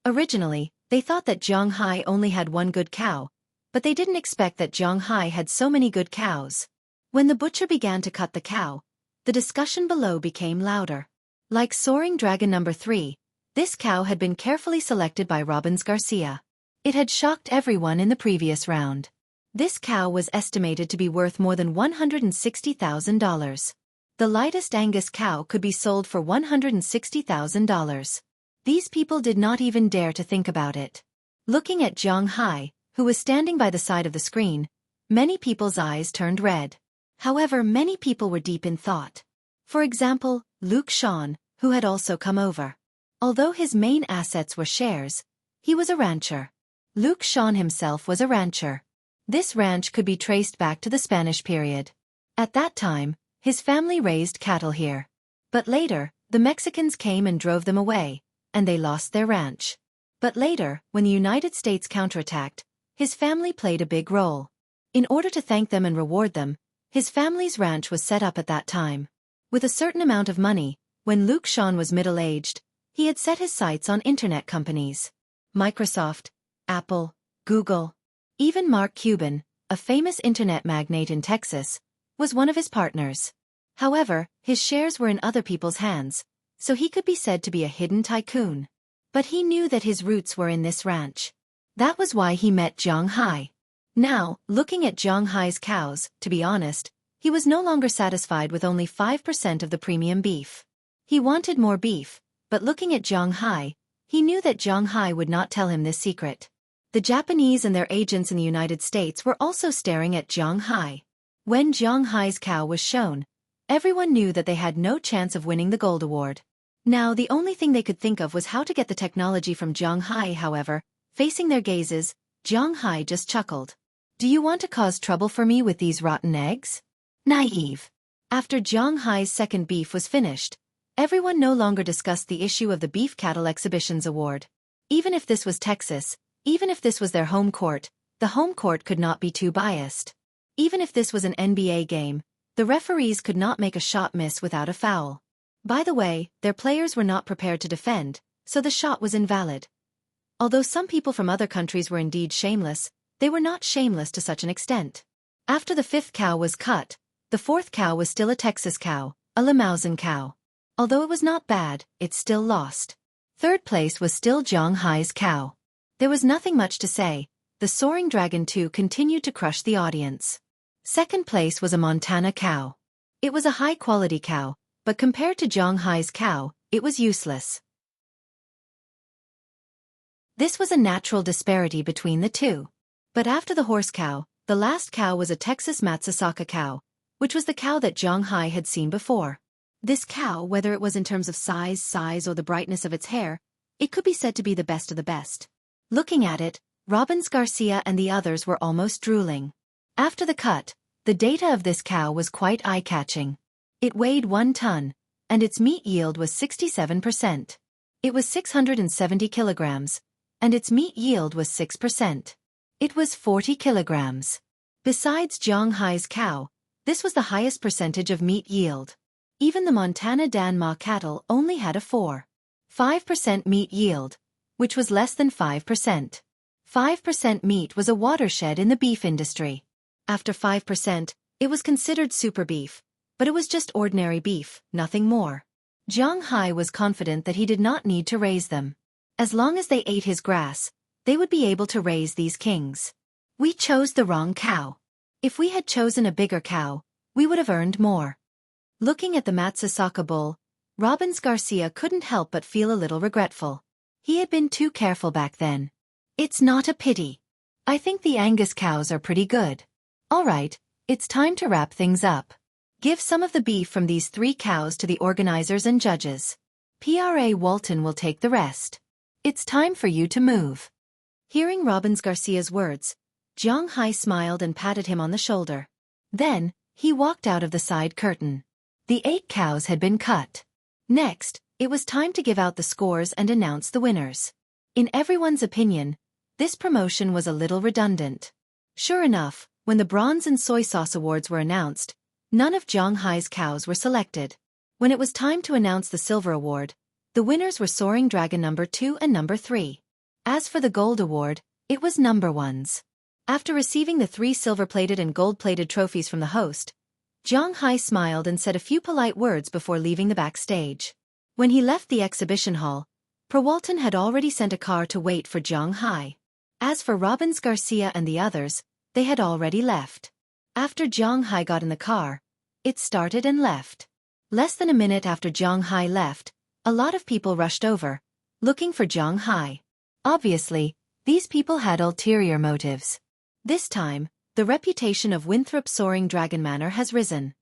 Originally, they thought that Zhonghai only had one good cow, but they didn't expect that Zhonghai had so many good cows. When the butcher began to cut the cow, the discussion below became louder. Like soaring dragon number 3, this cow had been carefully selected by Robbins Garcia. It had shocked everyone in the previous round. This cow was estimated to be worth more than $160,000. The lightest Angus cow could be sold for $160,000. These people did not even dare to think about it. Looking at Zhonghai, who was standing by the side of the screen, many people's eyes turned red. However, many people were deep in thought. For example, Luke Sean, who had also come over. Although his main assets were shares, he was a rancher. Luke Sean himself was a rancher. This ranch could be traced back to the Spanish period. At that time, his family raised cattle here. But later, the Mexicans came and drove them away, and they lost their ranch. But later, when the United States counterattacked, his family played a big role. In order to thank them and reward them, his family's ranch was set up at that time. With a certain amount of money, when Luke Sean was middle-aged, he had set his sights on internet companies. Microsoft, Apple, Google. Even Mark Cuban, a famous internet magnate in Texas, was one of his partners. However, his shares were in other people's hands, so he could be said to be a hidden tycoon. But he knew that his roots were in this ranch. That was why he met Zhonghai. Now, looking at Zhonghai's cows, to be honest, he was no longer satisfied with only 5% of the premium beef. He wanted more beef, but looking at Zhonghai, he knew that Zhonghai would not tell him this secret. The Japanese and their agents in the United States were also staring at Zhonghai. When Zhonghai's cow was shown, everyone knew that they had no chance of winning the gold award. Now the only thing they could think of was how to get the technology from Zhonghai. However, facing their gazes, Zhonghai just chuckled. "Do you want to cause trouble for me with these rotten eggs?" Naive. After Zhonghai's second beef was finished, everyone no longer discussed the issue of the Beef Cattle Exhibitions Award. Even if this was Texas, even if this was their home court, the home court could not be too biased. Even if this was an NBA game, the referees could not make a shot miss without a foul. By the way, their players were not prepared to defend, so the shot was invalid. Although some people from other countries were indeed shameless, they were not shameless to such an extent. After the 5th cow was cut, the 4th cow was still a Texas cow, a Limousin cow. Although it was not bad, it still lost. 3rd place was still Zhonghai's cow. There was nothing much to say. The Soaring Dragon 2 continued to crush the audience. 2nd place was a Montana cow. It was a high-quality cow, but compared to Zhonghai's cow, it was useless. This was a natural disparity between the two. But after the horse cow, the last cow was a Texas Saga cow, which was the cow that Zhonghai had seen before. This cow, whether it was in terms of size or the brightness of its hair, it could be said to be the best of the best. Looking at it, Robbins Garcia and the others were almost drooling. After the cut, the data of this cow was quite eye-catching. It weighed 1 ton, and its meat yield was 67%. It was 670 kilograms, and its meat yield was 6%. It was 40 kilograms. Besides Zhonghai's cow, this was the highest percentage of meat yield. Even the Montana Dan cattle only had a 4.5% meat yield, which was less than 5%. 5% meat was a watershed in the beef industry. After 5%, it was considered super beef, but it was just ordinary beef, nothing more. Zhonghai was confident that he did not need to raise them. As long as they ate his grass, they would be able to raise these kings. We chose the wrong cow. If we had chosen a bigger cow, we would have earned more. Looking at the Saga bull, Robbins Garcia couldn't help but feel a little regretful. He had been too careful back then. It's not a pity. I think the Angus cows are pretty good. All right, it's time to wrap things up. Give some of the beef from these 3 cows to the organizers and judges. PRA Walton will take the rest. It's time for you to move. Hearing Robbins Garcia's words, Zhang Hai smiled and patted him on the shoulder. Then, he walked out of the side curtain. The 8 cows had been cut. Next, it was time to give out the scores and announce the winners. In everyone's opinion, this promotion was a little redundant. Sure enough, when the bronze and soy sauce awards were announced, none of Zhang Hai's cows were selected. When it was time to announce the silver award, the winners were Soaring Dragon number 2 and number 3. As for the gold award, it was number 1's. After receiving the 3 silver-plated and gold-plated trophies from the host, Zhang Hai smiled and said a few polite words before leaving the backstage. When he left the exhibition hall, Walton had already sent a car to wait for Zhang Hai. As for Robbins Garcia and the others, they had already left. After Zhang Hai got in the car, it started and left. Less than a minute after Zhang Hai left, a lot of people rushed over, looking for Zhang Hai. Obviously, these people had ulterior motives. This time, the reputation of Winthrop Soaring Dragon Manor has risen.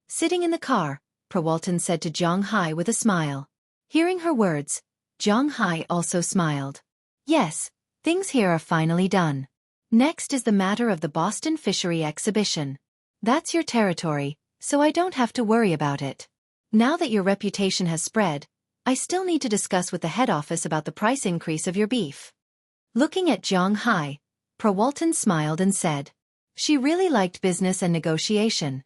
Sitting in the car, Walton said to Zhang Hai with a smile. Hearing her words, Zhang Hai also smiled. Yes, things here are finally done. Next is the matter of the Boston Fishery Exhibition. That's your territory, so I don't have to worry about it. Now that your reputation has spread, I still need to discuss with the head office about the price increase of your beef. Looking at Zhang Hai, Walton smiled and said. She really liked business and negotiation.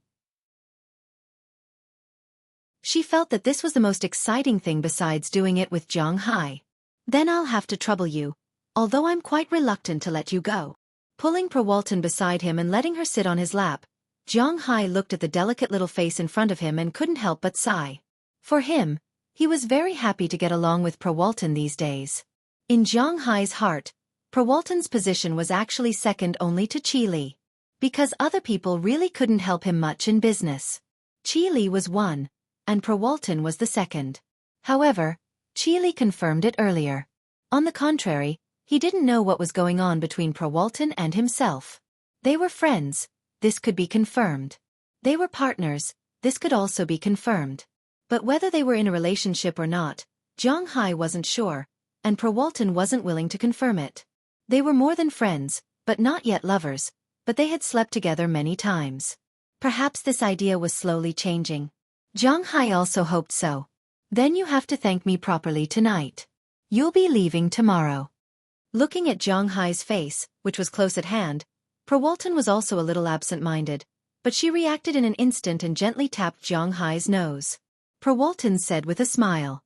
She felt that this was the most exciting thing besides doing it with Zhang Hai. Then I'll have to trouble you, although I'm quite reluctant to let you go. Pulling Walton beside him and letting her sit on his lap, Zhang Hai looked at the delicate little face in front of him and couldn't help but sigh. For him, he was very happy to get along with Walton these days. In Zhang Hai's heart, Walton's position was actually second only to Qi Li. Because other people really couldn't help him much in business. Qi Li was one, and Walton was the second. However, Qi Li confirmed it earlier. On the contrary, he didn't know what was going on between Walton and himself. They were friends, this could be confirmed. They were partners, this could also be confirmed. But whether they were in a relationship or not, Zhang Hai wasn't sure, and Walton wasn't willing to confirm it. They were more than friends, but not yet lovers, but they had slept together many times. Perhaps this idea was slowly changing. Zhang Hai also hoped so. Then you have to thank me properly tonight. You'll be leaving tomorrow. Looking at Zhang Hai's face, which was close at hand, Walton was also a little absent-minded, but she reacted in an instant and gently tapped Zhang Hai's nose. Walton said with a smile.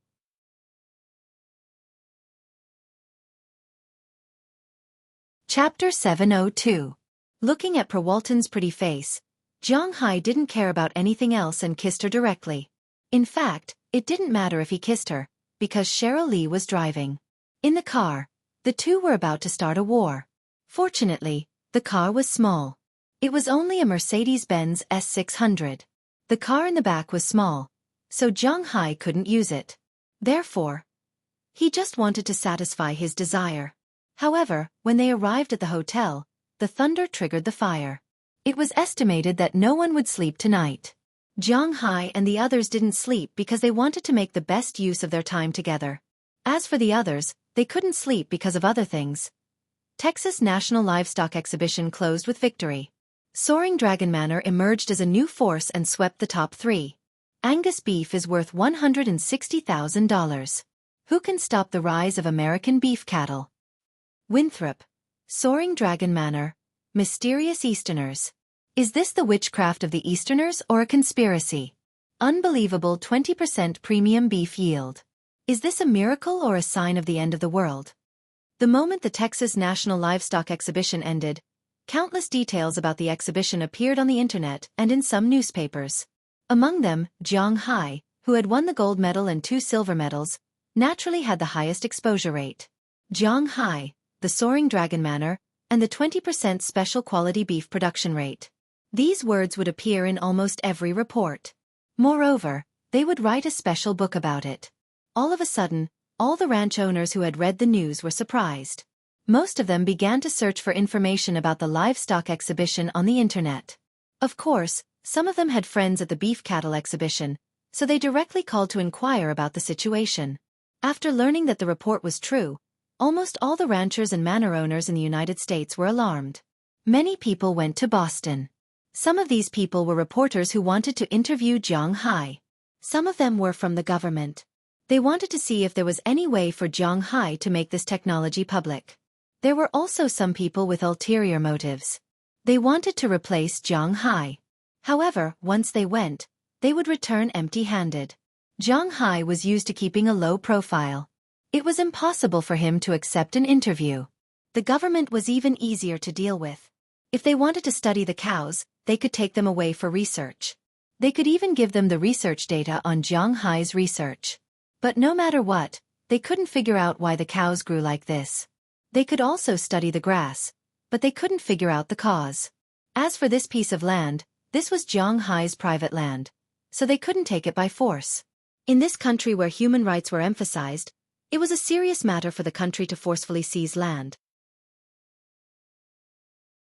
Chapter 702. Looking at Walton's pretty face, Zhang Hai didn't care about anything else and kissed her directly. In fact, it didn't matter if he kissed her, because Cheryl Lee was driving. In the car, the two were about to start a war. Fortunately, the car was small. It was only a Mercedes-Benz S600. The car in the back was small, so Zhang Hai couldn't use it. Therefore, he just wanted to satisfy his desire. However, when they arrived at the hotel, the thunder triggered the fire. It was estimated that no one would sleep tonight. Zhang Hai and the others didn't sleep because they wanted to make the best use of their time together. As for the others, they couldn't sleep because of other things. Texas National Livestock Exhibition closed with victory. Soaring Dragon Manor emerged as a new force and swept the top 3. Angus beef is worth $160,000. Who can stop the rise of American beef cattle? Winthrop. Soaring Dragon Manor. Mysterious Easterners. Is this the witchcraft of the Easterners or a conspiracy? Unbelievable 20% premium beef yield. Is this a miracle or a sign of the end of the world? The moment the Texas National Livestock Exhibition ended, countless details about the exhibition appeared on the internet and in some newspapers. Among them, Zhang Hai, who had won the gold medal and 2 silver medals, naturally had the highest exposure rate. Zhang Hai, the Soaring Dragon Manor, and the 20% special quality beef production rate. These words would appear in almost every report. Moreover, They would write a special book about it. All of a sudden, all the ranch owners who had read the news were surprised. Most of them began to search for information about the livestock exhibition on the internet. Of course, some of them had friends at the beef cattle exhibition, so they directly called to inquire about the situation. After learning that the report was true, almost all the ranchers and manor owners in the United States were alarmed. Many people went to Boston. Some of these people were reporters who wanted to interview Zhang Hai. Some of them were from the government. They wanted to see if there was any way for Zhang Hai to make this technology public. There were also some people with ulterior motives. They wanted to replace Zhang Hai. However, once they went, they would return empty-handed. Zhang Hai was used to keeping a low profile. It was impossible for him to accept an interview. The government was even easier to deal with. If they wanted to study the cows, they could take them away for research. They could even give them the research data on Zhang Hai's research. But no matter what, they couldn't figure out why the cows grew like this. They could also study the grass, but they couldn't figure out the cause. As for this piece of land, this was Zhang Hai's private land, so they couldn't take it by force. In this country where human rights were emphasized, it was a serious matter for the country to forcefully seize land.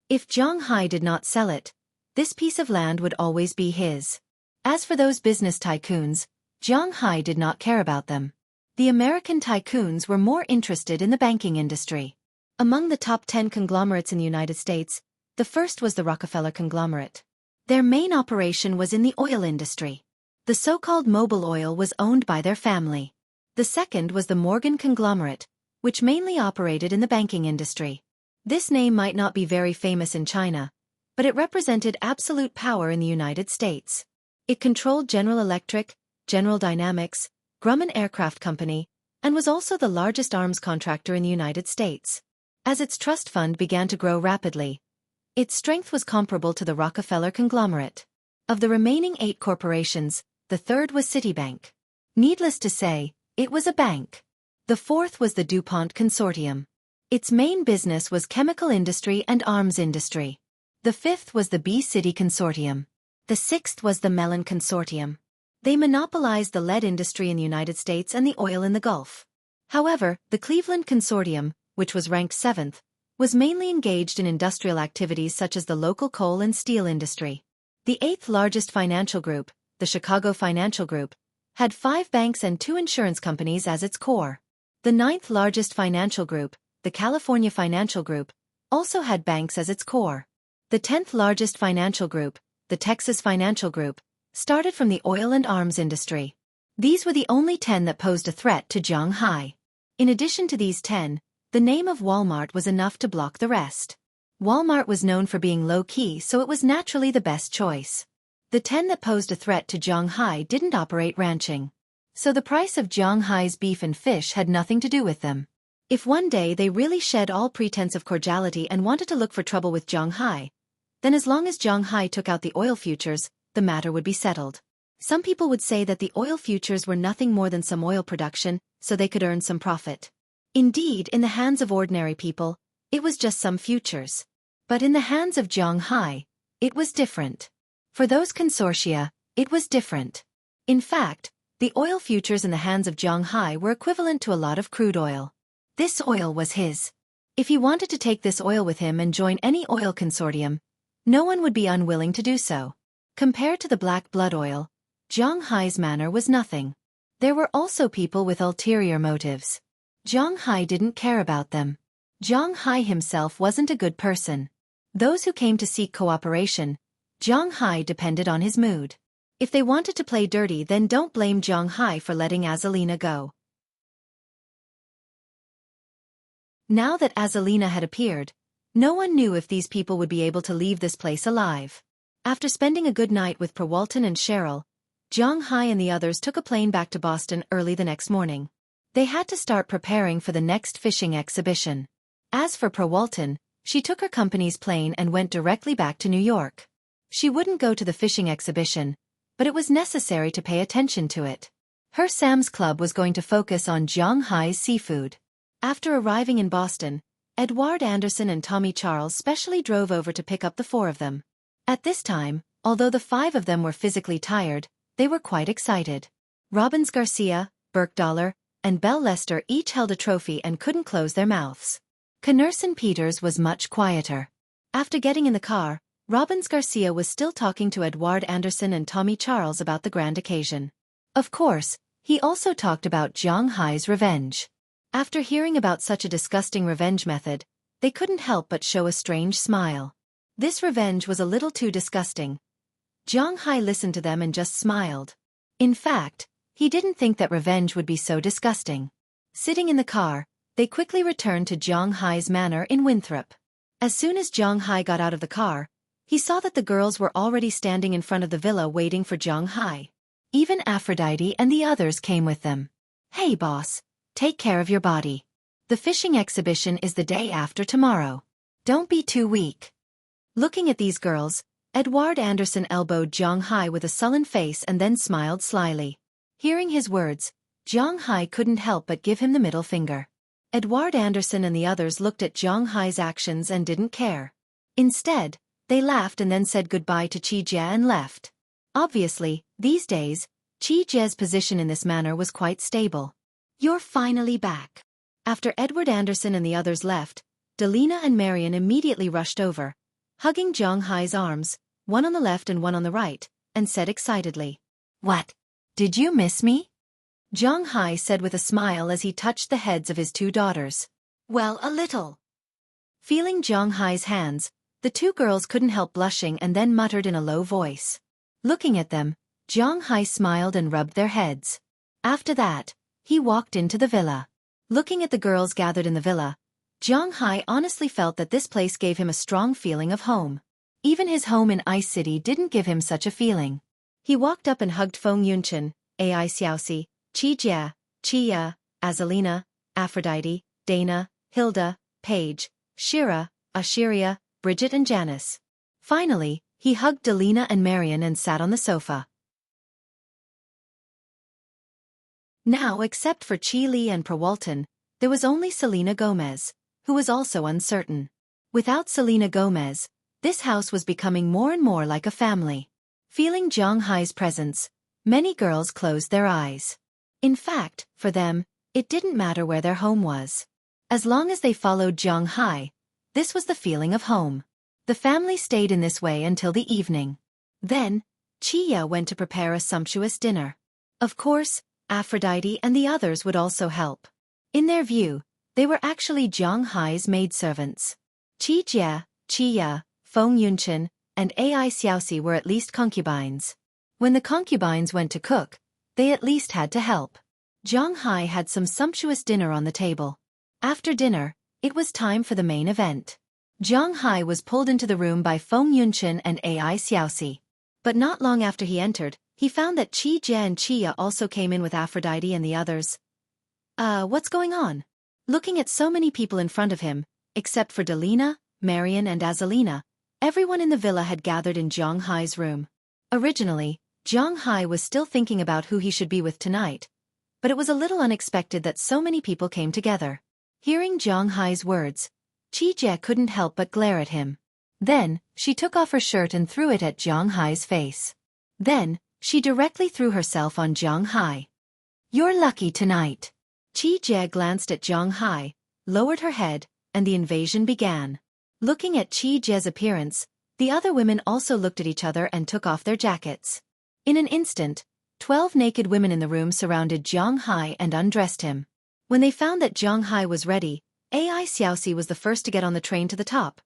If Zhang Hai did not sell it, this piece of land would always be his. As for those business tycoons, Zhang Hai did not care about them. The American tycoons were more interested in the banking industry. Among the top 10 conglomerates in the United States, the first was the Rockefeller conglomerate. Their main operation was in the oil industry. The so-called Mobil Oil was owned by their family. The second was the Morgan conglomerate, which mainly operated in the banking industry. This name might not be very famous in China, but it represented absolute power in the United States. It controlled General Electric, General Dynamics, Grumman Aircraft Company, and was also the largest arms contractor in the United States. As its trust fund began to grow rapidly, its strength was comparable to the Rockefeller conglomerate. Of the remaining 8 corporations, the third was Citibank. Needless to say, it was a bank. The fourth was the DuPont Consortium. Its main business was chemical industry and arms industry. The fifth was the B-City Consortium. The sixth was the Mellon Consortium. They monopolized the lead industry in the United States and the oil in the Gulf. However, the Cleveland Consortium, which was ranked 7th, was mainly engaged in industrial activities such as the local coal and steel industry. The 8th largest financial group, the Chicago Financial Group, had 5 banks and 2 insurance companies as its core. The 9th largest financial group, the California Financial Group, also had banks as its core. The 10th largest financial group, the Texas Financial Group, started from the oil and arms industry. These were the only 10 that posed a threat to Zhang Hai. In addition to these 10, the name of Walmart was enough to block the rest. Walmart was known for being low-key, so it was naturally the best choice. The 10 that posed a threat to Zhang Hai didn't operate ranching. So the price of Zhang Hai's beef and fish had nothing to do with them. If one day they really shed all pretense of cordiality and wanted to look for trouble with Zhang Hai, then as long as Zhang Hai took out the oil futures, the matter would be settled. Some people would say that the oil futures were nothing more than some oil production, so they could earn some profit. Indeed, in the hands of ordinary people, it was just some futures. But in the hands of Zhang Hai, it was different. For those consortia, it was different. In fact, the oil futures in the hands of Zhang Hai were equivalent to a lot of crude oil. This oil was his. If he wanted to take this oil with him and join any oil consortium, no one would be unwilling to do so. Compared to the black blood oil, Zhang Hai's manner was nothing. There were also people with ulterior motives. Zhang Hai didn't care about them. Zhang Hai himself wasn't a good person. Those who came to seek cooperation, Zhang Hai depended on his mood. If they wanted to play dirty, then don't blame Zhang Hai for letting Azalina go. Now that Azalina had appeared, no one knew if these people would be able to leave this place alive. After spending a good night with Perwalton and Cheryl, Zhang Hai and the others took a plane back to Boston early the next morning. They had to start preparing for the next fishing exhibition. As for Perwalton, she took her company's plane and went directly back to New York. She wouldn't go to the fishing exhibition, but it was necessary to pay attention to it. Her Sam's Club was going to focus on Zhang Hai's seafood. After arriving in Boston, Edward Anderson and Tommy Charles specially drove over to pick up the 4 of them. At this time, although the 5 of them were physically tired, they were quite excited. Robbins Garcia, Burke Dollar, and Belle Lester each held a trophy and couldn't close their mouths. Connerson Peters was much quieter. After getting in the car, Robbins Garcia was still talking to Edward Anderson and Tommy Charles about the grand occasion. Of course, he also talked about Zhang Hai's revenge. After hearing about such a disgusting revenge method, they couldn't help but show a strange smile. This revenge was a little too disgusting. Zhang Hai listened to them and just smiled. In fact, he didn't think that revenge would be so disgusting. Sitting in the car, they quickly returned to Zhang Hai's manor in Winthrop. As soon as Zhang Hai got out of the car, he saw that the girls were already standing in front of the villa waiting for Zhang Hai. Even Aphrodite and the others came with them. "Hey boss, take care of your body. The fishing exhibition is the day after tomorrow. Don't be too weak." Looking at these girls, Edward Anderson elbowed Zhang Hai with a sullen face and then smiled slyly. Hearing his words, Zhang Hai couldn't help but give him the middle finger. Edward Anderson and the others looked at Zhang Hai's actions and didn't care. Instead, they laughed and then said goodbye to Qi Jie and left. Obviously, these days, Qi Jie's position in this manor was quite stable. "You're finally back." After Edward Anderson and the others left, Delina and Marion immediately rushed over, hugging Zhang Hai's arms, one on the left and one on the right, and said excitedly, "What? Did you miss me?" Zhang Hai said with a smile as he touched the heads of his two daughters. "Well, a little." Feeling Zhang Hai's hands, the two girls couldn't help blushing and then muttered in a low voice. Looking at them, Zhang Hai smiled and rubbed their heads. After that, he walked into the villa. Looking at the girls gathered in the villa, Zhang Hai honestly felt that this place gave him a strong feeling of home. Even his home in Ice City didn't give him such a feeling. He walked up and hugged Feng Yunqian, Ai Xiaoxi, Qi Jie, Qi Ya, Azalina, Aphrodite, Dana, Hilda, Paige, Shira, Ashiria, Bridget and Janice. Finally, he hugged Delina and Marion and sat on the sofa. Now, except for Qi Li and Perwalton, there was only Selena Gomez, who was also uncertain. Without Selena Gomez, this house was becoming more and more like a family. Feeling Zhang Hai's presence, many girls closed their eyes. In fact, for them, it didn't matter where their home was. As long as they followed Zhang Hai, this was the feeling of home. The family stayed in this way until the evening. Then, Qi Ya went to prepare a sumptuous dinner. Of course, Aphrodite and the others would also help. In their view, they were actually Zhang Hai's maidservants. Qi Jie, Qi Ya, Feng Yunqian, and Ai Xiaoxi were at least concubines. When the concubines went to cook, they at least had to help. Zhang Hai had some sumptuous dinner on the table. After dinner, it was time for the main event. Zhang Hai was pulled into the room by Feng Yunqian and Ai Xiaoxi. But not long after he entered, he found that Qi Jie and Qi Ya also came in with Aphrodite and the others. What's going on?" Looking at so many people in front of him, except for Delina, Marion and Azalina, everyone in the villa had gathered in Zhang Hai's room. Originally, Zhang Hai was still thinking about who he should be with tonight, but it was a little unexpected that so many people came together. Hearing Zhang Hai's words, Qi Jie couldn't help but glare at him. Then, she took off her shirt and threw it at Zhang Hai's face. Then, she directly threw herself on Zhang Hai. "You're lucky tonight." Qi Jie glanced at Zhang Hai, lowered her head, and the invasion began. Looking at Qi Jie's appearance, the other women also looked at each other and took off their jackets. In an instant, 12 naked women in the room surrounded Zhang Hai and undressed him. When they found that Zhang Hai was ready, Ai Xiaoxi was the first to get on the train to the top.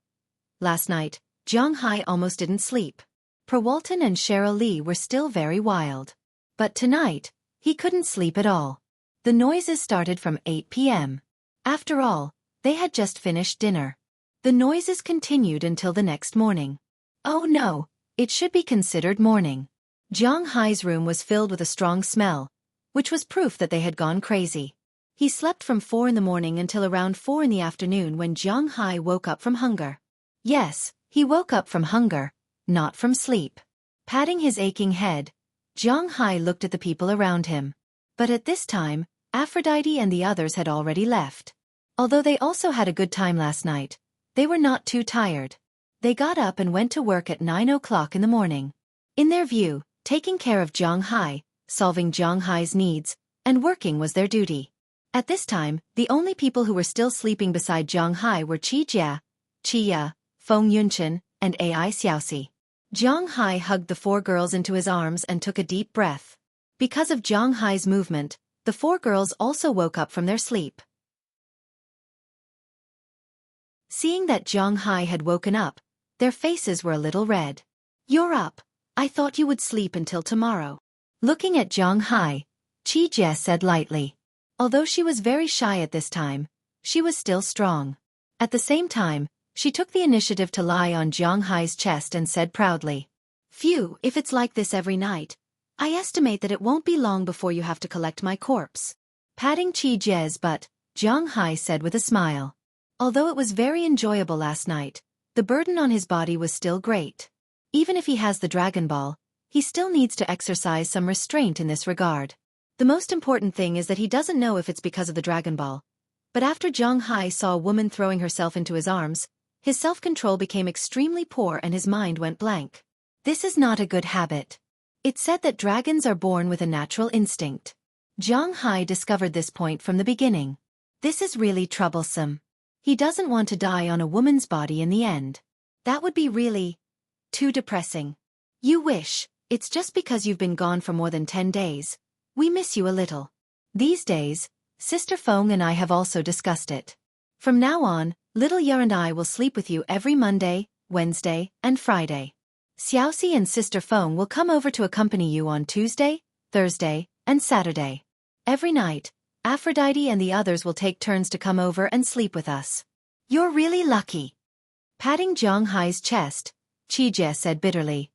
Last night, Zhang Hai almost didn't sleep. Perwalton and Cheryl Lee were still very wild. But tonight, he couldn't sleep at all. The noises started from 8 p.m. After all, they had just finished dinner. The noises continued until the next morning. Oh no, it should be considered morning. Zhang Hai's room was filled with a strong smell, which was proof that they had gone crazy. He slept from 4 in the morning until around 4 in the afternoon when Zhang Hai woke up from hunger. Yes, he woke up from hunger, not from sleep. Patting his aching head, Zhang Hai looked at the people around him. But at this time, Aphrodite and the others had already left. Although they also had a good time last night, they were not too tired. They got up and went to work at 9 o'clock in the morning. In their view, taking care of Zhang Hai, solving Zhang Hai's needs, and working was their duty. At this time, the only people who were still sleeping beside Zhang Hai were Qi Jia, Qi Ya, Feng Yunchen, and Ai Xiaoxi. Zhang Hai hugged the four girls into his arms and took a deep breath. Because of Zhang Hai's movement, the four girls also woke up from their sleep. Seeing that Zhang Hai had woken up, their faces were a little red. "You're up. I thought you would sleep until tomorrow." Looking at Zhang Hai, Qi Jie said lightly. Although she was very shy at this time, she was still strong. At the same time, she took the initiative to lie on Zhang Hai's chest and said proudly, "Phew, if it's like this every night, I estimate that it won't be long before you have to collect my corpse." Patting Qi Jie's butt, Zhang Hai said with a smile. Although it was very enjoyable last night, the burden on his body was still great. Even if he has the Dragon Ball, he still needs to exercise some restraint in this regard. The most important thing is that he doesn't know if it's because of the Dragon Ball. But after Zhang Hai saw a woman throwing herself into his arms, his self-control became extremely poor and his mind went blank. This is not a good habit. It's said that dragons are born with a natural instinct. Zhang Hai discovered this point from the beginning. This is really troublesome. He doesn't want to die on a woman's body in the end. That would be really too depressing. You wish. It's just because you've been gone for more than 10 days. We miss you a little. These days, Sister Feng and I have also discussed it. From now on, little Yer and I will sleep with you every Monday, Wednesday, and Friday. Xiaoxi and Sister Feng will come over to accompany you on Tuesday, Thursday, and Saturday. Every night, Aphrodite and the others will take turns to come over and sleep with us. You're really lucky. Patting Zhang Hai's chest, Qi Jie said bitterly.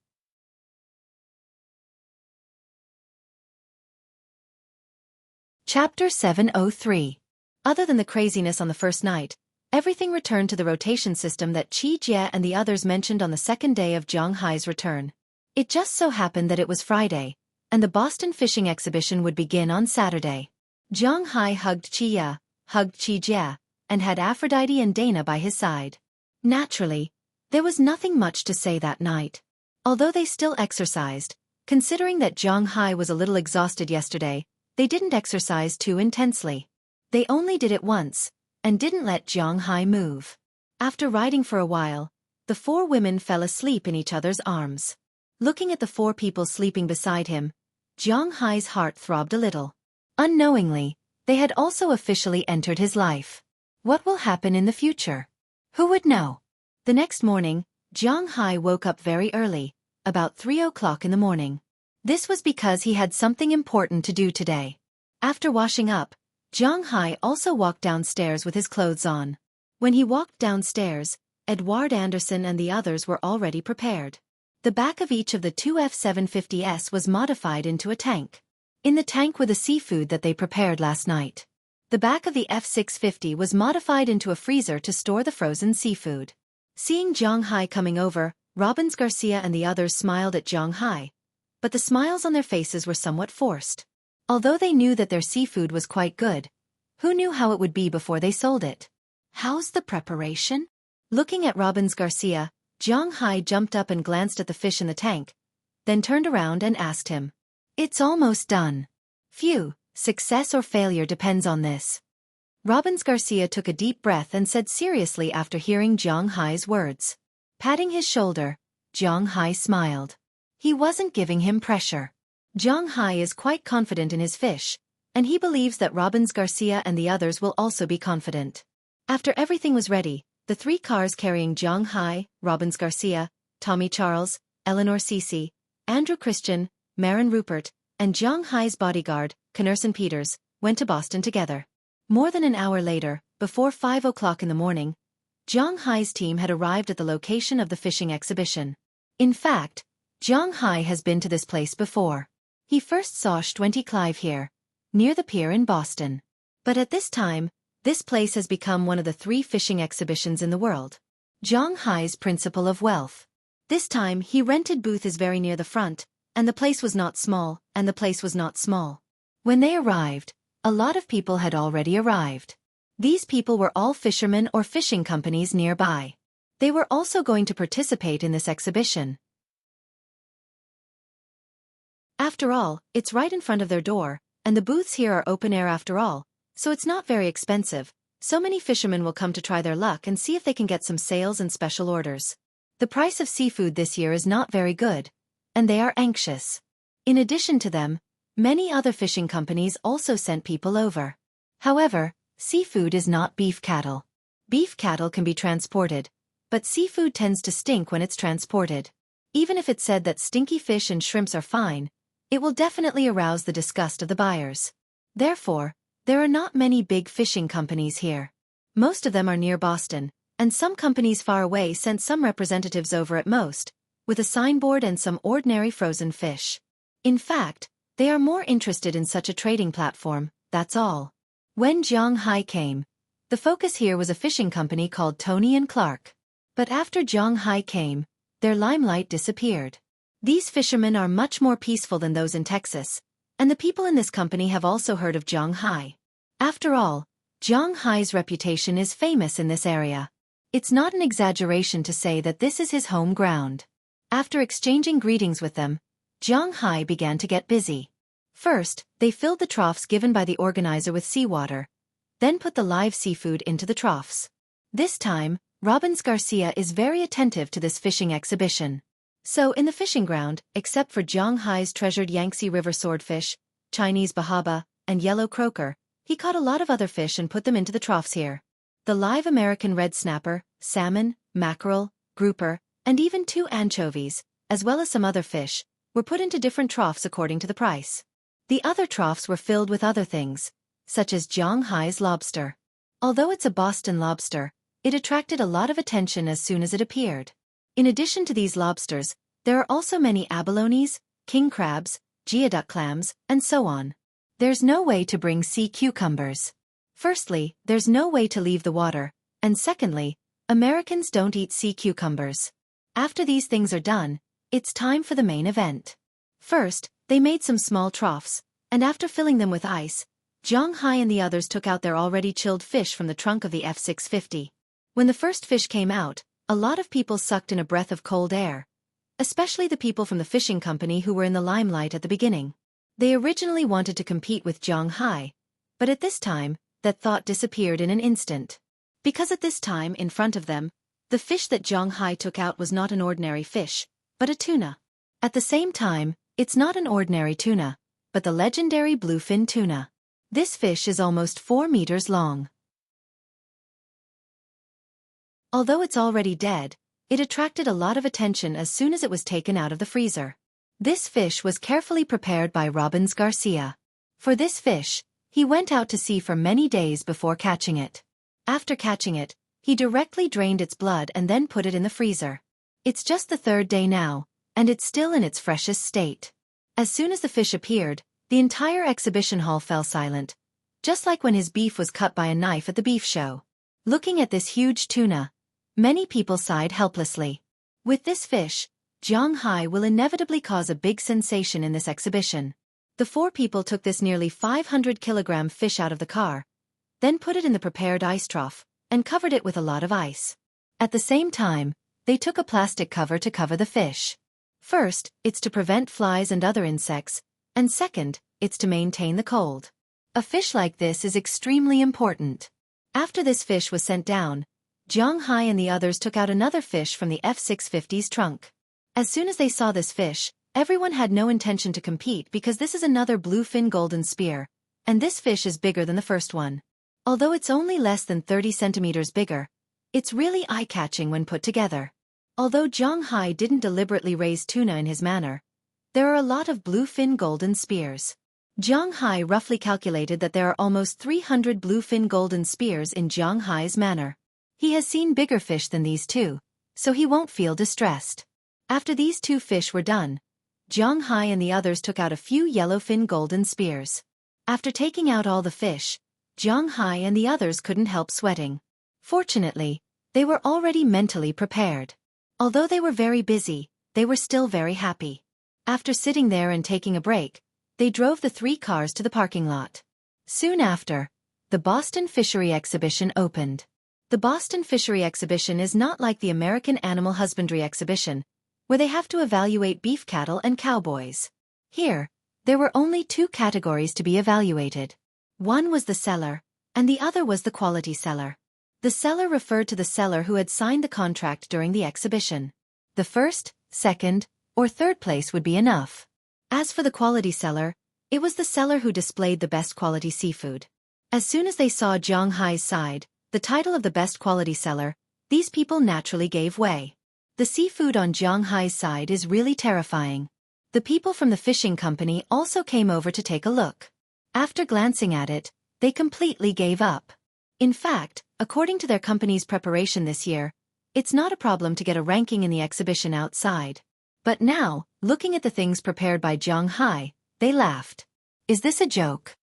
Chapter 703. Other than the craziness on the first night, everything returned to the rotation system that Qi Jie and the others mentioned on the second day of Zhang Hai's return. It just so happened that it was Friday, and the Boston fishing exhibition would begin on Saturday. Zhang Hai hugged Qi Ya, hugged Qi Jie, and had Aphrodite and Dana by his side. Naturally, there was nothing much to say that night. Although they still exercised, considering that Zhang Hai was a little exhausted yesterday, they didn't exercise too intensely. They only did it once, and didn't let Zhang Hai move. After riding for a while, the four women fell asleep in each other's arms. Looking at the four people sleeping beside him, Zhang Hai's heart throbbed a little. Unknowingly, they had also officially entered his life. What will happen in the future? Who would know? The next morning, Zhang Hai woke up very early, about 3 o'clock in the morning. This was because he had something important to do today. After washing up, Zhang Hai also walked downstairs with his clothes on. When he walked downstairs, Edward Anderson and the others were already prepared. The back of each of the two F-750s was modified into a tank. In the tank were the seafood that they prepared last night. The back of the F-650 was modified into a freezer to store the frozen seafood. Seeing Zhang Hai coming over, Robbins Garcia and the others smiled at Zhang Hai, but the smiles on their faces were somewhat forced. Although they knew that their seafood was quite good, who knew how it would be before they sold it? How's the preparation? Looking at Robbins Garcia, Zhang Hai jumped up and glanced at the fish in the tank, then turned around and asked him. It's almost done. Phew, success or failure depends on this. Robbins Garcia took a deep breath and said seriously after hearing Zhang Hai's words. Patting his shoulder, Zhang Hai smiled. He wasn't giving him pressure. Zhang Hai is quite confident in his fish, and he believes that Robbins Garcia and the others will also be confident. After everything was ready, the three cars carrying Zhang Hai, Robbins Garcia, Tommy Charles, Eleanor Cece, Andrew Christian, Marin Rupert, and Zhang Hai's bodyguard, Knerson Peters, went to Boston together. More than an hour later, before 5 o'clock in the morning, Zhang Hai's team had arrived at the location of the fishing exhibition. In fact, Zhang Hai has been to this place before. He first saw Xueqi Clive here, near the pier in Boston. But at this time, this place has become one of the 3 fishing exhibitions in the world. Zhang Hai's Principle of Wealth. This time he rented booth is very near the front, and the place was not small, When they arrived, a lot of people had already arrived. These people were all fishermen or fishing companies nearby. They were also going to participate in this exhibition. After all, it's right in front of their door, and the booths here are open air after all, so it's not very expensive. So many fishermen will come to try their luck and see if they can get some sales and special orders. The price of seafood this year is not very good, and they are anxious. In addition to them, many other fishing companies also sent people over. However, seafood is not beef cattle. Beef cattle can be transported, but seafood tends to stink when it's transported. Even if it's said that stinky fish and shrimps are fine, it will definitely arouse the disgust of the buyers. Therefore, there are not many big fishing companies here. Most of them are near Boston, and some companies far away sent some representatives over at most, with a signboard and some ordinary frozen fish. In fact, they are more interested in such a trading platform, that's all. When Jiang Hai came, the focus here was a fishing company called Tony and Clark. But after Jiang Hai came, their limelight disappeared. These fishermen are much more peaceful than those in Texas, and the people in this company have also heard of Jiang Hai. After all, Jiang Hai's reputation is famous in this area. It's not an exaggeration to say that this is his home ground. After exchanging greetings with them, Jiang Hai began to get busy. First, they filled the troughs given by the organizer with seawater, then put the live seafood into the troughs. This time, Robbins Garcia is very attentive to this fishing exhibition. So in the fishing ground, except for Jiang Hai's treasured Yangtze River swordfish, Chinese bahaba, and yellow croaker, he caught a lot of other fish and put them into the troughs here. The live American red snapper, salmon, mackerel, grouper, and even 2 anchovies, as well as some other fish, were put into different troughs according to the price. The other troughs were filled with other things, such as Jiang Hai's lobster. Although it's a Boston lobster, it attracted a lot of attention as soon as it appeared. In addition to these lobsters, there are also many abalones, king crabs, geoduck clams, and so on. There's no way to bring sea cucumbers. Firstly, there's no way to leave the water, and secondly, Americans don't eat sea cucumbers. After these things are done, it's time for the main event. First, they made some small troughs, and after filling them with ice, Jiang Hai and the others took out their already chilled fish from the trunk of the F-650. When the first fish came out, a lot of people sucked in a breath of cold air, especially the people from the fishing company who were in the limelight at the beginning. They originally wanted to compete with Jiang Hai, but at this time, that thought disappeared in an instant. Because at this time, in front of them, the fish that Jiang Hai took out was not an ordinary fish, but a tuna. At the same time, it's not an ordinary tuna, but the legendary bluefin tuna. This fish is almost 4 meters long. Although it's already dead, it attracted a lot of attention as soon as it was taken out of the freezer. This fish was carefully prepared by Robbins Garcia. For this fish, he went out to sea for many days before catching it. After catching it, he directly drained its blood and then put it in the freezer. It's just the 3rd day now, and it's still in its freshest state. As soon as the fish appeared, the entire exhibition hall fell silent, just like when his beef was cut by a knife at the beef show. Looking at this huge tuna, many people sighed helplessly. With this fish, Jiang Hai will inevitably cause a big sensation in this exhibition. The 4 people took this nearly 500-kilogram fish out of the car, then put it in the prepared ice trough, and covered it with a lot of ice. At the same time, they took a plastic cover to cover the fish. First, it's to prevent flies and other insects, and second, it's to maintain the cold. A fish like this is extremely important. After this fish was sent down, Jiang Hai and the others took out another fish from the F-650's trunk. As soon as they saw this fish, everyone had no intention to compete because this is another bluefin golden spear, and this fish is bigger than the first one. Although it's only less than 30 centimeters bigger, it's really eye-catching when put together. Although Jiang Hai didn't deliberately raise tuna in his manner, there are a lot of bluefin golden spears. Jiang Hai roughly calculated that there are almost 300 bluefin golden spears in Jiang Hai's manor. He has seen bigger fish than these too, so he won't feel distressed. After these 2 fish were done, Jiang Hai and the others took out a few yellowfin golden spears. After taking out all the fish, Jiang Hai and the others couldn't help sweating. Fortunately, they were already mentally prepared. Although they were very busy, they were still very happy. After sitting there and taking a break, they drove the 3 cars to the parking lot. Soon after, the Boston Fishery Exhibition opened. The Boston Fishery Exhibition is not like the American Animal Husbandry Exhibition, where they have to evaluate beef cattle and cowboys. Here, there were only two categories to be evaluated. One was the seller, and the other was the quality seller. The seller referred to the seller who had signed the contract during the exhibition. The first, second, or third place would be enough. As for the quality seller, it was the seller who displayed the best quality seafood. As soon as they saw Zhang Hai's side, the title of the best quality seller, these people naturally gave way. The seafood on Zhang Hai's side is really terrifying. The people from the fishing company also came over to take a look. After glancing at it, they completely gave up. In fact, according to their company's preparation this year, it's not a problem to get a ranking in the exhibition outside. But now, looking at the things prepared by Zhang Hai, they laughed. Is this a joke?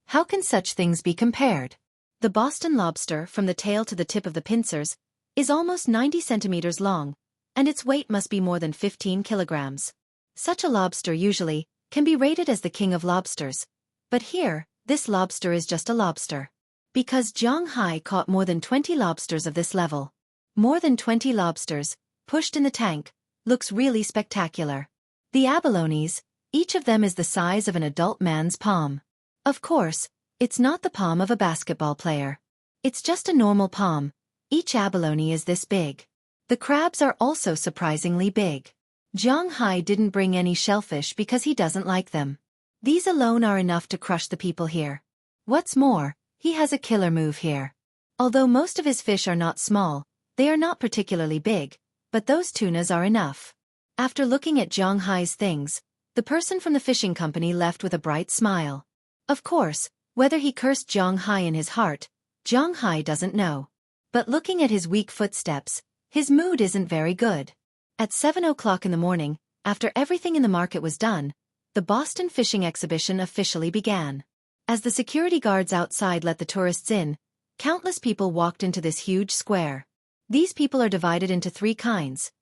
How can such things be compared? The Boston lobster, from the tail to the tip of the pincers, is almost 90 centimeters long, and its weight must be more than 15 kilograms. Such a lobster usually can be rated as the king of lobsters, but here, this lobster is just a lobster. Because Zhang Hai caught more than 20 lobsters of this level. More than 20 lobsters, pushed in the tank, looks really spectacular. The abalones, each of them is the size of an adult man's palm. Of course, it's not the palm of a basketball player. It's just a normal palm. Each abalone is this big. The crabs are also surprisingly big. Zhang Hai didn't bring any shellfish because he doesn't like them. These alone are enough to crush the people here. What's more, he has a killer move here. Although most of his fish are not small, they are not particularly big, but those tunas are enough. After looking at Zhang Hai's things, the person from the fishing company left with a bright smile. Of course, whether he cursed Zhang Hai in his heart, Zhang Hai doesn't know. But looking at his weak footsteps, his mood isn't very good. At 7 o'clock in the morning, after everything in the market was done, the Boston Fishing Exhibition officially began. As the security guards outside let the tourists in, countless people walked into this huge square. These people are divided into three kinds.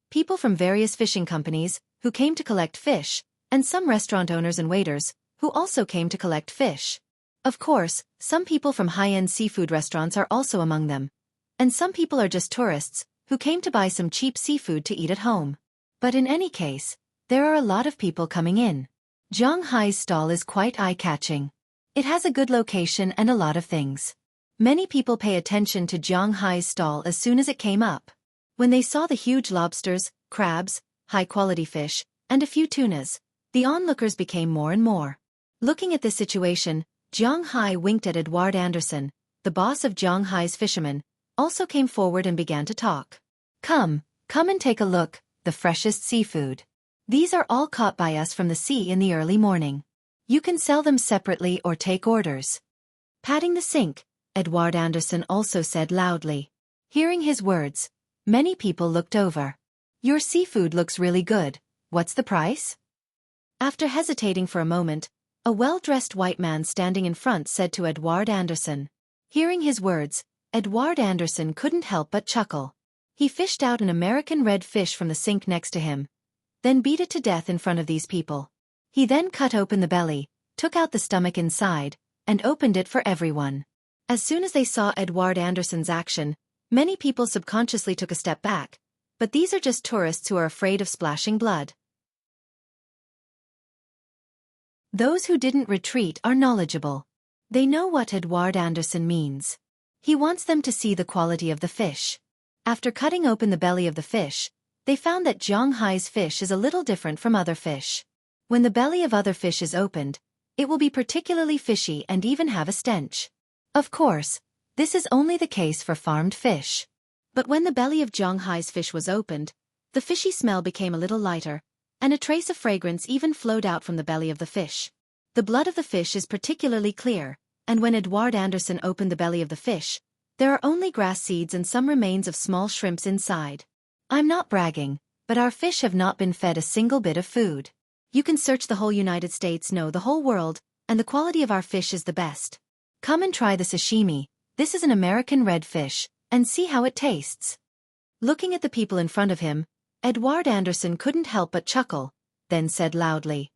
People from various fishing companies, who came to collect fish, and some restaurant owners and waiters, who also came to collect fish. Of course, some people from high-end seafood restaurants are also among them. And some people are just tourists, who came to buy some cheap seafood to eat at home. But in any case, there are a lot of people coming in. Zhang Hai's stall is quite eye-catching. It has a good location and a lot of things. Many people pay attention to Zhang Hai's stall as soon as it came up. When they saw the huge lobsters, crabs, high-quality fish, and a few tunas, the onlookers became more and more. Looking at this situation, Zhang Hai winked at Edouard Anderson, the boss of Zhang Hai's fishermen, also came forward and began to talk. Come and take a look, the freshest seafood. These are all caught by us from the sea in the early morning. You can sell them separately or take orders. Patting the sink, Edouard Anderson also said loudly. Hearing his words, many people looked over. Your seafood looks really good. What's the price? After hesitating for a moment, a well-dressed white man standing in front said to Edouard Anderson. Hearing his words, Edouard Anderson couldn't help but chuckle. He fished out an American red fish from the sink next to him, then beat it to death in front of these people. He then cut open the belly, took out the stomach inside, and opened it for everyone. As soon as they saw Edouard Anderson's action, many people subconsciously took a step back, but these are just tourists who are afraid of splashing blood. Those who didn't retreat are knowledgeable. They know what Edouard Anderson means. He wants them to see the quality of the fish. After cutting open the belly of the fish, they found that Zhang Hai's fish is a little different from other fish. When the belly of other fish is opened, it will be particularly fishy and even have a stench. Of course, this is only the case for farmed fish. But when the belly of Zhang Hai's fish was opened, the fishy smell became a little lighter, and a trace of fragrance even flowed out from the belly of the fish. The blood of the fish is particularly clear, and when Edouard Anderson opened the belly of the fish, there are only grass seeds and some remains of small shrimps inside. I'm not bragging, but our fish have not been fed a single bit of food. You can search the whole United States, no, the whole world, and the quality of our fish is the best. Come and try the sashimi. This is an American red fish, and see how it tastes. Looking at the people in front of him, Edouard Anderson couldn't help but chuckle, then said loudly.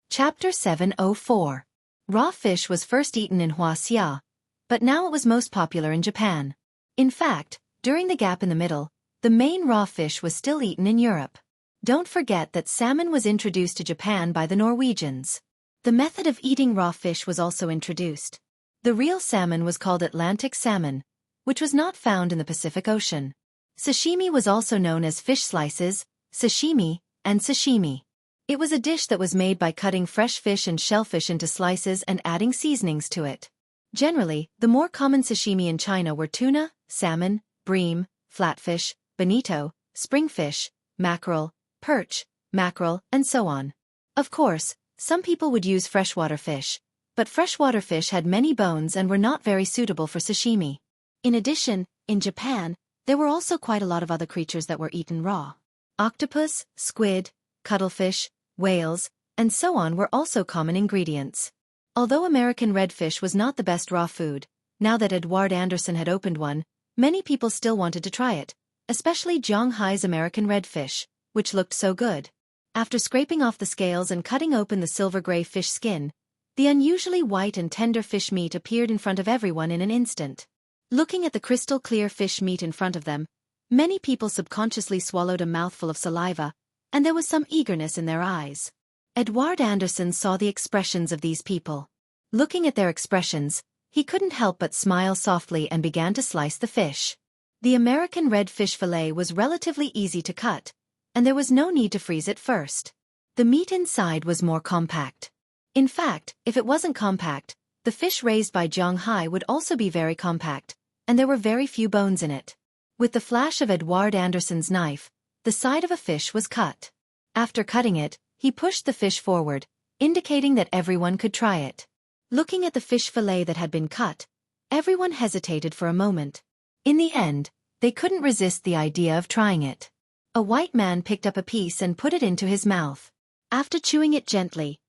Chapter 704. Raw fish was first eaten in Huaxia, but now it was most popular in Japan. In fact, during the gap in the middle, the main raw fish was still eaten in Europe. Don't forget that salmon was introduced to Japan by the Norwegians. The method of eating raw fish was also introduced. The real salmon was called Atlantic salmon, which was not found in the Pacific Ocean. Sashimi was also known as fish slices, sashimi, and sashimi. It was a dish that was made by cutting fresh fish and shellfish into slices and adding seasonings to it. Generally, the more common sashimi in China were tuna, salmon, bream, flatfish, bonito, springfish, mackerel, perch, mackerel, and so on. Of course, some people would use freshwater fish, but freshwater fish had many bones and were not very suitable for sashimi. In addition, in Japan, there were also quite a lot of other creatures that were eaten raw. Octopus, squid, cuttlefish, whales, and so on were also common ingredients. Although American redfish was not the best raw food, now that Edward Anderson had opened one, many people still wanted to try it, especially Zhang Hai's American redfish, which looked so good. After scraping off the scales and cutting open the silver-gray fish skin, the unusually white and tender fish meat appeared in front of everyone in an instant. Looking at the crystal-clear fish meat in front of them, many people subconsciously swallowed a mouthful of saliva, and there was some eagerness in their eyes. Edward Anderson saw the expressions of these people. Looking at their expressions, he couldn't help but smile softly and began to slice the fish. The American red fish fillet was relatively easy to cut, and there was no need to freeze it first. The meat inside was more compact. In fact, if it wasn't compact, the fish raised by Zhang Hai would also be very compact, and there were very few bones in it. With the flash of Edward Anderson's knife, the side of a fish was cut. After cutting it, he pushed the fish forward, indicating that everyone could try it. Looking at the fish fillet that had been cut, everyone hesitated for a moment. In the end, they couldn't resist the idea of trying it. A white man picked up a piece and put it into his mouth. After chewing it gently,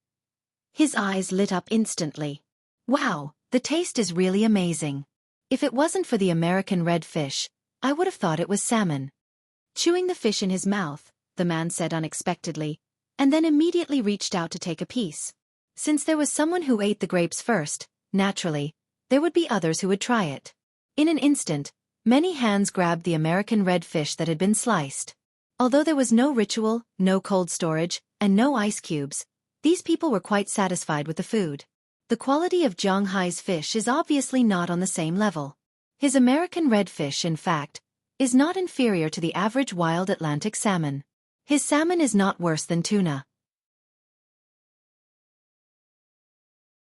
his eyes lit up instantly. Wow, the taste is really amazing. If it wasn't for the American red fish, I would have thought it was salmon. Chewing the fish in his mouth, the man said unexpectedly, and then immediately reached out to take a piece. Since there was someone who ate the grapes first, naturally, there would be others who would try it. In an instant, many hands grabbed the American red fish that had been sliced. Although there was no ritual, no cold storage, and no ice cubes, these people were quite satisfied with the food. The quality of Zhang Hai's fish is obviously not on the same level. His American redfish, in fact, is not inferior to the average wild Atlantic salmon. His salmon is not worse than tuna.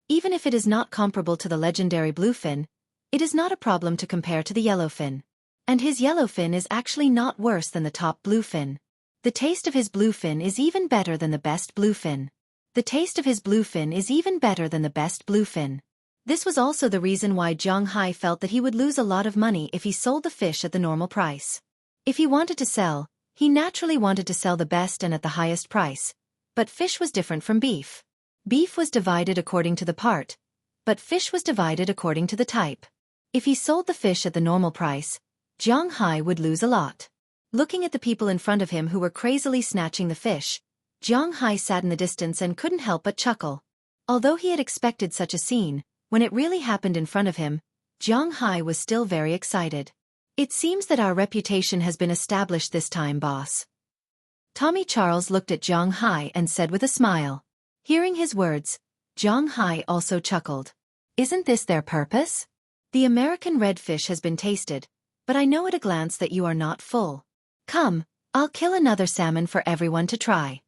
Even if it is not comparable to the legendary bluefin, it is not a problem to compare to the yellowfin. And his yellowfin is actually not worse than the top bluefin. The taste of his bluefin is even better than the best bluefin. The taste of his bluefin is even better than the best bluefin. This was also the reason why Zhang Hai felt that he would lose a lot of money if he sold the fish at the normal price. If he wanted to sell, he naturally wanted to sell the best and at the highest price. But fish was different from beef. Beef was divided according to the part, but fish was divided according to the type. If he sold the fish at the normal price, Zhang Hai would lose a lot. Looking at the people in front of him who were crazily snatching the fish, Zhang Hai sat in the distance and couldn't help but chuckle. Although he had expected such a scene, when it really happened in front of him, Zhang Hai was still very excited. It seems that our reputation has been established this time, boss. Tommy Charles looked at Zhang Hai and said with a smile. Hearing his words, Zhang Hai also chuckled. Isn't this their purpose? The American redfish has been tasted, but I know at a glance that you are not full. Come, I'll kill another salmon for everyone to try.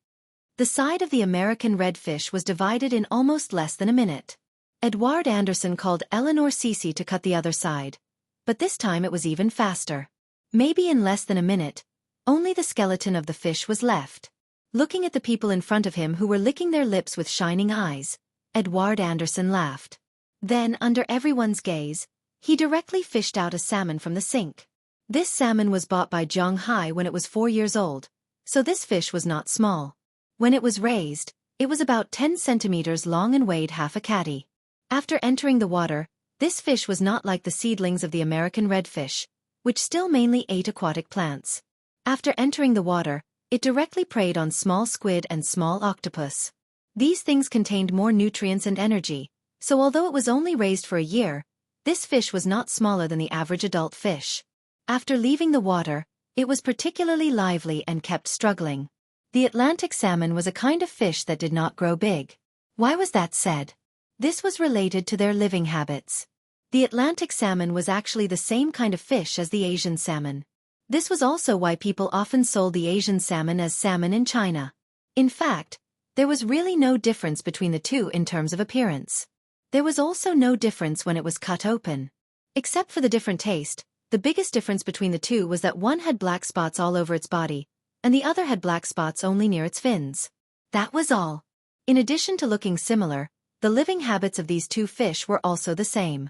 The side of the American redfish was divided in almost less than a minute. Edward Anderson called Eleanor Cece to cut the other side, but this time it was even faster. Maybe in less than a minute, only the skeleton of the fish was left. Looking at the people in front of him who were licking their lips with shining eyes, Edward Anderson laughed. Then, under everyone's gaze, he directly fished out a salmon from the sink. This salmon was bought by Zhang Hai when it was 4 years old, so this fish was not small. When it was raised, it was about 10 centimeters long and weighed half a catty. After entering the water, this fish was not like the seedlings of the American redfish, which still mainly ate aquatic plants. After entering the water, it directly preyed on small squid and small octopus. These things contained more nutrients and energy, so although it was only raised for a year, This fish was not smaller than the average adult fish. After leaving the water, it was particularly lively and kept struggling. The Atlantic salmon was a kind of fish that did not grow big. Why was that said? This was related to their living habits. The Atlantic salmon was actually the same kind of fish as the Asian salmon. This was also why people often sold the Asian salmon as salmon in China. In fact, there was really no difference between the two in terms of appearance. There was also no difference when it was cut open. Except for the different taste, the biggest difference between the two was that one had black spots all over its body, and the other had black spots only near its fins. That was all. In addition to looking similar, the living habits of these two fish were also the same.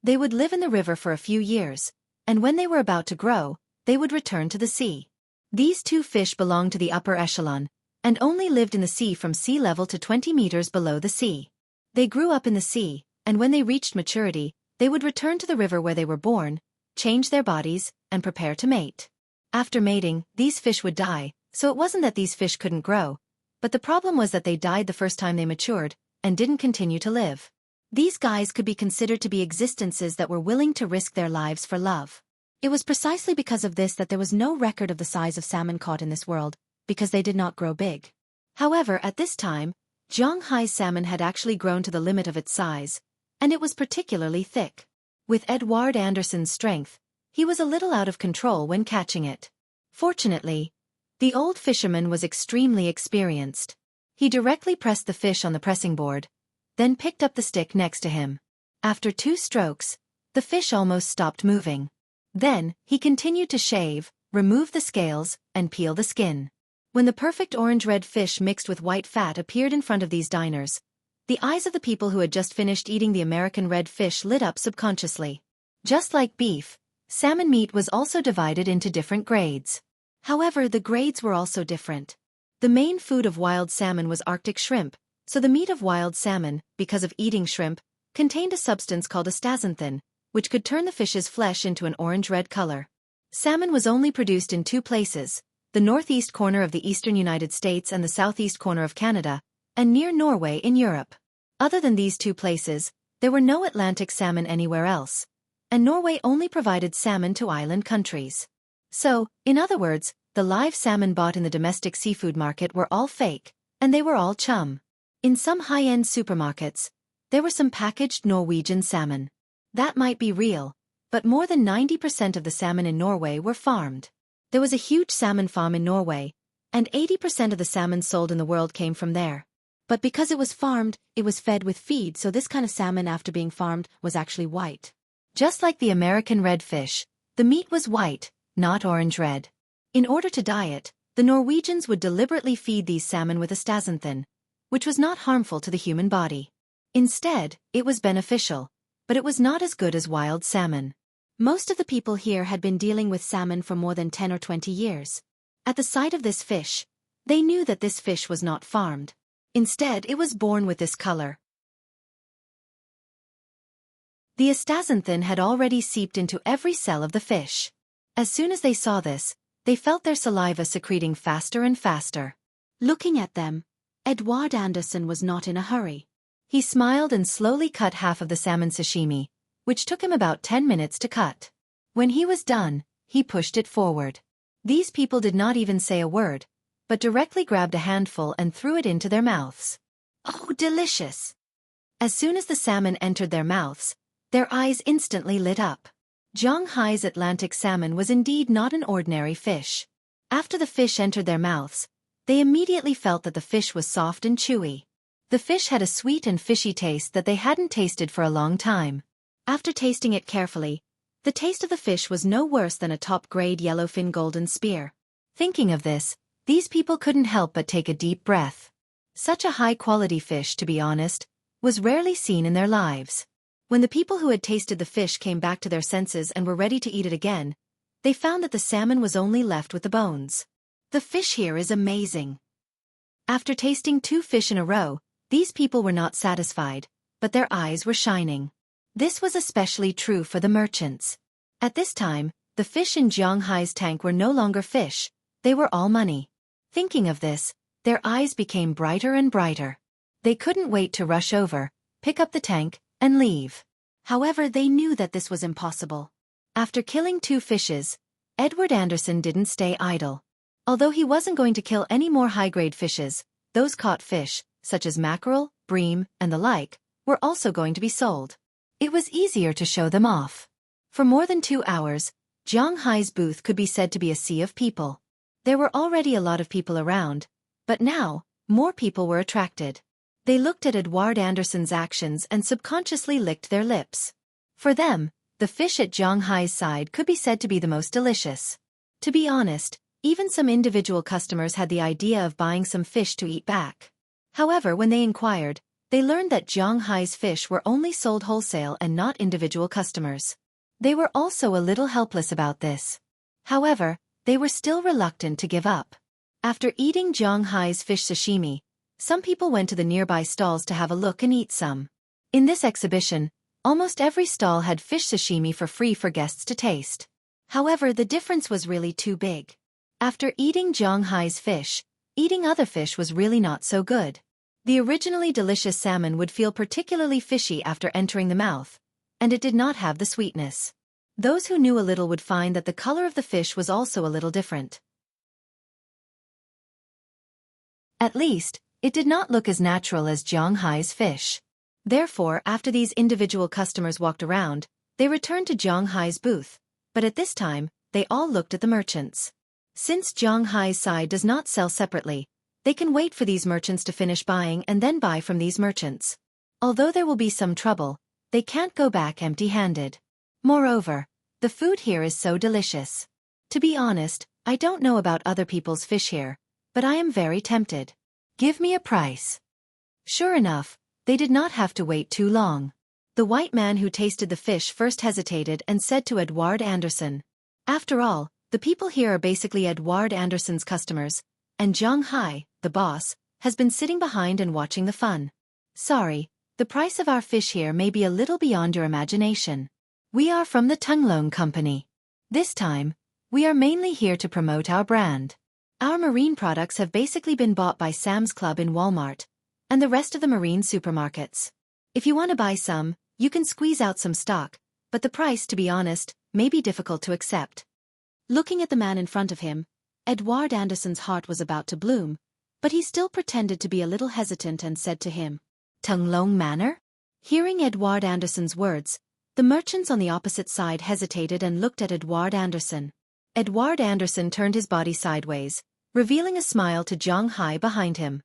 They would live in the river for a few years, and when they were about to grow, they would return to the sea. These two fish belonged to the upper echelon, and only lived in the sea from sea level to 20 meters below the sea. They grew up in the sea, and when they reached maturity, they would return to the river where they were born, change their bodies, and prepare to mate. After mating, these fish would die, so it wasn't that these fish couldn't grow, but the problem was that they died the first time they matured, and didn't continue to live. These guys could be considered to be existences that were willing to risk their lives for love. It was precisely because of this that there was no record of the size of salmon caught in this world, because they did not grow big. However, at this time, Zhonghai's salmon had actually grown to the limit of its size, and it was particularly thick. With Edward Anderson's strength, he was a little out of control when catching it. Fortunately, the old fisherman was extremely experienced. He directly pressed the fish on the pressing board, then picked up the stick next to him. After 2 strokes, the fish almost stopped moving. Then, he continued to shave, remove the scales, and peel the skin. When the perfect orange-red fish mixed with white fat appeared in front of these diners, the eyes of the people who had just finished eating the American red fish lit up subconsciously. Just like beef, salmon meat was also divided into different grades. However, the grades were also different. The main food of wild salmon was Arctic shrimp, so the meat of wild salmon, because of eating shrimp, contained a substance called astaxanthin, which could turn the fish's flesh into an orange-red color. Salmon was only produced in 2 places, the northeast corner of the eastern United States and the southeast corner of Canada, and near Norway in Europe. Other than these 2 places, there were no Atlantic salmon anywhere else, and Norway only provided salmon to island countries. So, in other words, the live salmon bought in the domestic seafood market were all fake, and they were all chum. In some high-end supermarkets, there were some packaged Norwegian salmon. That might be real, but more than 90% of the salmon in Norway were farmed. There was a huge salmon farm in Norway, and 80% of the salmon sold in the world came from there. But because it was farmed, it was fed with feed, so this kind of salmon after being farmed was actually white. Just like the American red fish, the meat was white, not orange-red. In order to dye it, the Norwegians would deliberately feed these salmon with astaxanthin, which was not harmful to the human body. Instead, it was beneficial, but it was not as good as wild salmon. Most of the people here had been dealing with salmon for more than 10 or 20 years. At the sight of this fish, they knew that this fish was not farmed. Instead, it was born with this color. The astaxanthin had already seeped into every cell of the fish. As soon as they saw this, they felt their saliva secreting faster and faster. Looking at them, Edward Anderson was not in a hurry. He smiled and slowly cut half of the salmon sashimi, which took him about 10 minutes to cut. When he was done, he pushed it forward. These people did not even say a word, but directly grabbed a handful and threw it into their mouths. Oh, delicious! As soon as the salmon entered their mouths, their eyes instantly lit up. Zhonghai's Atlantic salmon was indeed not an ordinary fish. After the fish entered their mouths, they immediately felt that the fish was soft and chewy. The fish had a sweet and fishy taste that they hadn't tasted for a long time. After tasting it carefully, the taste of the fish was no worse than a top-grade yellowfin golden spear. Thinking of this, these people couldn't help but take a deep breath. Such a high-quality fish, to be honest, was rarely seen in their lives. When the people who had tasted the fish came back to their senses and were ready to eat it again, they found that the salmon was only left with the bones. The fish here is amazing. After tasting 2 fish in a row, these people were not satisfied, but their eyes were shining. This was especially true for the merchants. At this time, the fish in Zhonghai's tank were no longer fish, they were all money. Thinking of this, their eyes became brighter and brighter. They couldn't wait to rush over, pick up the tank, and leave. However, they knew that this was impossible. After killing 2 fishes, Edward Anderson didn't stay idle. Although he wasn't going to kill any more high-grade fishes, those caught fish, such as mackerel, bream, and the like, were also going to be sold. It was easier to show them off. For more than 2 hours, Zhang Hai's booth could be said to be a sea of people. There were already a lot of people around, but now, more people were attracted. They looked at Edward Anderson's actions and subconsciously licked their lips. For them, the fish at Zhang Hai's side could be said to be the most delicious. To be honest, even some individual customers had the idea of buying some fish to eat back. However, when they inquired, they learned that Zhang Hai's fish were only sold wholesale and not individual customers. They were also a little helpless about this. However, they were still reluctant to give up. After eating Zhang Hai's fish sashimi, some people went to the nearby stalls to have a look and eat some. In this exhibition, almost every stall had fish sashimi for free for guests to taste. However, the difference was really too big. After eating Zhang Hai's fish, eating other fish was really not so good. The originally delicious salmon would feel particularly fishy after entering the mouth, and it did not have the sweetness. Those who knew a little would find that the color of the fish was also a little different. At least, it did not look as natural as Zhang Hai's fish. Therefore, after these individual customers walked around, they returned to Zhang Hai's booth, but at this time, they all looked at the merchants. Since Zhang Hai's side does not sell separately, they can wait for these merchants to finish buying and then buy from these merchants. Although there will be some trouble, they can't go back empty-handed. Moreover, the food here is so delicious. To be honest, I don't know about other people's fish here, but I am very tempted. Give me a price. Sure enough, they did not have to wait too long. The white man who tasted the fish first hesitated and said to Edward Anderson, "After all, the people here are basically Edward Anderson's customers, and Zhang Hai, the boss, has been sitting behind and watching the fun. Sorry, the price of our fish here may be a little beyond your imagination. We are from the Tunglong Company. This time, we are mainly here to promote our brand. Our marine products have basically been bought by Sam's Club in Walmart, and the rest of the marine supermarkets. If you want to buy some, you can squeeze out some stock, but the price, to be honest, may be difficult to accept." Looking at the man in front of him, Edward Anderson's heart was about to bloom, but he still pretended to be a little hesitant and said to him, "Tunglong Manor?" Hearing Edward Anderson's words, the merchants on the opposite side hesitated and looked at Edward Anderson. Edward Anderson turned his body sideways, revealing a smile to Zhang Hai behind him.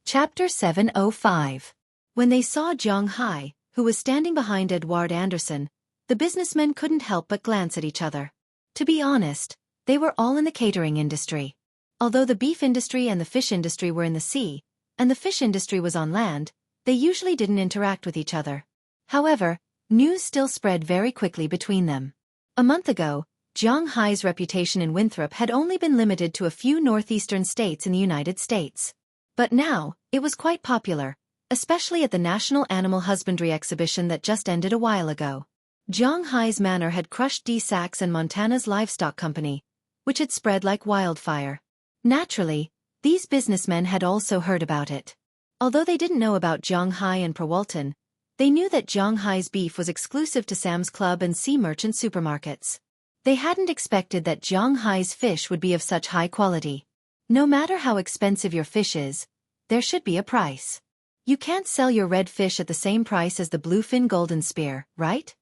Chapter 705. When they saw Zhang Hai, who was standing behind Edward Anderson, the businessmen couldn't help but glance at each other. To be honest, they were all in the catering industry. Although the beef industry and the fish industry were in the sea, and the fish industry was on land, they usually didn't interact with each other. However, news still spread very quickly between them. A month ago, Zhang Hai's reputation in Winthrop had only been limited to a few northeastern states in the United States. But now, it was quite popular, especially at the National Animal Husbandry Exhibition that just ended a while ago. Zhang Hai's manor had crushed D. Sachs and Montana's Livestock Company, which had spread like wildfire. Naturally, these businessmen had also heard about it. Although they didn't know about Zhang Hai and Perwalton, they knew that Zhang Hai's beef was exclusive to Sam's Club and sea merchant supermarkets. They hadn't expected that Zhang Hai's fish would be of such high quality. No matter how expensive your fish is, there should be a price. You can't sell your red fish at the same price as the bluefin golden spear, right?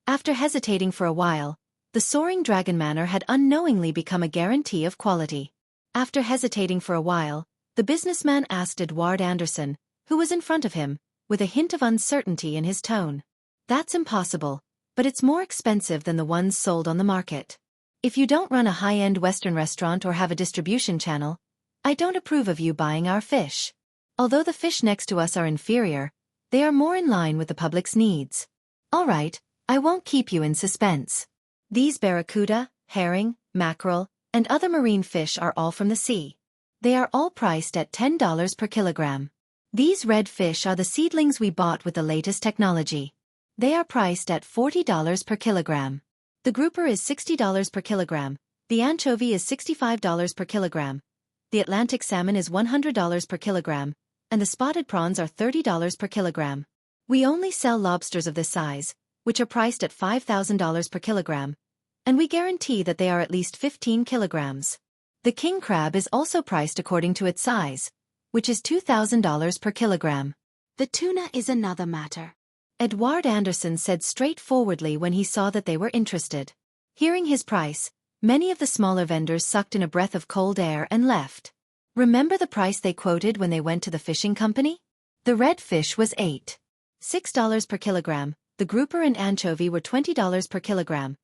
After hesitating for a while, the Soaring Dragon Manor had unknowingly become a guarantee of quality. After hesitating for a while, the businessman asked Edward Anderson, who was in front of him, with a hint of uncertainty in his tone. "That's impossible, but it's more expensive than the ones sold on the market. If you don't run a high-end Western restaurant or have a distribution channel, I don't approve of you buying our fish. Although the fish next to us are inferior, they are more in line with the public's needs. All right, I won't keep you in suspense. These barracuda, herring, mackerel, and other marine fish are all from the sea. They are all priced at $10 per kilogram. These red fish are the seedlings we bought with the latest technology. They are priced at $40 per kilogram. The grouper is $60 per kilogram, the anchovy is $65 per kilogram, the Atlantic salmon is $100 per kilogram, and the spotted prawns are $30 per kilogram. We only sell lobsters of this size, which are priced at $5,000 per kilogram, and we guarantee that they are at least 15 kilograms. The king crab is also priced according to its size, which is $2,000 per kilogram. The tuna is another matter, Edward Anderson said straightforwardly when he saw that they were interested. Hearing his price, many of the smaller vendors sucked in a breath of cold air and left. Remember the price they quoted when they went to the fishing company? The red fish was $6 per kilogram, the grouper and anchovy were $20 per kilogram,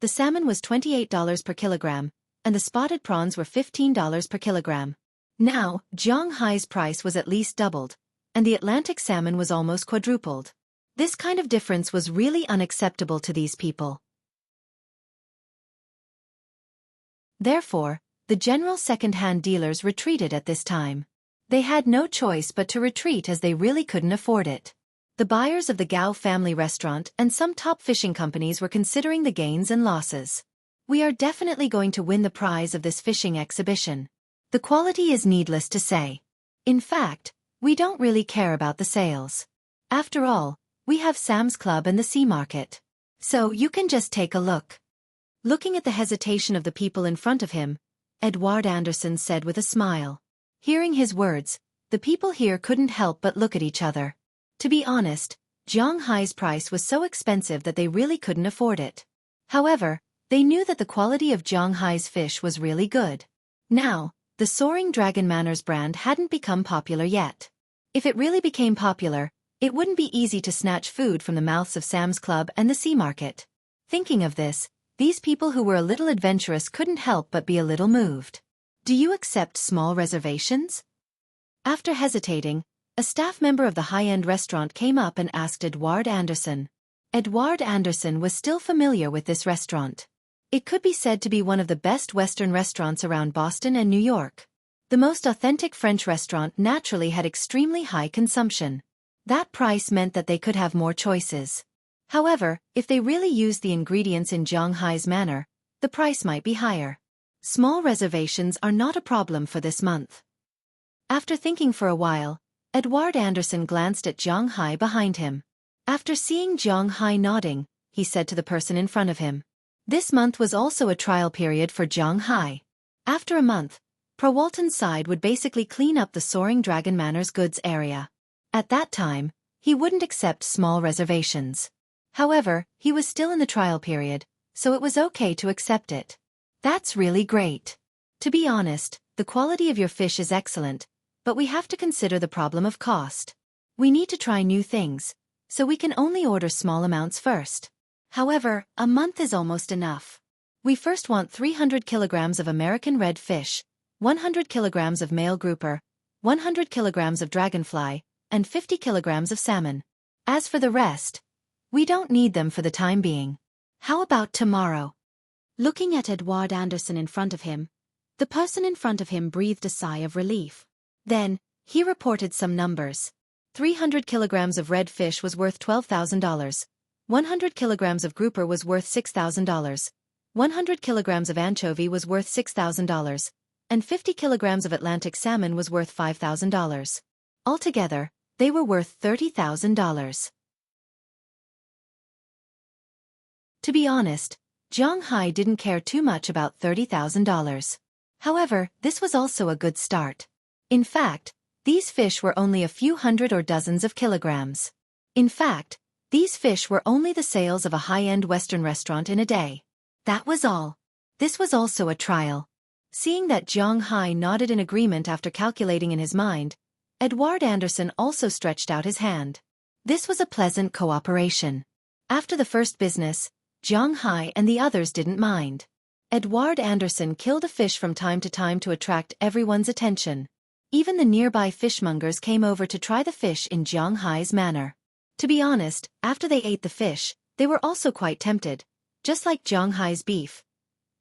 the salmon was $28 per kilogram, and the spotted prawns were $15 per kilogram. Now, Zhanghai's price was at least doubled, and the Atlantic salmon was almost quadrupled. This kind of difference was really unacceptable to these people. Therefore, the general second-hand dealers retreated at this time. They had no choice but to retreat as they really couldn't afford it. The buyers of the Gao family restaurant and some top fishing companies were considering the gains and losses. We are definitely going to win the prize of this fishing exhibition. The quality is needless to say. In fact, we don't really care about the sales. After all, we have Sam's Club and the Sea Market. So you can just take a look. Looking at the hesitation of the people in front of him, Edward Anderson said with a smile. Hearing his words, the people here couldn't help but look at each other. To be honest, Zhanghai's price was so expensive that they really couldn't afford it. However, they knew that the quality of Zhanghai's fish was really good. Now, the Soaring Dragon Manners brand hadn't become popular yet. If it really became popular, it wouldn't be easy to snatch food from the mouths of Sam's Club and the Sea Market. Thinking of this, these people who were a little adventurous couldn't help but be a little moved. Do you accept small reservations? After hesitating, a staff member of the high-end restaurant came up and asked Edward Anderson. Edward Anderson was still familiar with this restaurant. It could be said to be one of the best Western restaurants around Boston and New York. The most authentic French restaurant naturally had extremely high consumption. That price meant that they could have more choices. However, if they really used the ingredients in Zhanghai's manner, the price might be higher. Small reservations are not a problem for this month. After thinking for a while, Edward Anderson glanced at Zhanghai behind him. After seeing Zhanghai nodding, he said to the person in front of him. This month was also a trial period for Zhanghai. After a month, Walton's side would basically clean up the Soaring Dragon Manners goods area. At that time, he wouldn't accept small reservations. However, he was still in the trial period, so it was okay to accept it. That's really great. To be honest, the quality of your fish is excellent, but we have to consider the problem of cost. We need to try new things, so we can only order small amounts first. However, a month is almost enough. We first want 300 kilograms of American red fish, 100 kilograms of male grouper, 100 kilograms of dragonfly, and 50 kilograms of salmon. As for the rest, we don't need them for the time being. How about tomorrow? Looking at Edward Anderson in front of him, the person in front of him breathed a sigh of relief. Then, he reported some numbers. 300 kilograms of red fish was worth $12,000. 100 kilograms of grouper was worth $6,000. 100 kilograms of anchovy was worth $6,000. And 50 kilograms of Atlantic salmon was worth $5,000. Altogether, they were worth $30,000. To be honest, Zhanghai didn't care too much about $30,000. However, this was also a good start. In fact, these fish were only a few hundred or dozens of kilograms. In fact, these fish were only the sales of a high-end Western restaurant in a day. That was all. This was also a trial. Seeing that Zhanghai nodded in agreement after calculating in his mind, Edward Anderson also stretched out his hand. This was a pleasant cooperation. After the first business, Zhanghai and the others didn't mind. Edward Anderson killed a fish from time to time to attract everyone's attention. Even the nearby fishmongers came over to try the fish in Zhanghai's manner. To be honest, after they ate the fish, they were also quite tempted. Just like Zhanghai's beef,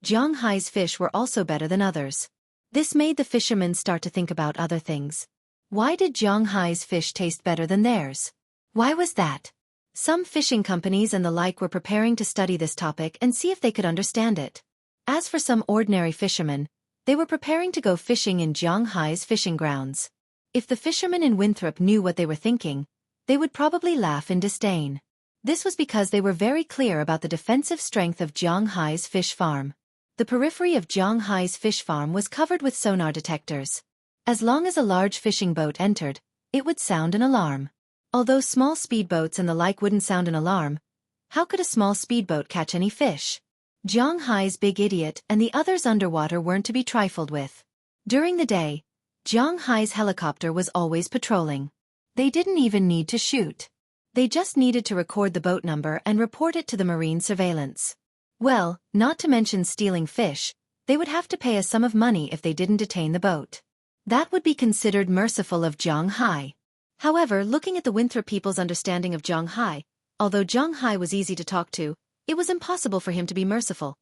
Zhanghai's fish were also better than others. This made the fishermen start to think about other things. Why did Zhanghai's fish taste better than theirs? Why was that? Some fishing companies and the like were preparing to study this topic and see if they could understand it. As for some ordinary fishermen, They were preparing to go fishing in Jianghai's fishing grounds. If the fishermen in Winthrop knew what they were thinking, they would probably laugh in disdain. This was because they were very clear about the defensive strength of Jianghai's fish farm. The periphery of Jianghai's fish farm was covered with sonar detectors. As long as a large fishing boat entered, it would sound an alarm. Although small speedboats and the like wouldn't sound an alarm, how could a small speedboat catch any fish? Jianghai's big idiot and the others underwater weren't to be trifled with. During the day, Jianghai's helicopter was always patrolling. They didn't even need to shoot. They just needed to record the boat number and report it to the marine surveillance. Well, not to mention stealing fish, they would have to pay a sum of money if they didn't detain the boat. That would be considered merciful of Jianghai. However, looking at the Winthrop people's understanding of Jianghai, although Jianghai was easy to talk to, it was impossible for him to be merciful.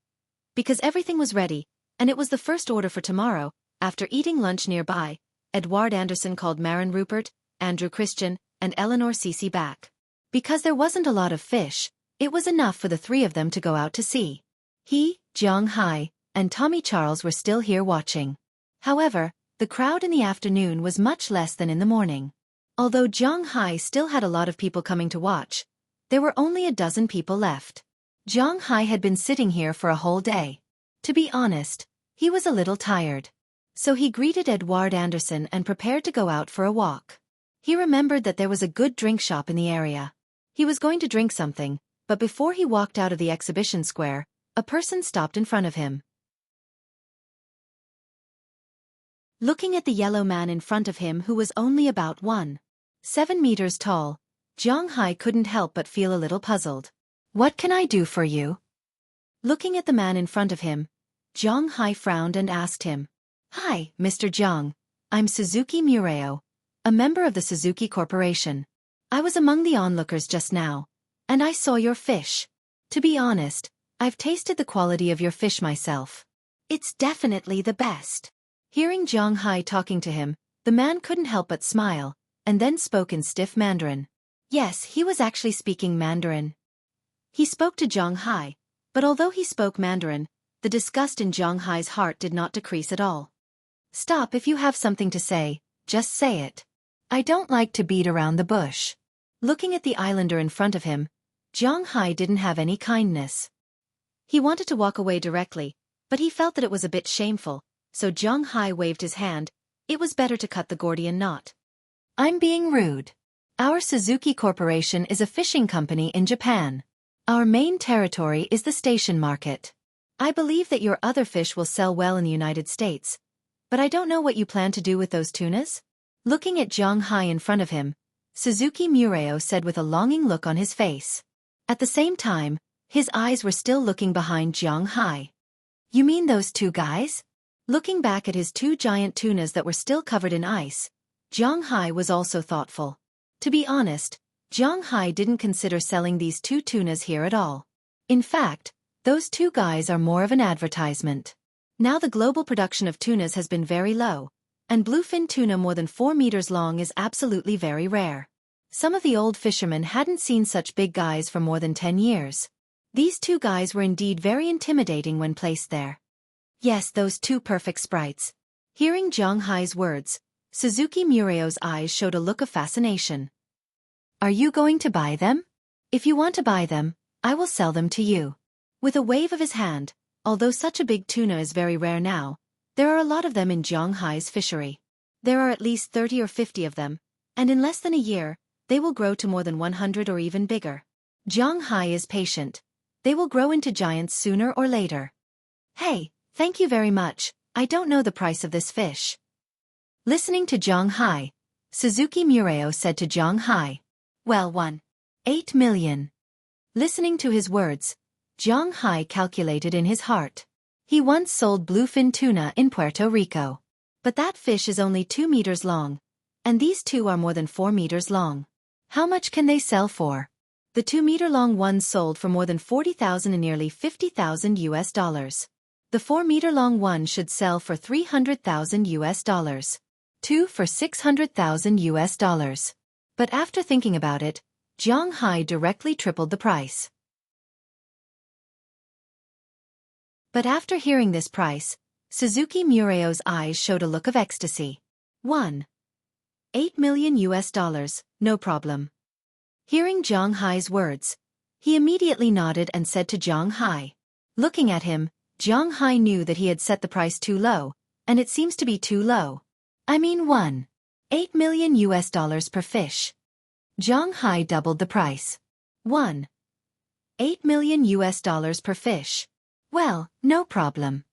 Because everything was ready, and it was the first order for tomorrow. After eating lunch nearby, Edward Anderson called Maren Rupert, Andrew Christian, and Eleanor Cece back. Because there wasn't a lot of fish, it was enough for the three of them to go out to sea. He, Jianghai, and Tommy Charles were still here watching. However, the crowd in the afternoon was much less than in the morning. Although Jianghai still had a lot of people coming to watch, there were only a dozen people left. Jianghai had been sitting here for a whole day. To be honest, he was a little tired. So he greeted Edward Anderson and prepared to go out for a walk. He remembered that there was a good drink shop in the area. He was going to drink something, but before he walked out of the exhibition square, a person stopped in front of him. Looking at the yellow man in front of him who was only about 1.7 meters tall, Jianghai couldn't help but feel a little puzzled. "What can I do for you?" Looking at the man in front of him, Jianghai frowned and asked him, "Hi, Mr. Jiang. I'm Suzuki Mureo, a member of the Suzuki Corporation. I was among the onlookers just now, and I saw your fish. To be honest, I've tasted the quality of your fish myself. It's definitely the best." Hearing Jianghai talking to him, the man couldn't help but smile, and then spoke in stiff Mandarin. Yes, he was actually speaking Mandarin. He spoke to Jianghai, but although he spoke Mandarin, the disgust in Jianghai's heart did not decrease at all. "Stop if you have something to say, just say it. I don't like to beat around the bush." Looking at the islander in front of him, Jianghai didn't have any kindness. He wanted to walk away directly, but he felt that it was a bit shameful, so Jianghai waved his hand. It was better to cut the Gordian knot. "I'm being rude. Our Suzuki Corporation is a fishing company in Japan. Our main territory is the station market. I believe that your other fish will sell well in the United States, but I don't know what you plan to do with those tunas." Looking at Jianghai in front of him, Suzuki Mureo said with a longing look on his face. At the same time, his eyes were still looking behind Jianghai. "You mean those two guys?" Looking back at his two giant tunas that were still covered in ice, Jianghai was also thoughtful. To be honest, Jianghai didn't consider selling these two tunas here at all. In fact, those two guys are more of an advertisement. Now the global production of tunas has been very low, and bluefin tuna more than 4 meters long is absolutely very rare. Some of the old fishermen hadn't seen such big guys for more than 10 years. These two guys were indeed very intimidating when placed there. Yes, those two perfect sprites. Hearing Jianghai's words, Suzuki Mureo's eyes showed a look of fascination. "Are you going to buy them? If you want to buy them, I will sell them to you." With a wave of his hand, although such a big tuna is very rare now, there are a lot of them in Jianghai's fishery. There are at least 30 or 50 of them, and in less than a year, they will grow to more than 100 or even bigger. Jianghai is patient. They will grow into giants sooner or later. "Hey, thank you very much. I don't know the price of this fish." Listening to Jianghai, Suzuki Mureo said to Jianghai, "Well, 1.8 million. Listening to his words, Jianghai calculated in his heart. He once sold bluefin tuna in Puerto Rico. But that fish is only 2 meters long, and these two are more than 4 meters long. How much can they sell for? The 2-meter-long ones sold for more than $40,000 and nearly $50,000. The 4-meter-long one should sell for $300,000. 2 for $600,000. But after thinking about it, Jianghai directly tripled the price. But after hearing this price, Suzuki Mureo's eyes showed a look of ecstasy. 8 million US dollars, no problem. Hearing Zhang Hai's words, he immediately nodded and said to Zhang Hai. Looking at him, Zhang Hai knew that he had set the price too low, and it seems to be too low. I mean 8 million US dollars per fish. Zhang Hai doubled the price. 8 million US dollars per fish. Well, no problem.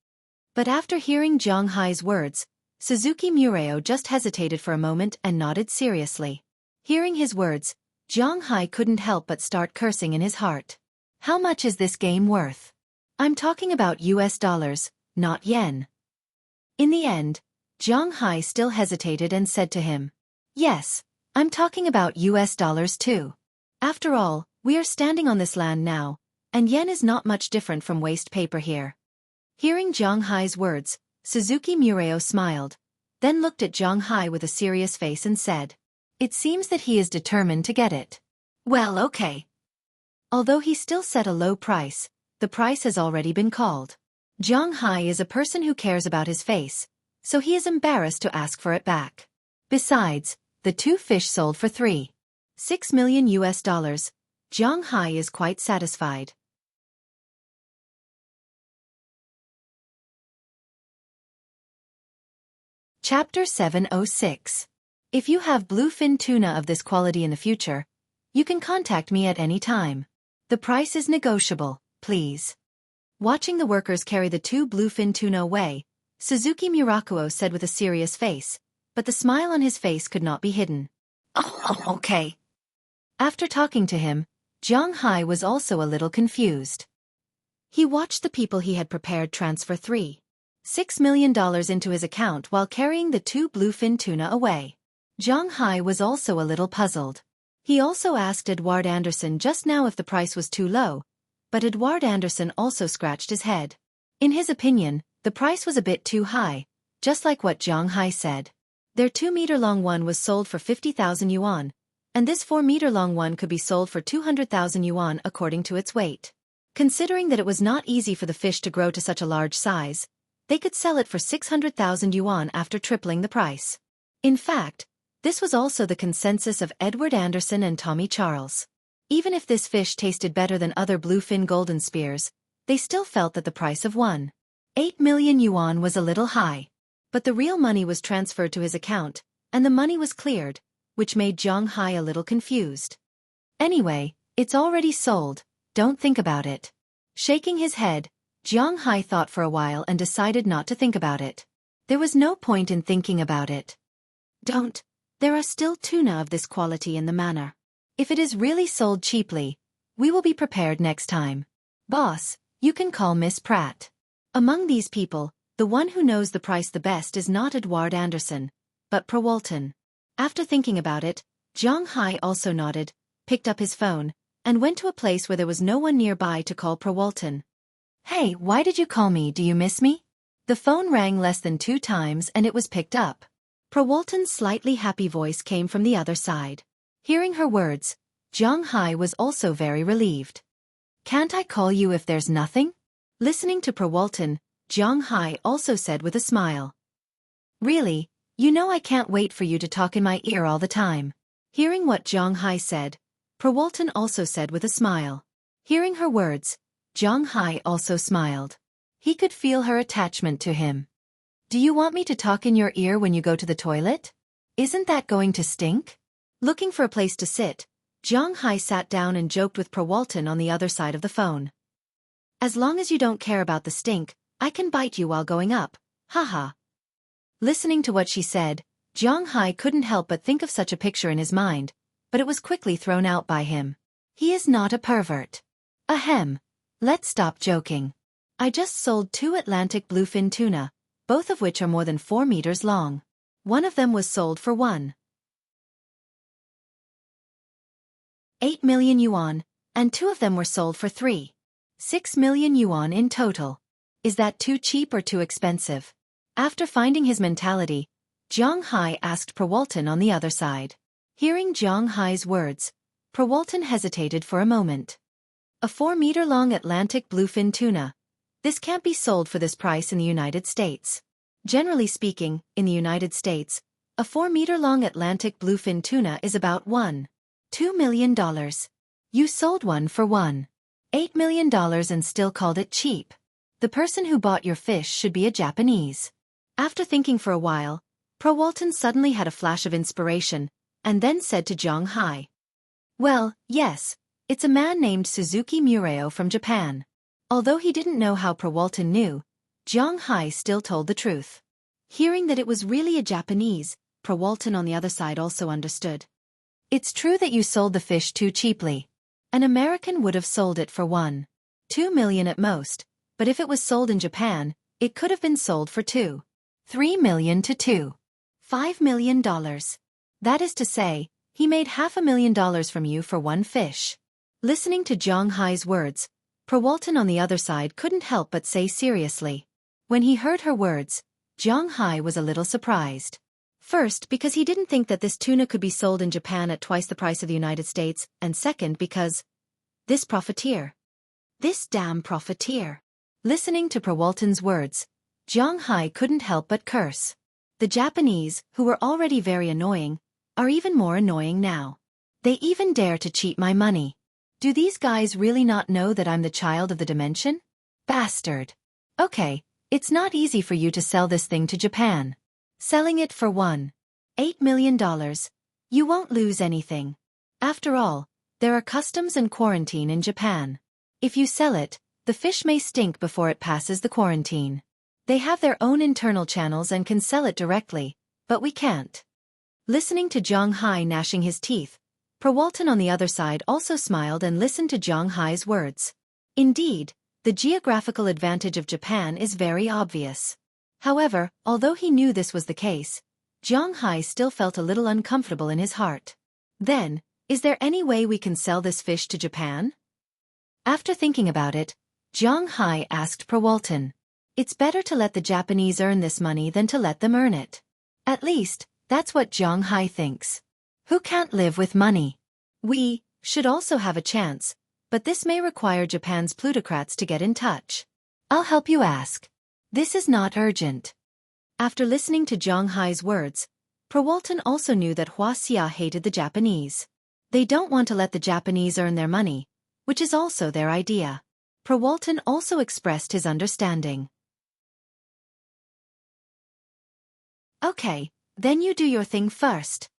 But after hearing Zhang Hai's words, Suzuki Mureo just hesitated for a moment and nodded seriously. Hearing his words, Zhang Hai couldn't help but start cursing in his heart. How much is this game worth? I'm talking about US dollars, not yen. In the end, Zhang Hai still hesitated and said to him, Yes, I'm talking about US dollars too. After all, we are standing on this land now, and yen is not much different from waste paper here. Hearing Zhang Hai's words, Suzuki Mureo smiled, then looked at Zhang Hai with a serious face and said, It seems that he is determined to get it. Well, okay. Although he still set a low price, the price has already been called. Zhang Hai is a person who cares about his face, so he is embarrassed to ask for it back. Besides, the two fish sold for 6 million US dollars. Zhang Hai is quite satisfied. Chapter 706. If you have bluefin tuna of this quality in the future, you can contact me at any time. The price is negotiable, please. Watching the workers carry the two bluefin tuna away, Suzuki Murakuo said with a serious face, but the smile on his face could not be hidden. Oh, okay. After talking to him, Zhang Hai was also a little confused. He watched the people he had prepared transfer $6 million into his account while carrying the two bluefin tuna away. Zhang Hai was also a little puzzled. He also asked Edward Anderson just now if the price was too low, but Edward Anderson also scratched his head. In his opinion, the price was a bit too high, just like what Zhang Hai said. Their 2-meter-long one was sold for 50,000 yuan, and this 4-meter-long one could be sold for 200,000 yuan according to its weight. Considering that it was not easy for the fish to grow to such a large size, they could sell it for 600,000 yuan after tripling the price. In fact, this was also the consensus of Edward Anderson and Tommy Charles. Even if this fish tasted better than other bluefin golden spears, they still felt that the price of 8 million yuan was a little high. But the real money was transferred to his account, and the money was cleared, which made Zhang Hai a little confused. Anyway, it's already sold, don't think about it. Shaking his head, Zhang Hai thought for a while and decided not to think about it. There was no point in thinking about it. There are still tuna of this quality in the manor. If it is really sold cheaply, we will be prepared next time. Boss, you can call Miss Pratt. Among these people, the one who knows the price the best is not Edward Anderson, but Prawalton. After thinking about it, Zhang Hai also nodded, picked up his phone, and went to a place where there was no one nearby to call Prawalton. Hey, why did you call me? Do you miss me? The phone rang less than 2 times and it was picked up. Prawalton's slightly happy voice came from the other side. Hearing her words, Zhang Hai was also very relieved. Can't I call you if there's nothing? Listening to Prawalton, Zhang Hai also said with a smile. Really, you know I can't wait for you to talk in my ear all the time. Hearing what Zhang Hai said, Prawalton also said with a smile. Hearing her words, Zhang Hai also smiled. He could feel her attachment to him. Do you want me to talk in your ear when you go to the toilet? Isn't that going to stink? Looking for a place to sit, Zhang Hai sat down and joked with Prawalton on the other side of the phone. As long as you don't care about the stink, I can bite you while going up, haha. Listening to what she said, Zhang Hai couldn't help but think of such a picture in his mind, but it was quickly thrown out by him. He is not a pervert. Ahem. Let's stop joking. I just sold 2 Atlantic bluefin tuna, both of which are more than 4 meters long. One of them was sold for 8 million yuan, and 2 of them were sold for 6 million yuan in total. Is that too cheap or too expensive? After finding his mentality, Zhang Hai asked Prawalton on the other side. Hearing Zhang Hai's words, Prawalton hesitated for a moment. A 4-meter-long Atlantic bluefin tuna. This can't be sold for this price in the United States. Generally speaking, in the United States, a 4-meter-long Atlantic bluefin tuna is about $1.2 million. You sold one for $1.8 million and still called it cheap. The person who bought your fish should be a Japanese. After thinking for a while, Pro Walton suddenly had a flash of inspiration, and then said to Zhang Hai, "Well, yes, it's a man named Suzuki Murao from Japan." Although he didn't know how Pro Walton knew, Zhang Hai still told the truth. Hearing that it was really a Japanese, Pro Walton on the other side also understood. "It's true that you sold the fish too cheaply. An American would have sold it for $1.2 million at most, but if it was sold in Japan, it could have been sold for $2.3 million to $2.5 million. That is to say, he made $500,000 from you for one fish." Listening to Zhang Hai's words, Pro Walton on the other side couldn't help but say seriously. When he heard her words, Zhang Hai was a little surprised. First, because he didn't think that this tuna could be sold in Japan at twice the price of the United States, and second because this profiteer. This damn profiteer. Listening to Pro Walton's words, Zhang Hai couldn't help but curse. The Japanese, who were already very annoying, are even more annoying now. They even dare to cheat my money. Do these guys really not know that I'm the child of the dimension? Bastard. Okay, it's not easy for you to sell this thing to Japan. Selling it for $1.8 million, you won't lose anything. After all, there are customs and quarantine in Japan. If you sell it, the fish may stink before it passes the quarantine. They have their own internal channels and can sell it directly, but we can't. Listening to Zhang Hai gnashing his teeth, Pro Walton on the other side also smiled and listened to Zhang Hai's words. Indeed, the geographical advantage of Japan is very obvious. However, although he knew this was the case, Zhang Hai still felt a little uncomfortable in his heart. Then, is there any way we can sell this fish to Japan? After thinking about it, Zhang Hai asked Pro Walton. It's better to let the Japanese earn this money than to let them earn it. At least, that's what Zhang Hai thinks. Who can't live with money? We should also have a chance, but this may require Japan's plutocrats to get in touch. I'll help you ask. This is not urgent. After listening to Zhang Hai's words, Pro Walton also knew that Xueqi hated the Japanese. They don't want to let the Japanese earn their money, which is also their idea. Pro Walton also expressed his understanding. Okay, then you do your thing first.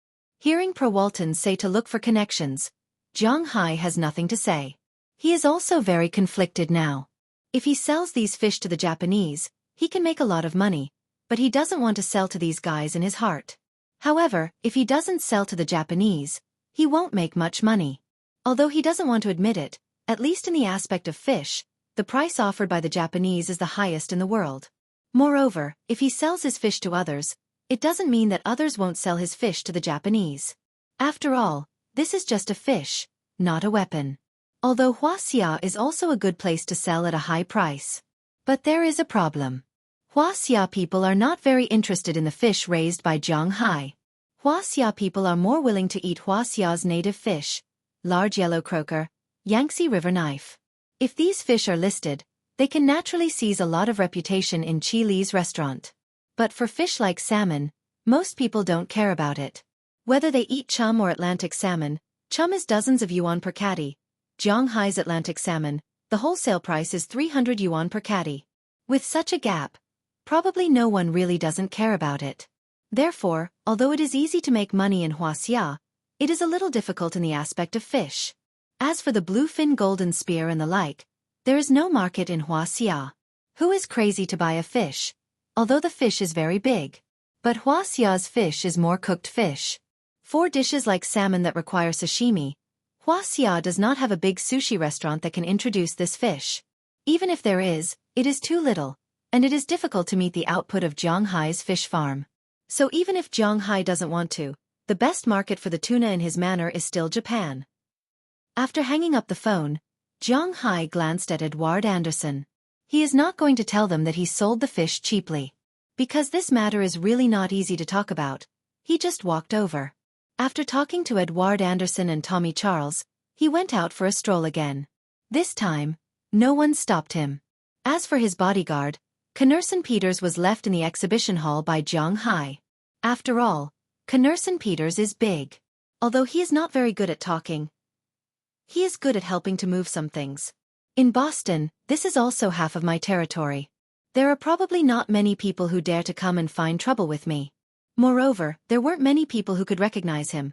Hearing Pro Walton say to look for connections, Zhang Hai has nothing to say. He is also very conflicted now. If he sells these fish to the Japanese, he can make a lot of money, but he doesn't want to sell to these guys in his heart. However, if he doesn't sell to the Japanese, he won't make much money. Although he doesn't want to admit it, at least in the aspect of fish, the price offered by the Japanese is the highest in the world. Moreover, if he sells his fish to others, it doesn't mean that others won't sell his fish to the Japanese. After all, this is just a fish, not a weapon. Although Xueqi is also a good place to sell at a high price. But there is a problem. Xueqi people are not very interested in the fish raised by Zhang Hai. Xueqi people are more willing to eat Xueqi's native fish, large yellow croaker, Yangtze River knife. If these fish are listed, they can naturally seize a lot of reputation in Chili's restaurant. But for fish like salmon, most people don't care about it. Whether they eat chum or Atlantic salmon, chum is dozens of yuan per catty. Zhang Hai's Atlantic salmon, the wholesale price is 300 yuan per catty. With such a gap, probably no one really doesn't care about it. Therefore, although it is easy to make money in Xueqi, it is a little difficult in the aspect of fish. As for the bluefin golden spear and the like, there is no market in Xueqi. Who is crazy to buy a fish? Although the fish is very big. But Xueqi's fish is more cooked fish. For dishes like salmon that require sashimi, Xueqi does not have a big sushi restaurant that can introduce this fish. Even if there is, it is too little, and it is difficult to meet the output of Zhang Hai's fish farm. So even if Zhang Hai doesn't want to, the best market for the tuna in his manor is still Japan. After hanging up the phone, Zhang Hai glanced at Edward Anderson. He is not going to tell them that he sold the fish cheaply. Because this matter is really not easy to talk about, he just walked over. After talking to Edward Anderson and Tommy Charles, he went out for a stroll again. This time, no one stopped him. As for his bodyguard, Knerson Peters was left in the exhibition hall by Jiang Hai. After all, Knerson Peters is big. Although he is not very good at talking, he is good at helping to move some things. In Boston, this is also half of my territory. There are probably not many people who dare to come and find trouble with me. Moreover, there weren't many people who could recognize him.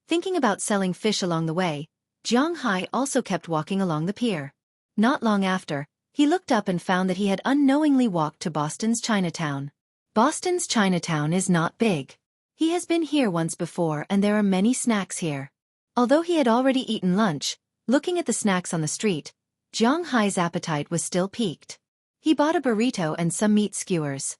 Thinking about selling fish along the way, Jiang Hai also kept walking along the pier. Not long after, he looked up and found that he had unknowingly walked to Boston's Chinatown. Boston's Chinatown is not big. He has been here once before and there are many snacks here. Although he had already eaten lunch, looking at the snacks on the street, Jiang Hai's appetite was still piqued. He bought a burrito and some meat skewers.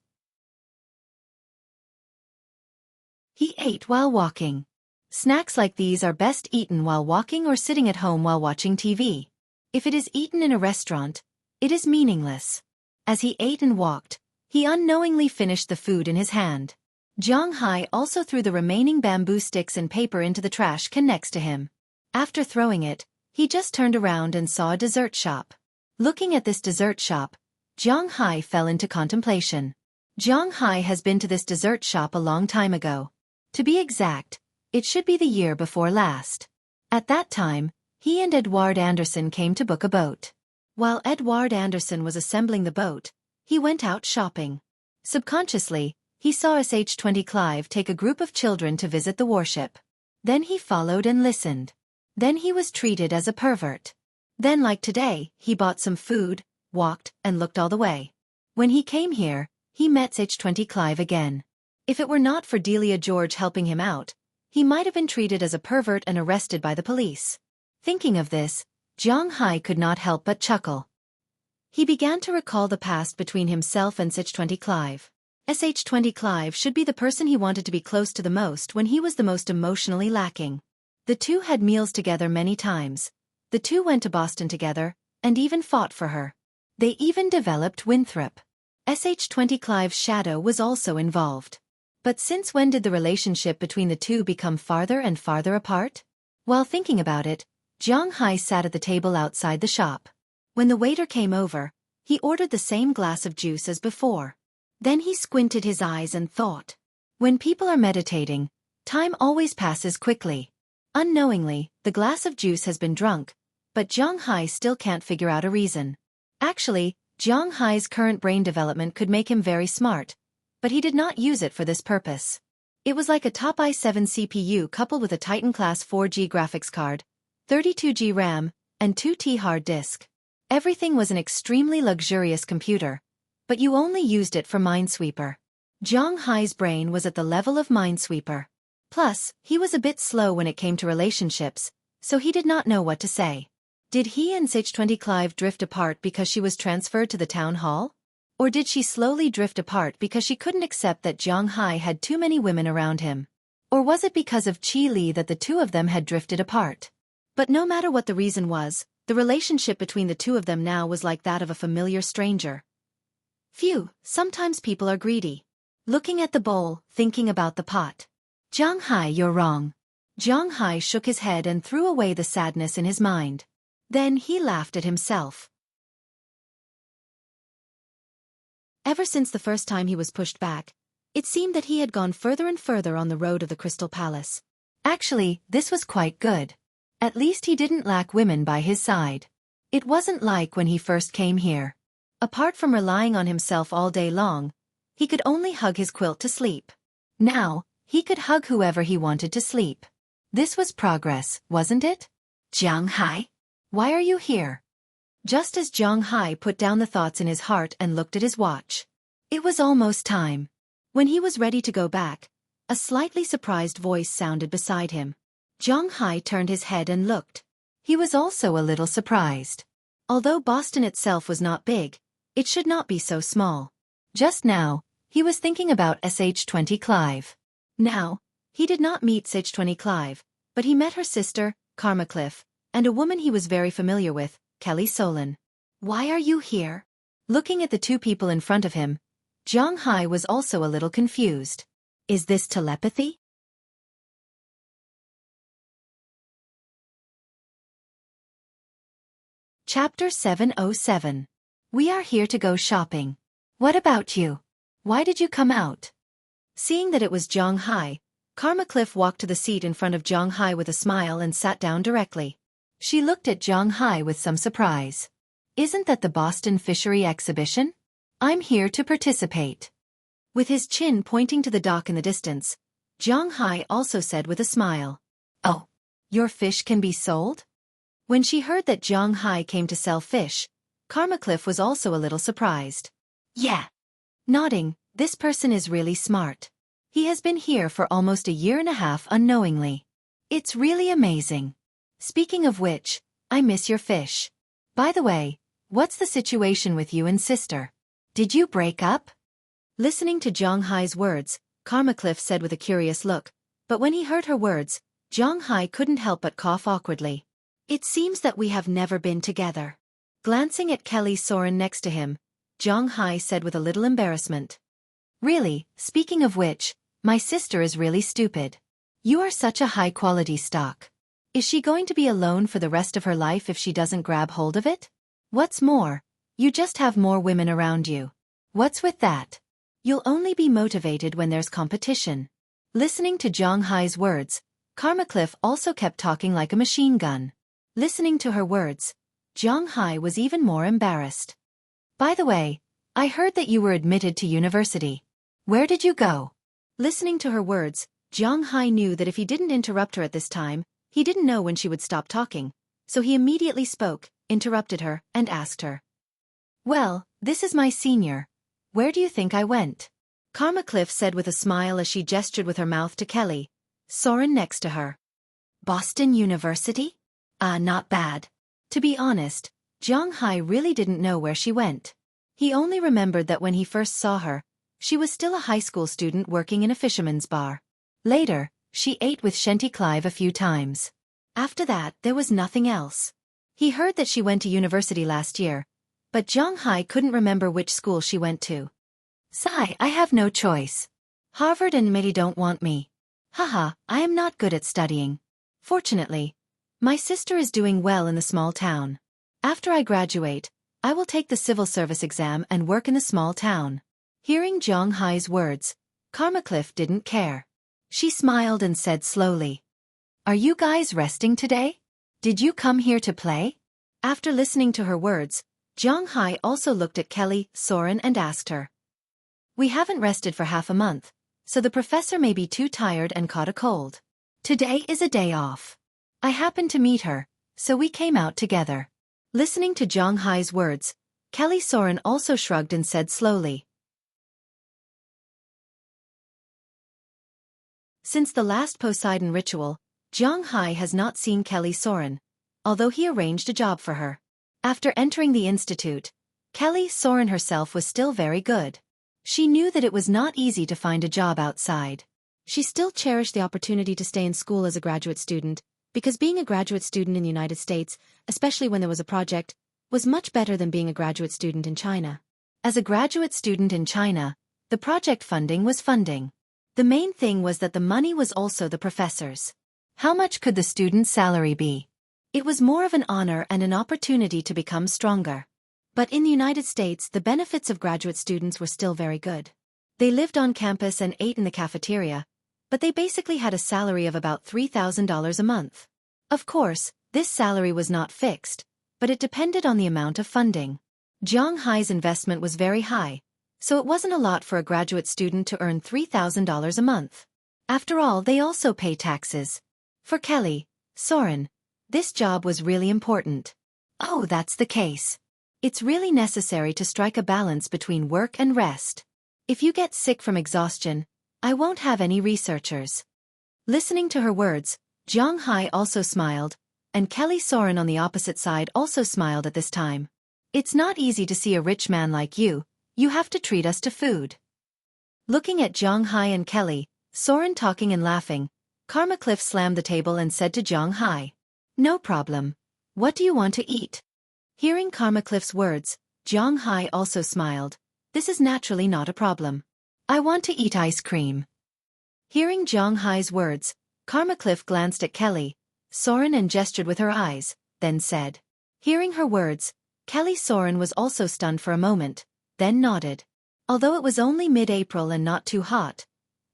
He ate while walking. Snacks like these are best eaten while walking or sitting at home while watching TV. If it is eaten in a restaurant, it is meaningless. As he ate and walked, he unknowingly finished the food in his hand. Jiang Hai also threw the remaining bamboo sticks and paper into the trash can next to him. After throwing it, he just turned around and saw a dessert shop. Looking at this dessert shop, Jiang Hai fell into contemplation. Jiang Hai has been to this dessert shop a long time ago. To be exact, it should be the year before last. At that time, he and Edward Anderson came to book a boat. While Edward Anderson was assembling the boat, he went out shopping. Subconsciously, he saw Sh-20 Clive take a group of children to visit the warship. Then he followed and listened. Then he was treated as a pervert. Then, like today, he bought some food, walked, and looked all the way. When he came here, he met Sh-20 Clive again. If it were not for Delia George helping him out, he might have been treated as a pervert and arrested by the police. Thinking of this, Jiang Hai could not help but chuckle. He began to recall the past between himself and Sh-20 Clive. Sh-20 Clive should be the person he wanted to be close to the most when he was the most emotionally lacking. The two had meals together many times. The two went to Boston together, and even fought for her. They even developed Winthrop. Sh-20 Clive's shadow was also involved. But since when did the relationship between the two become farther and farther apart? While thinking about it, Jiang Hai sat at the table outside the shop. When the waiter came over, he ordered the same glass of juice as before. Then he squinted his eyes and thought. When people are meditating, time always passes quickly. Unknowingly, the glass of juice has been drunk, but Jiang Hai still can't figure out a reason. Actually, Jiang Hai's current brain development could make him very smart, but he did not use it for this purpose. It was like a top i7 CPU coupled with a Titan Class 4G graphics card, 32G RAM, and 2T hard disk. Everything was an extremely luxurious computer, but you only used it for Minesweeper. Jiang Hai's brain was at the level of Minesweeper. Plus, he was a bit slow when it came to relationships, so he did not know what to say. Did he and Sh-20 Clive drift apart because she was transferred to the town hall? Or did she slowly drift apart because she couldn't accept that Jiang Hai had too many women around him? Or was it because of Qi Li that the two of them had drifted apart? But no matter what the reason was, the relationship between the two of them now was like that of a familiar stranger. Phew, sometimes people are greedy. Looking at the bowl, thinking about the pot. Jiang Hai, you're wrong. Jiang Hai shook his head and threw away the sadness in his mind. Then he laughed at himself. Ever since the first time he was pushed back, it seemed that he had gone further and further on the road of the Crystal Palace. Actually, this was quite good. At least he didn't lack women by his side. It wasn't like when he first came here. Apart from relying on himself all day long, he could only hug his quilt to sleep. Now, he could hug whoever he wanted to sleep. This was progress, wasn't it? Jiang Hai? Why are you here? Just as Jiang Hai put down the thoughts in his heart and looked at his watch. It was almost time. When he was ready to go back, a slightly surprised voice sounded beside him. Jiang Hai turned his head and looked. He was also a little surprised. Although Boston itself was not big, it should not be so small. Just now, he was thinking about Sh-20 Clive. Now, he did not meet Sh-20 Clive, but he met her sister, Karma Cliff, and a woman he was very familiar with, Kelly Solon. Why are you here? Looking at the two people in front of him, Jiang Hai was also a little confused. Is this telepathy? Chapter 707. We are here to go shopping. What about you? Why did you come out? Seeing that it was Zhang Hai, Karma Cliff walked to the seat in front of Zhang Hai with a smile and sat down directly. She looked at Zhang Hai with some surprise. Isn't that the Boston Fishery Exhibition? I'm here to participate. With his chin pointing to the dock in the distance, Zhang Hai also said with a smile. Oh, your fish can be sold? When she heard that Zhang Hai came to sell fish, Karma Cliff was also a little surprised. Yeah. Nodding, this person is really smart. He has been here for almost a year and a half unknowingly. It's really amazing. Speaking of which, I miss your fish. By the way, what's the situation with you and sister? Did you break up? Listening to Zhang Hai's words, Karma Cliff said with a curious look, but when he heard her words, Zhang Hai couldn't help but cough awkwardly. It seems that we have never been together. Glancing at Kelly Soren next to him, Zhang Hai said with a little embarrassment. Really, speaking of which, my sister is really stupid. You are such a high-quality stock. Is she going to be alone for the rest of her life if she doesn't grab hold of it? What's more, you just have more women around you. What's with that? You'll only be motivated when there's competition. Listening to Zhang Hai's words, Karma Cliff also kept talking like a machine gun. Listening to her words, Zhang Hai was even more embarrassed. By the way, I heard that you were admitted to university. Where did you go? Listening to her words, Zhang Hai knew that if he didn't interrupt her at this time, he didn't know when she would stop talking, so he immediately spoke, interrupted her, and asked her. Well, this is my senior. Where do you think I went? Karma Cliff said with a smile as she gestured with her mouth to Kelly Soren next to her. Boston University? Not bad. To be honest, Zhang Hai really didn't know where she went. He only remembered that when he first saw her, she was still a high school student working in a fisherman's bar. Later, she ate with Shenty Clive a few times. After that, there was nothing else. He heard that she went to university last year, but Zhang Hai couldn't remember which school she went to. Sigh, I have no choice. Harvard and MIT don't want me. Haha, I am not good at studying. Fortunately, my sister is doing well in the small town. After I graduate, I will take the civil service exam and work in the small town. Hearing Zhang Hai's words, Karma Cliff didn't care. She smiled and said slowly. Are you guys resting today? Did you come here to play? After listening to her words, Zhang Hai also looked at Kelly Soren and asked her. We haven't rested for half a month, so the professor may be too tired and caught a cold. Today is a day off. I happened to meet her, so we came out together. Listening to Zhang Hai's words, Kelly Soren also shrugged and said slowly. Since the last Poseidon ritual, Zhang Hai has not seen Kelly Soren, although he arranged a job for her. After entering the institute, Kelly Soren herself was still very good. She knew that it was not easy to find a job outside. She still cherished the opportunity to stay in school as a graduate student, because being a graduate student in the United States, especially when there was a project, was much better than being a graduate student in China. As a graduate student in China, the project funding was funding. The main thing was that the money was also the professor's. How much could the student's salary be? It was more of an honor and an opportunity to become stronger. But in the United States, the benefits of graduate students were still very good. They lived on campus and ate in the cafeteria, but they basically had a salary of about $3,000 a month. Of course, this salary was not fixed, but it depended on the amount of funding. Zhang Hai's investment was very high, so it wasn't a lot for a graduate student to earn $3,000 a month. After all, they also pay taxes. For Kelly Soren, this job was really important. Oh, that's the case. It's really necessary to strike a balance between work and rest. If you get sick from exhaustion, I won't have any researchers. Listening to her words, Zhang Hai also smiled, and Kelly Soren on the opposite side also smiled at this time. It's not easy to see a rich man like you have to treat us to food. Looking at Zhang Hai and Kelly Soren talking and laughing, Karma Cliff slammed the table and said to Zhang Hai, No problem. What do you want to eat? Hearing Karma Cliff's words, Zhang Hai also smiled. This is naturally not a problem. I want to eat ice cream. Hearing Zhang Hai's words, Karma Cliff glanced at Kelly Soren and gestured with her eyes, then said. Hearing her words, Kelly Soren was also stunned for a moment, then nodded. Although it was only mid-April and not too hot,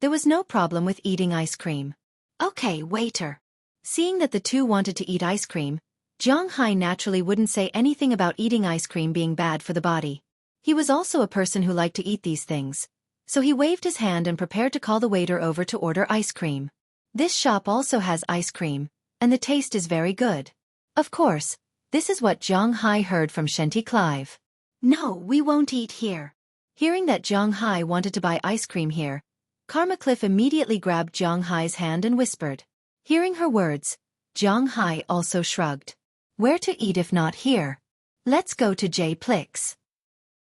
there was no problem with eating ice cream. Okay, waiter. Seeing that the two wanted to eat ice cream, Jiang Hai naturally wouldn't say anything about eating ice cream being bad for the body. He was also a person who liked to eat these things, so he waved his hand and prepared to call the waiter over to order ice cream. This shop also has ice cream, and the taste is very good. Of course, this is what Jiang Hai heard from Xueqi Clive. No, we won't eat here. Hearing that Jiang Hai wanted to buy ice cream here, Karma Cliff immediately grabbed Jiang Hai's hand and whispered. Hearing her words, Jiang Hai also shrugged. Where to eat if not here? Let's go to J Plix.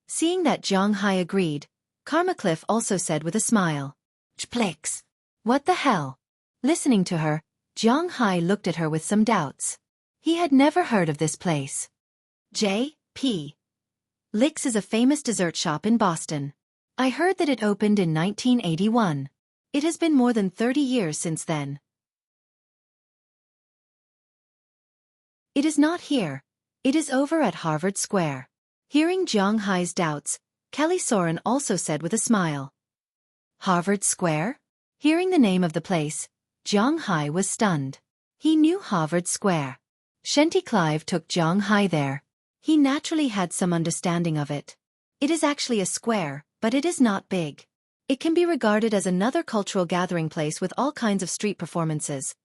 Seeing that Jiang Hai agreed, Karma Cliff also said with a smile. Plix. What the hell? Listening to her, Jiang Hai looked at her with some doubts. He had never heard of this place. J. P. Lix is a famous dessert shop in Boston. I heard that it opened in 1981. It has been more than 30 years since then. It is not here. It is over at Harvard Square. Hearing Jiang Hai's doubts, Kelly Soren also said with a smile. Harvard Square? Hearing the name of the place, Jiang Hai was stunned. He knew Harvard Square. Xueqi Clive took Jiang Hai there. He naturally had some understanding of it. It is actually a square, but it is not big. It can be regarded as another cultural gathering place with all kinds of street performances.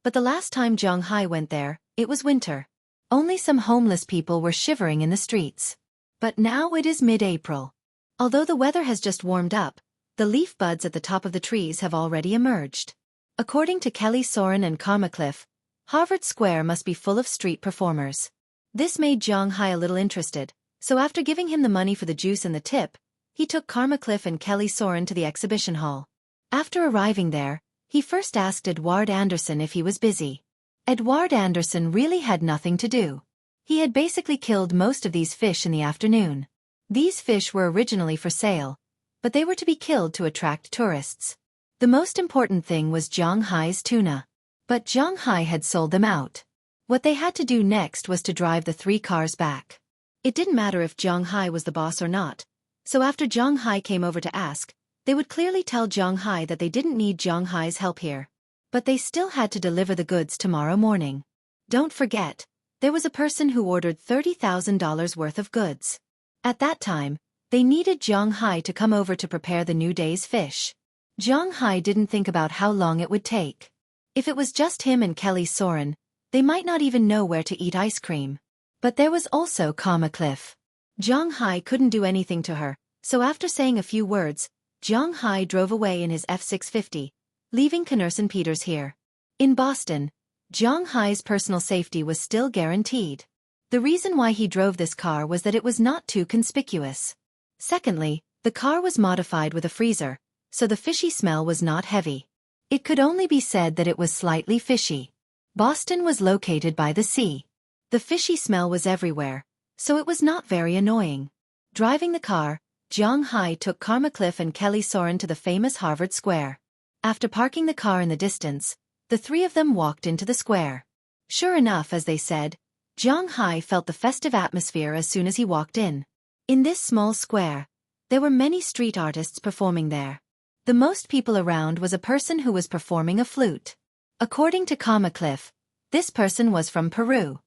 But the last time Jiang Hai went there, it was winter. Only some homeless people were shivering in the streets. But now it is mid-April. Although the weather has just warmed up, the leaf buds at the top of the trees have already emerged. According to Kelly Soren and Karma Cliff, Harvard Square must be full of street performers. This made Jiang Hai a little interested, so after giving him the money for the juice and the tip, he took Karma Cliff and Kelly Soren to the exhibition hall. After arriving there, he first asked Edward Anderson if he was busy. Edward Anderson really had nothing to do. He had basically killed most of these fish in the afternoon. These fish were originally for sale, but they were to be killed to attract tourists. The most important thing was Jiang Hai's tuna. But Jiang Hai had sold them out. What they had to do next was to drive the 3 cars back. It didn't matter if Jiang Hai was the boss or not, so after Jiang Hai came over to ask, they would clearly tell Jiang Hai that they didn't need Jiang Hai's help here. But they still had to deliver the goods tomorrow morning. Don't forget, there was a person who ordered $30,000 worth of goods. At that time, they needed Jiang Hai to come over to prepare the new day's fish. Jiang Hai didn't think about how long it would take. If it was just him and Kelly Soren, they might not even know where to eat ice cream. But there was also Karma Cliff. Jiang Hai couldn't do anything to her, so after saying a few words, Jiang Hai drove away in his F-650, leaving Connerson Peters here. In Boston, Jiang Hai's personal safety was still guaranteed. The reason why he drove this car was that it was not too conspicuous. Secondly, the car was modified with a freezer, so the fishy smell was not heavy. It could only be said that it was slightly fishy. Boston was located by the sea. The fishy smell was everywhere, so it was not very annoying. Driving the car, Jiang Hai took Karma Cliff and Kelly Soren to the famous Harvard Square. After parking the car in the distance, the 3 of them walked into the square. Sure enough, as they said, Jiang Hai felt the festive atmosphere as soon as he walked in. In this small square, there were many street artists performing there. The most people around was a person who was performing a flute. According to Karma Cliff, this person was from Peru.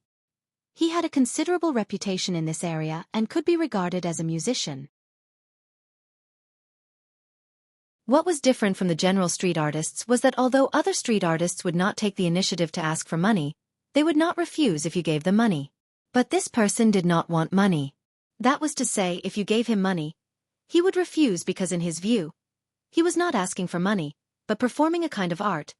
He had a considerable reputation in this area and could be regarded as a musician. What was different from the general street artists was that although other street artists would not take the initiative to ask for money, they would not refuse if you gave them money. But this person did not want money. That was to say, if you gave him money, he would refuse because in his view, he was not asking for money, but performing a kind of art.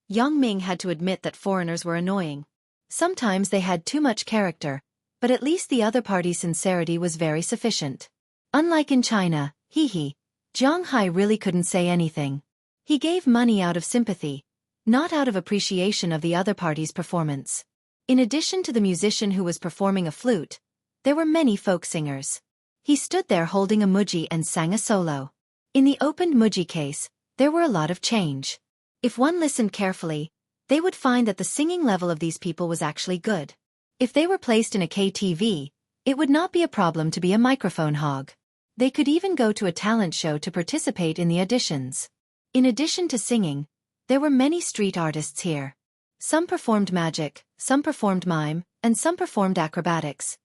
Yang Ming had to admit that foreigners were annoying. Sometimes they had too much character, but at least the other party's sincerity was very sufficient. Unlike in China, Jiang Hai really couldn't say anything. He gave money out of sympathy, not out of appreciation of the other party's performance. In addition to the musician who was performing a flute, there were many folk singers. He stood there holding a muji and sang a solo. In the opened muji case, there were a lot of change. If one listened carefully, they would find that the singing level of these people was actually good. If they were placed in a KTV, It would not be a problem to be a microphone hog. They could even go to a talent show to participate in the auditions. In addition to singing, there were many street artists here. Some performed magic, some performed mime, and some performed acrobatics.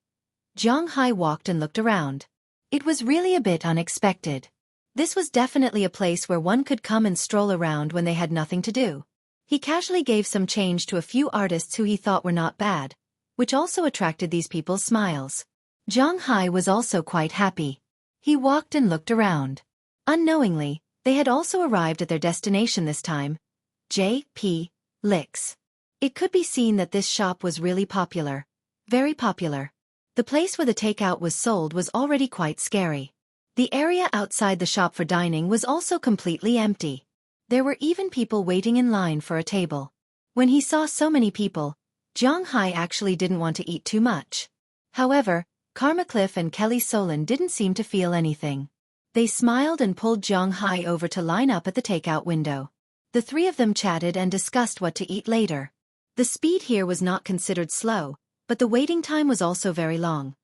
Zhang Hai walked and looked around. It was really a bit unexpected. This was definitely a place where one could come and stroll around when they had nothing to do. He casually gave some change to a few artists who he thought were not bad, which also attracted these people's smiles. Zhang Hai was also quite happy. He walked and looked around. Unknowingly, they had also arrived at their destination this time. J.P. Licks. It could be seen that this shop was really popular. Very popular. The place where the takeout was sold was already quite scary. The area outside the shop for dining was also completely empty. There were even people waiting in line for a table. When he saw so many people, Zhang Hai actually didn't want to eat too much. However, Karma Cliff and Kelly Solon didn't seem to feel anything. They smiled and pulled Zhang Hai over to line up at the takeout window. The three of them chatted and discussed what to eat later. The speed here was not considered slow, but the waiting time was also very long.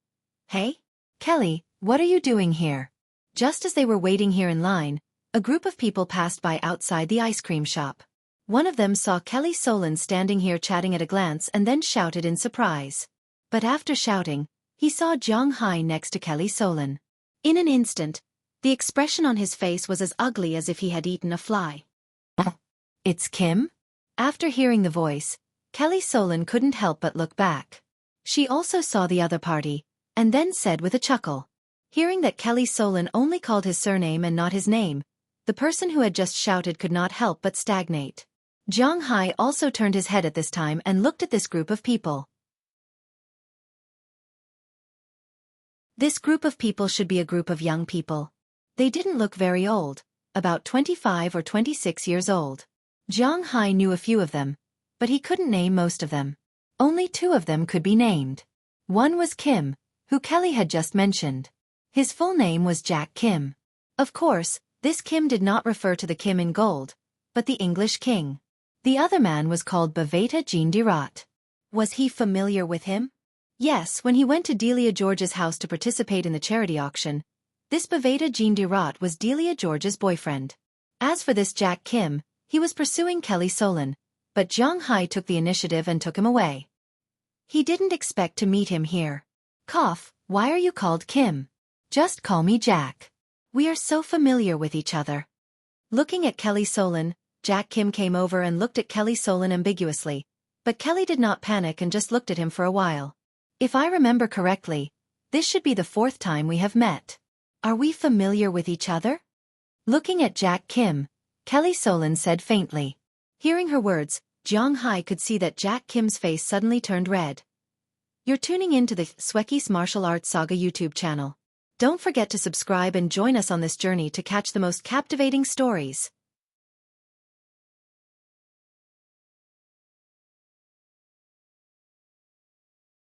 Hey? Kelly, what are you doing here? Just as they were waiting here in line, a group of people passed by outside the ice cream shop. One of them saw Kelly Solon standing here chatting at a glance and then shouted in surprise. But after shouting, he saw Zhang Hai next to Kelly Solon. In an instant, the expression on his face was as ugly as if he had eaten a fly. It's Kim? After hearing the voice, Kelly Solon couldn't help but look back. She also saw the other party, and then said with a chuckle. Hearing that Kelly Solon only called his surname and not his name, the person who had just shouted could not help but stagnate. Zhang Hai also turned his head at this time and looked at this group of people. This group of people should be a group of young people. They didn't look very old, about 25 or 26 years old. Zhang Hai knew a few of them, but he couldn't name most of them. Only two of them could be named. One was Kim, who Kelly had just mentioned. His full name was Jack Kim. Of course, this Kim did not refer to the Kim in gold, but the English king. The other man was called Baveta Jean Dirat. Was he familiar with him? Yes, when he went to Delia George's house to participate in the charity auction, this Baveta Jean Dirat was Delia George's boyfriend. As for this Jack Kim, he was pursuing Kelly Solon, but Zhang Hai took the initiative and took him away. He didn't expect to meet him here. Cough, why are you called Kim? Just call me Jack. We are so familiar with each other. Looking at Kelly Solon, Jack Kim came over and looked at Kelly Solon ambiguously, but Kelly did not panic and just looked at him for a while. If I remember correctly, this should be the fourth time we have met. Are we familiar with each other? Looking at Jack Kim, Kelly Solon said faintly. Hearing her words, Zhang Hai could see that Jack Kim's face suddenly turned red. You're tuning in to the Xueqi's Martial Arts Saga YouTube channel. Don't forget to subscribe and join us on this journey to catch the most captivating stories.